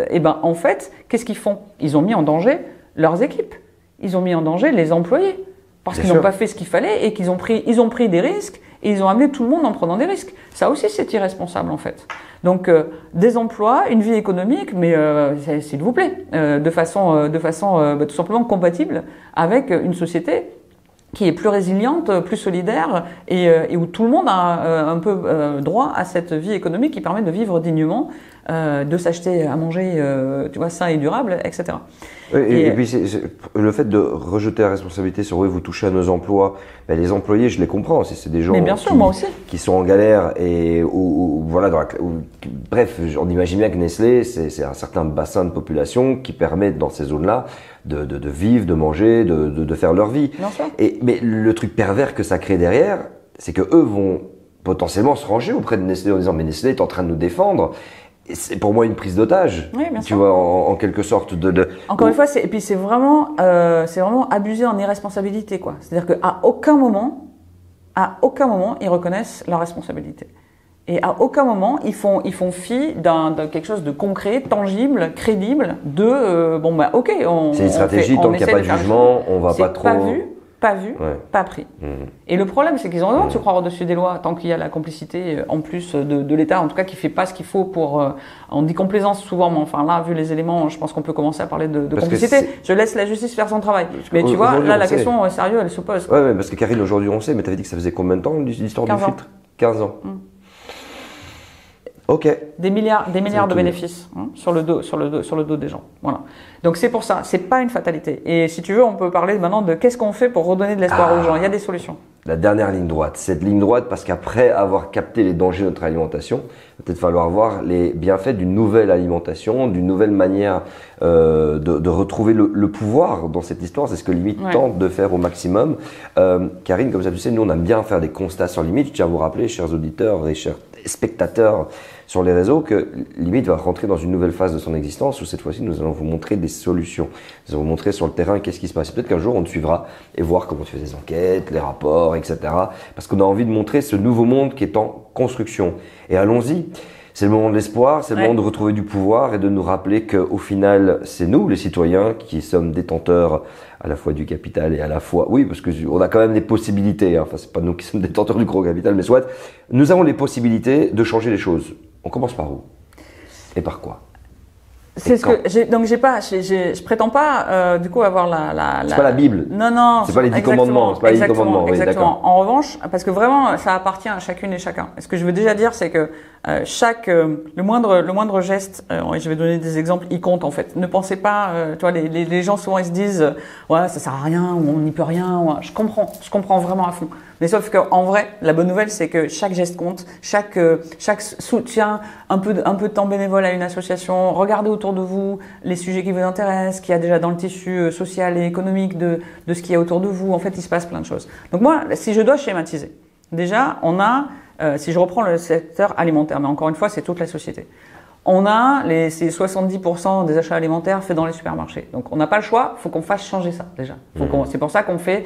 et ben en fait, qu'est-ce qu'ils font? Ils ont mis en danger leurs équipes, ils ont mis en danger les employés, parce qu'ils n'ont pas fait ce qu'il fallait et qu'ils ont pris des risques et ils ont amené tout le monde en prenant des risques. Ça aussi, c'est irresponsable en fait. Donc, des emplois, une vie économique, mais s'il vous plaît, de façon tout simplement compatible avec une société qui est plus résiliente, plus solidaire et où tout le monde a un peu droit à cette vie économique qui permet de vivre dignement, de s'acheter à manger sain et durable, etc. Et puis le fait de rejeter la responsabilité sur oui, vous touchez à nos emplois, ben, les employés, je les comprends, c'est des gens qui sont en galère et bref, on imagine bien que Nestlé, c'est un certain bassin de population qui permet dans ces zones-là de vivre, de manger, de faire leur vie. Mais le truc pervers que ça crée derrière, c'est que eux vont potentiellement se ranger auprès de Nestlé en disant mais Nestlé est en train de nous défendre. C'est pour moi une prise d'otage, tu vois, en quelque sorte Encore une fois, c'est vraiment abusé en irresponsabilité, quoi. C'est-à-dire qu'à aucun moment, ils reconnaissent leur responsabilité. Et à aucun moment, ils font fi de quelque chose de concret, tangible, crédible, ok, c'est une stratégie, tant qu'il n'y a pas de jugement, on va pas trop... Pas vu, pas pris. Et le problème, c'est qu'ils ont raison de se croire au-dessus des lois, tant qu'il y a la complicité, en plus de l'État, en tout cas, qui fait pas ce qu'il faut pour... on dit complaisance souvent, mais enfin là, vu les éléments, je pense qu'on peut commencer à parler de complicité. Je laisse la justice faire son travail. Mais tu vois, là, la question sérieuse, elle se pose. Ouais, parce que Karine, aujourd'hui, on sait, mais tu avais dit que ça faisait combien de temps, l'histoire du filtre? 15 ans. Ok. Des milliards de bénéfices sur le dos des gens. Voilà. Donc c'est pour ça, c'est pas une fatalité. Et si tu veux, on peut parler maintenant de qu'est-ce qu'on fait pour redonner de l'espoir aux gens. Il y a des solutions. La dernière ligne droite, cette ligne droite, parce qu'après avoir capté les dangers de notre alimentation, il va peut-être falloir voir les bienfaits d'une nouvelle alimentation, d'une nouvelle manière de retrouver le pouvoir dans cette histoire. C'est ce que Limite tente de faire au maximum. Karine, comme ça tu sais, nous on aime bien faire des constats sur Limite. Je tiens à vous rappeler, chers auditeurs et chers spectateurs sur les réseaux, que Limite va rentrer dans une nouvelle phase de son existence où cette fois-ci nous allons vous montrer des solutions. Nous allons vous montrer sur le terrain qu'est-ce qui se passe. Peut-être qu'un jour on te suivra et voir comment tu fais des enquêtes, les rapports, etc. Parce qu'on a envie de montrer ce nouveau monde qui est en construction. Et allons-y. C'est le moment de l'espoir, c'est le moment de retrouver du pouvoir et de nous rappeler qu'au final, c'est nous, les citoyens, qui sommes détenteurs à la fois du capital et à la fois... Oui, parce qu'on a quand même des possibilités. Enfin, c'est pas nous qui sommes détenteurs du gros capital, mais soit, nous avons les possibilités de changer les choses. On commence par où? Et par quoi? C'est ce que je prétends pas du coup avoir C'est pas la Bible. Non. C'est pas les 10 commandements. C'est pas les 10 commandements. Exactement. En revanche, parce que vraiment, ça appartient à chacune et chacun. Et ce que je veux déjà dire, c'est que le moindre geste, et je vais donner des exemples, il compte en fait. Ne pensez pas, les gens souvent ils se disent, ouais, ça sert à rien, ou on n'y peut rien. Ouais. Je comprends vraiment à fond. Mais sauf qu'en vrai, la bonne nouvelle, c'est que chaque geste compte, chaque soutien, un peu de temps bénévole à une association. Regardez autour de vous les sujets qui vous intéressent, qu'il y a déjà dans le tissu social et économique de ce qu'il y a autour de vous. En fait, il se passe plein de choses. Donc moi, si je dois schématiser, déjà, on a, si je reprends le secteur alimentaire, mais encore une fois, c'est toute la société. On a ces 70% des achats alimentaires faits dans les supermarchés. Donc on n'a pas le choix, il faut qu'on fasse changer ça déjà. C'est pour ça qu'on fait,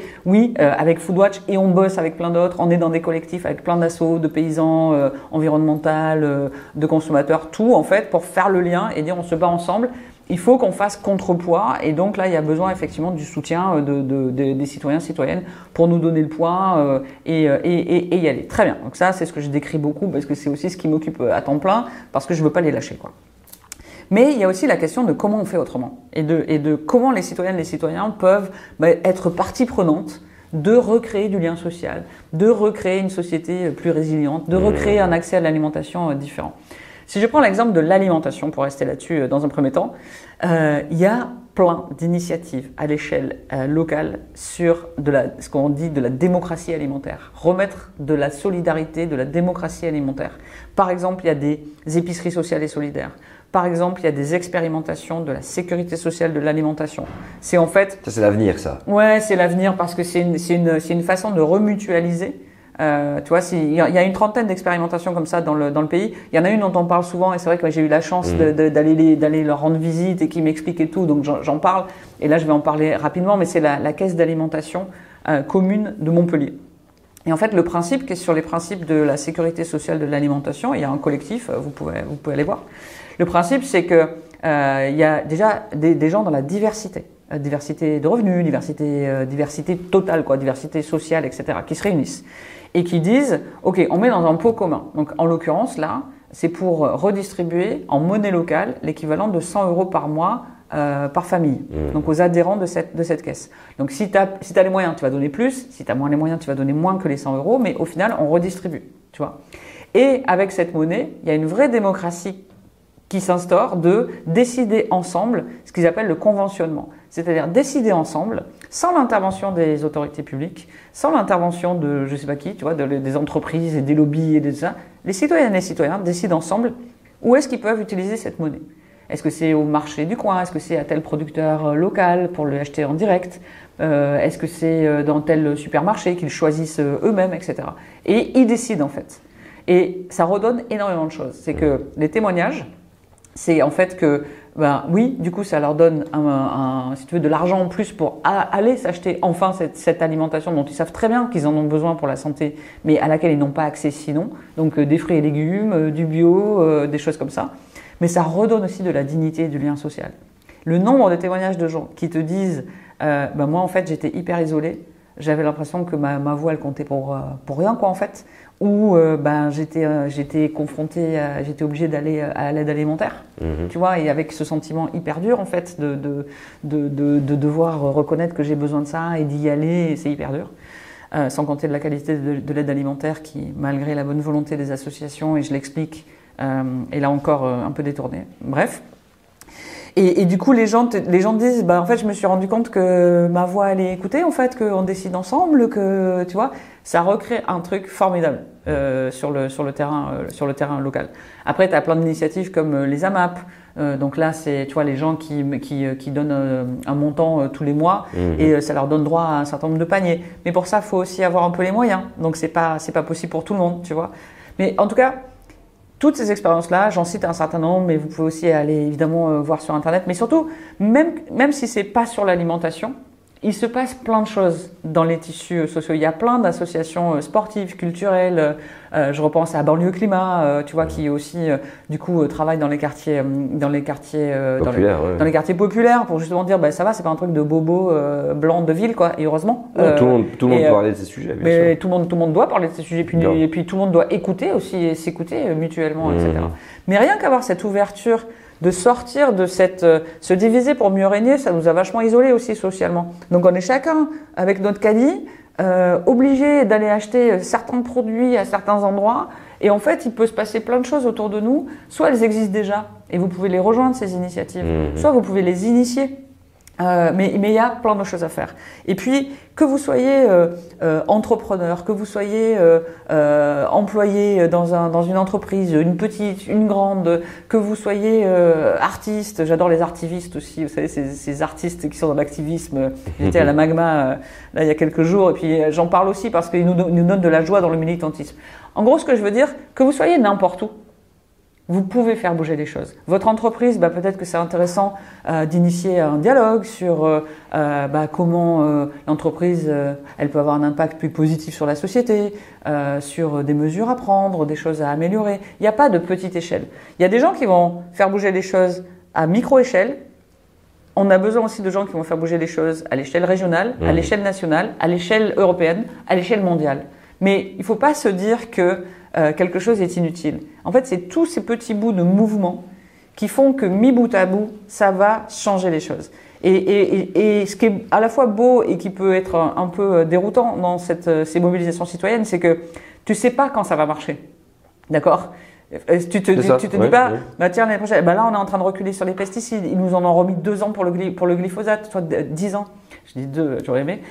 avec Foodwatch et on bosse avec plein d'autres. On est dans des collectifs avec plein d'assauts, de paysans, environnemental, de consommateurs, tout en fait pour faire le lien et dire on se bat ensemble. Il faut qu'on fasse contrepoids et donc là il y a besoin effectivement du soutien des citoyens, citoyennes pour nous donner le poids et y aller. Très bien, donc ça c'est ce que je décris beaucoup parce que c'est aussi ce qui m'occupe à temps plein parce que je veux pas les lâcher, quoi. Mais il y a aussi la question de comment on fait autrement et de comment les citoyennes et les citoyens peuvent être partie prenante de recréer du lien social, de recréer une société plus résiliente, de recréer un accès à l'alimentation différent. Si je prends l'exemple de l'alimentation, pour rester là-dessus dans un premier temps, il y a plein d'initiatives à l'échelle locale sur ce qu'on dit de la démocratie alimentaire. Remettre de la solidarité, de la démocratie alimentaire. Par exemple, il y a des épiceries sociales et solidaires. Par exemple, il y a des expérimentations de la sécurité sociale de l'alimentation. C'est en fait… Ça, c'est l'avenir, ça. Ouais, c'est l'avenir parce que c'est une façon de remutualiser. Tu vois, il y a une trentaine d'expérimentations comme ça dans le pays. Il y en a une dont on parle souvent et c'est vrai que j'ai eu la chance d'aller leur rendre visite et qu'ils m'expliquent et tout, donc j'en parle. Et là, je vais en parler rapidement, mais c'est la caisse d'alimentation commune de Montpellier. Et en fait, le principe qui est sur les principes de la sécurité sociale de l'alimentation, il y a un collectif, vous pouvez aller voir. Le principe, c'est que il y a déjà des gens dans la diversité. Diversité de revenus, diversité totale, quoi, diversité sociale, etc., qui se réunissent et qui disent « Ok, on met dans un pot commun ». Donc, en l'occurrence, là, c'est pour redistribuer en monnaie locale l'équivalent de 100 € par mois par famille, donc aux adhérents de cette caisse. Donc, si tu as les moyens, tu vas donner plus. Si tu as moins les moyens, tu vas donner moins que les 100 €, mais au final, on redistribue, tu vois. Et avec cette monnaie, il y a une vraie démocratie qui s'instaure de décider ensemble ce qu'ils appellent le conventionnement. C'est-à-dire décider ensemble, sans l'intervention des autorités publiques, sans l'intervention de je sais pas qui, tu vois, des entreprises et des lobbies et de ça. Les citoyennes et les citoyens décident ensemble où est-ce qu'ils peuvent utiliser cette monnaie. Est-ce que c'est au marché du coin? Est-ce que c'est à tel producteur local pour le acheter en direct? Est-ce que c'est dans tel supermarché qu'ils choisissent eux-mêmes, etc. Et ils décident en fait. Et ça redonne énormément de choses. C'est que les témoignages, c'est en fait que, ben oui, du coup, ça leur donne si tu veux, de l'argent en plus pour aller s'acheter enfin cette alimentation dont ils savent très bien qu'ils en ont besoin pour la santé, mais à laquelle ils n'ont pas accès sinon. Donc des fruits et légumes, du bio, des choses comme ça. Mais ça redonne aussi de la dignité et du lien social. Le nombre de témoignages de gens qui te disent ben moi, en fait, j'étais hyper isolée. J'avais l'impression que ma voix, elle comptait pour rien, quoi, en fait. Ou ben j'étais confrontée, j'étais obligée d'aller à l'aide alimentaire, tu vois, et avec ce sentiment hyper dur en fait de devoir reconnaître que j'ai besoin de ça et d'y aller, c'est hyper dur. Sans compter de la qualité de l'aide alimentaire qui, malgré la bonne volonté des associations, et je l'explique, est là encore un peu détournée. Bref. Et du coup, les gens disent, bah en fait, je me suis rendu compte que ma voix elle est écoutée, en fait, qu'on décide ensemble, que tu vois, ça recrée un truc formidable sur le terrain local. Après, tu as plein d'initiatives comme les AMAP. Donc là, c'est tu vois les gens qui donnent un montant tous les mois et ça leur donne droit à un certain nombre de paniers. Mais pour ça, il faut aussi avoir un peu les moyens. Donc c'est pas possible pour tout le monde, tu vois. Mais en tout cas. Toutes ces expériences-là, j'en cite un certain nombre, mais vous pouvez aussi aller évidemment voir sur Internet. Mais surtout, même si c'est pas sur l'alimentation, il se passe plein de choses dans les tissus sociaux. Il y a plein d'associations sportives, culturelles. Je repense à Banlieue Climat, tu vois, qui aussi du coup travaille dans les quartiers populaires pour justement dire, bah ça va, c'est pas un truc de bobo blanc de ville, quoi. Et heureusement. Tout le monde peut parler de ces sujets. Bien mais sûr. tout le monde doit parler de ces sujets, et puis tout le monde doit écouter aussi, et s'écouter mutuellement, etc. Mais rien qu'avoir cette ouverture. De sortir de se diviser pour mieux régner, ça nous a vachement isolés aussi socialement. Donc on est chacun avec notre caddie, obligé d'aller acheter certains produits à certains endroits. Et en fait, il peut se passer plein de choses autour de nous. Soit elles existent déjà et vous pouvez les rejoindre, ces initiatives. Soit vous pouvez les initier. Mais il y a plein de choses à faire. Et puis, que vous soyez entrepreneur, que vous soyez employé dans une entreprise, une petite, une grande, que vous soyez artiste, j'adore les artivistes aussi, vous savez, ces artistes qui sont dans l'activisme. J'étais à la Magma là il y a quelques jours, et puis j'en parle aussi parce qu'ils nous donnent de la joie dans le militantisme. En gros, ce que je veux dire, que vous soyez n'importe où, vous pouvez faire bouger les choses. Votre entreprise, bah, peut-être que c'est intéressant d'initier un dialogue sur comment l'entreprise elle peut avoir un impact plus positif sur la société, sur des mesures à prendre, des choses à améliorer. Il n'y a pas de petite échelle. Il y a des gens qui vont faire bouger les choses à micro-échelle. On a besoin aussi de gens qui vont faire bouger les choses à l'échelle régionale, à l'échelle nationale, à l'échelle européenne, à l'échelle mondiale. Mais il ne faut pas se dire que quelque chose est inutile. En fait, c'est tous ces petits bouts de mouvement qui font que, mis bout à bout, ça va changer les choses. Et ce qui est à la fois beau et qui peut être un peu déroutant dans ces mobilisations citoyennes, c'est que tu ne sais pas quand ça va marcher. D'accord ? Tu te dis pas, bah tiens, l'année prochaine, bah là on est en train de reculer sur les pesticides, ils nous en ont remis 2 ans pour le glyphosate, soit 10 ans, je dis 2, j'aurais aimé.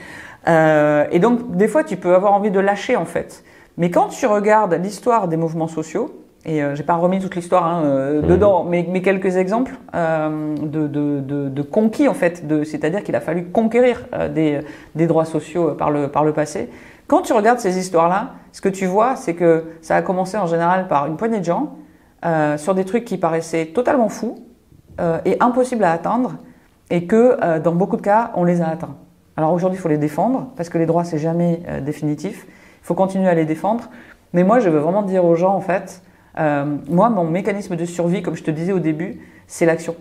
Et donc des fois tu peux avoir envie de lâcher en fait. Mais quand tu regardes l'histoire des mouvements sociaux, et j'ai pas remis toute l'histoire dedans, mais quelques exemples de conquis en fait, c'est-à-dire qu'il a fallu conquérir des droits sociaux par le passé. Quand tu regardes ces histoires-là, ce que tu vois, c'est que ça a commencé en général par une poignée de gens sur des trucs qui paraissaient totalement fous et impossibles à atteindre, et que dans beaucoup de cas, on les a atteints. Alors aujourd'hui, il faut les défendre parce que les droits, c'est jamais définitif. Il faut continuer à les défendre. Mais moi, je veux vraiment dire aux gens, en fait, moi, mon mécanisme de survie, comme je te disais au début, c'est l'action.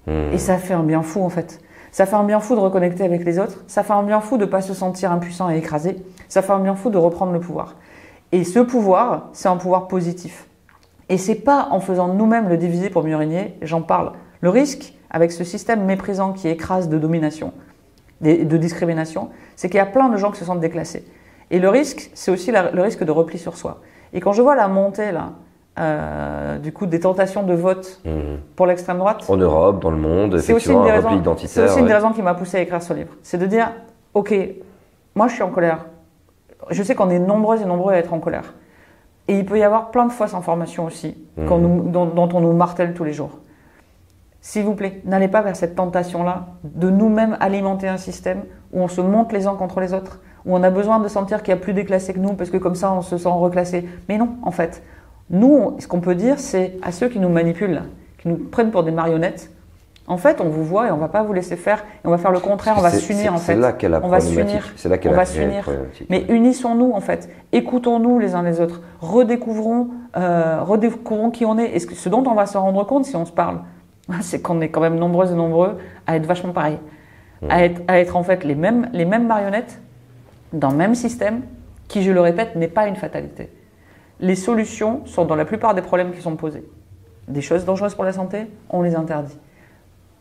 Et ça fait un bien fou, en fait. Ça fait un bien fou de reconnecter avec les autres. Ça fait un bien fou de ne pas se sentir impuissant et écrasé. Ça fait un bien fou de reprendre le pouvoir. Et ce pouvoir, c'est un pouvoir positif. Et c'est pas en faisant nous-mêmes le diviser pour mieux régner, j'en parle. Le risque, avec ce système méprisant qui écrase de domination, de discrimination, c'est qu'il y a plein de gens qui se sentent déclassés. Et le risque, c'est aussi le risque de repli sur soi. Et quand je vois la montée, là, du coup, des tentations de vote pour l'extrême droite. En Europe, dans le monde, effectivement, un repli identitaire. C'est aussi une des raisons qui m'a poussé à écrire ce livre. C'est de dire, ok, moi je suis en colère. Je sais qu'on est nombreuses et nombreux à être en colère. Et il peut y avoir plein de fausses informations aussi, dont on nous martèle tous les jours. S'il vous plaît, n'allez pas vers cette tentation-là de nous-mêmes alimenter un système où on se monte les uns contre les autres, où on a besoin de sentir qu'il y a plus déclassés que nous, parce que comme ça on se sent reclassé. Mais non, en fait. Nous, ce qu'on peut dire, c'est à ceux qui nous manipulent, qui nous prennent pour des marionnettes, en fait, on vous voit et on ne va pas vous laisser faire, et on va faire le contraire, on va s'unir en fait. C'est là qu'est la problématique. C'est là qu'est la problématique. Mais unissons-nous en fait, écoutons-nous les uns les autres, redécouvrons qui on est. Et ce dont on va se rendre compte si on se parle, c'est qu'on est quand même nombreuses et nombreux à être vachement pareils, à être en fait les mêmes marionnettes dans le même système, qui, je le répète, n'est pas une fatalité. Les solutions sont dans la plupart des problèmes qui sont posés. Des choses dangereuses pour la santé, on les interdit.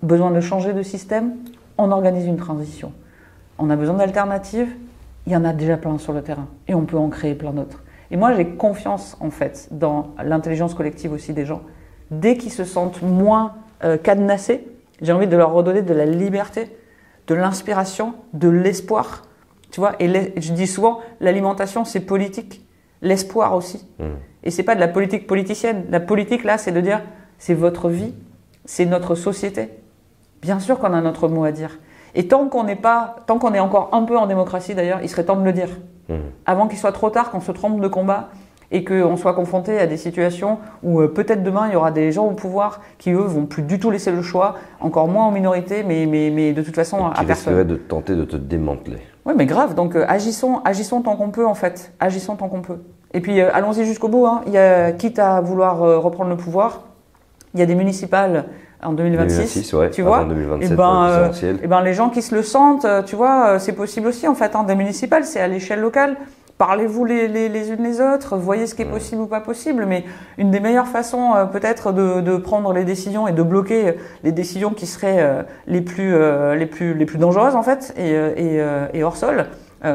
Besoin de changer de système, on organise une transition. On a besoin d'alternatives, il y en a déjà plein sur le terrain et on peut en créer plein d'autres. Et moi, j'ai confiance en fait dans l'intelligence collective aussi des gens. Dès qu'ils se sentent moins cadenassés, j'ai envie de leur redonner de la liberté, de l'inspiration, de l'espoir. Tu vois, et je dis souvent, l'alimentation, c'est politique. L'espoir aussi. Et c'est pas de la politique politicienne. La politique, là, c'est de dire, c'est votre vie, c'est notre société. Bien sûr qu'on a notre mot à dire. Et tant qu'on est encore un peu en démocratie d'ailleurs, il serait temps de le dire. Avant qu'il soit trop tard, qu'on se trompe de combat et qu'on soit confronté à des situations où peut-être demain, il y aura des gens au pouvoir qui, eux, vont plus du tout laisser le choix, encore moins en minorité, mais de toute façon à personne. Qui risquerait de tenter de te démanteler. Oui, mais grave. Donc agissons tant qu'on peut en fait. Agissons tant qu'on peut. Et puis allons-y jusqu'au bout. Hein. Quitte à vouloir reprendre le pouvoir, il y a des municipales en 2026, ouais, tu vois. 2027, et ben les gens qui se le sentent, tu vois, c'est possible aussi en fait. Hein, des municipales, c'est à l'échelle locale. Parlez-vous les unes les autres, voyez ce qui est possible ou pas possible, mais une des meilleures façons peut-être de prendre les décisions et de bloquer les décisions qui seraient les plus dangereuses en fait et hors sol,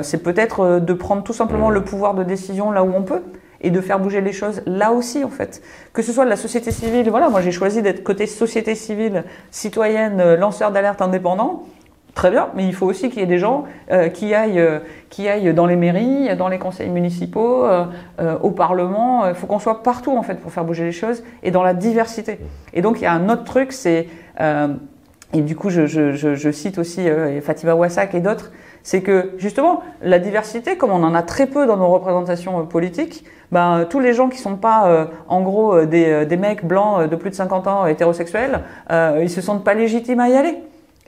c'est peut-être de prendre tout simplement le pouvoir de décision là où on peut et de faire bouger les choses là aussi en fait. Que ce soit de la société civile, voilà, moi j'ai choisi d'être côté société civile, citoyenne, lanceur d'alerte indépendant. Très bien, mais il faut aussi qu'il y ait des gens qui aillent dans les mairies, dans les conseils municipaux, au Parlement. Il faut qu'on soit partout en fait pour faire bouger les choses et dans la diversité. Et donc il y a un autre truc, c'est et du coup je cite aussi Fatima Wassak et d'autres, c'est que justement la diversité, comme on en a très peu dans nos représentations politiques, ben tous les gens qui sont pas en gros des mecs blancs de plus de 50 ans hétérosexuels, ils se sentent pas légitimes à y aller.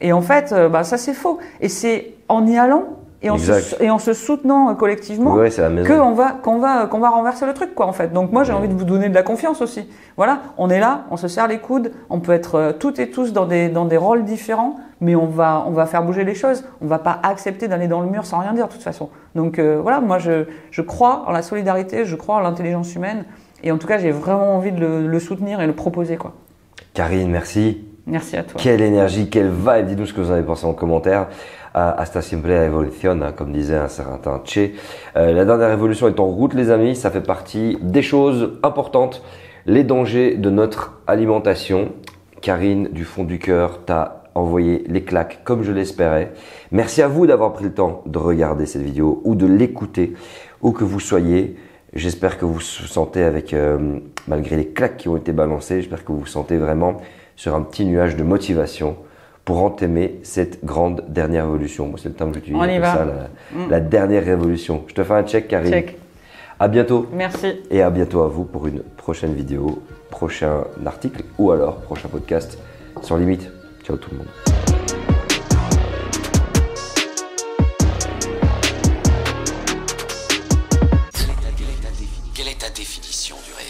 Et en fait, ça c'est faux. Et c'est en y allant et en se soutenant collectivement qu'on va renverser le truc, quoi, en fait. Donc moi, j'ai envie de vous donner de la confiance aussi. Voilà, on est là, on se serre les coudes, on peut être toutes et tous dans des rôles différents, mais on va faire bouger les choses. On va pas accepter d'aller dans le mur sans rien dire, de toute façon. Donc voilà, moi je crois en la solidarité, je crois en l'intelligence humaine, et en tout cas, j'ai vraiment envie de le soutenir et le proposer, quoi. Karine, merci. Merci à toi. Quelle énergie, quelle vibe. Dites-nous ce que vous en avez pensé en commentaire. Hasta siempre la evolución, comme disait un certain Che. La dernière révolution est en route, les amis. Ça fait partie des choses importantes les dangers de notre alimentation. Karine, du fond du cœur, t'a envoyé les claques comme je l'espérais. Merci à vous d'avoir pris le temps de regarder cette vidéo ou de l'écouter, où que vous soyez. J'espère que vous vous sentez avec, malgré les claques qui ont été balancées, j'espère que vous vous sentez vraiment sur un petit nuage de motivation pour entamer cette grande dernière révolution. Moi, c'est le terme que j'utilise. On y va. Ça, la dernière révolution. Je te fais un check, Karine. Check. À bientôt. Merci. Et à bientôt à vous pour une prochaine vidéo, prochain article ou alors prochain podcast sur Limite. Ciao tout le monde. Quelle est ta définition du réel ?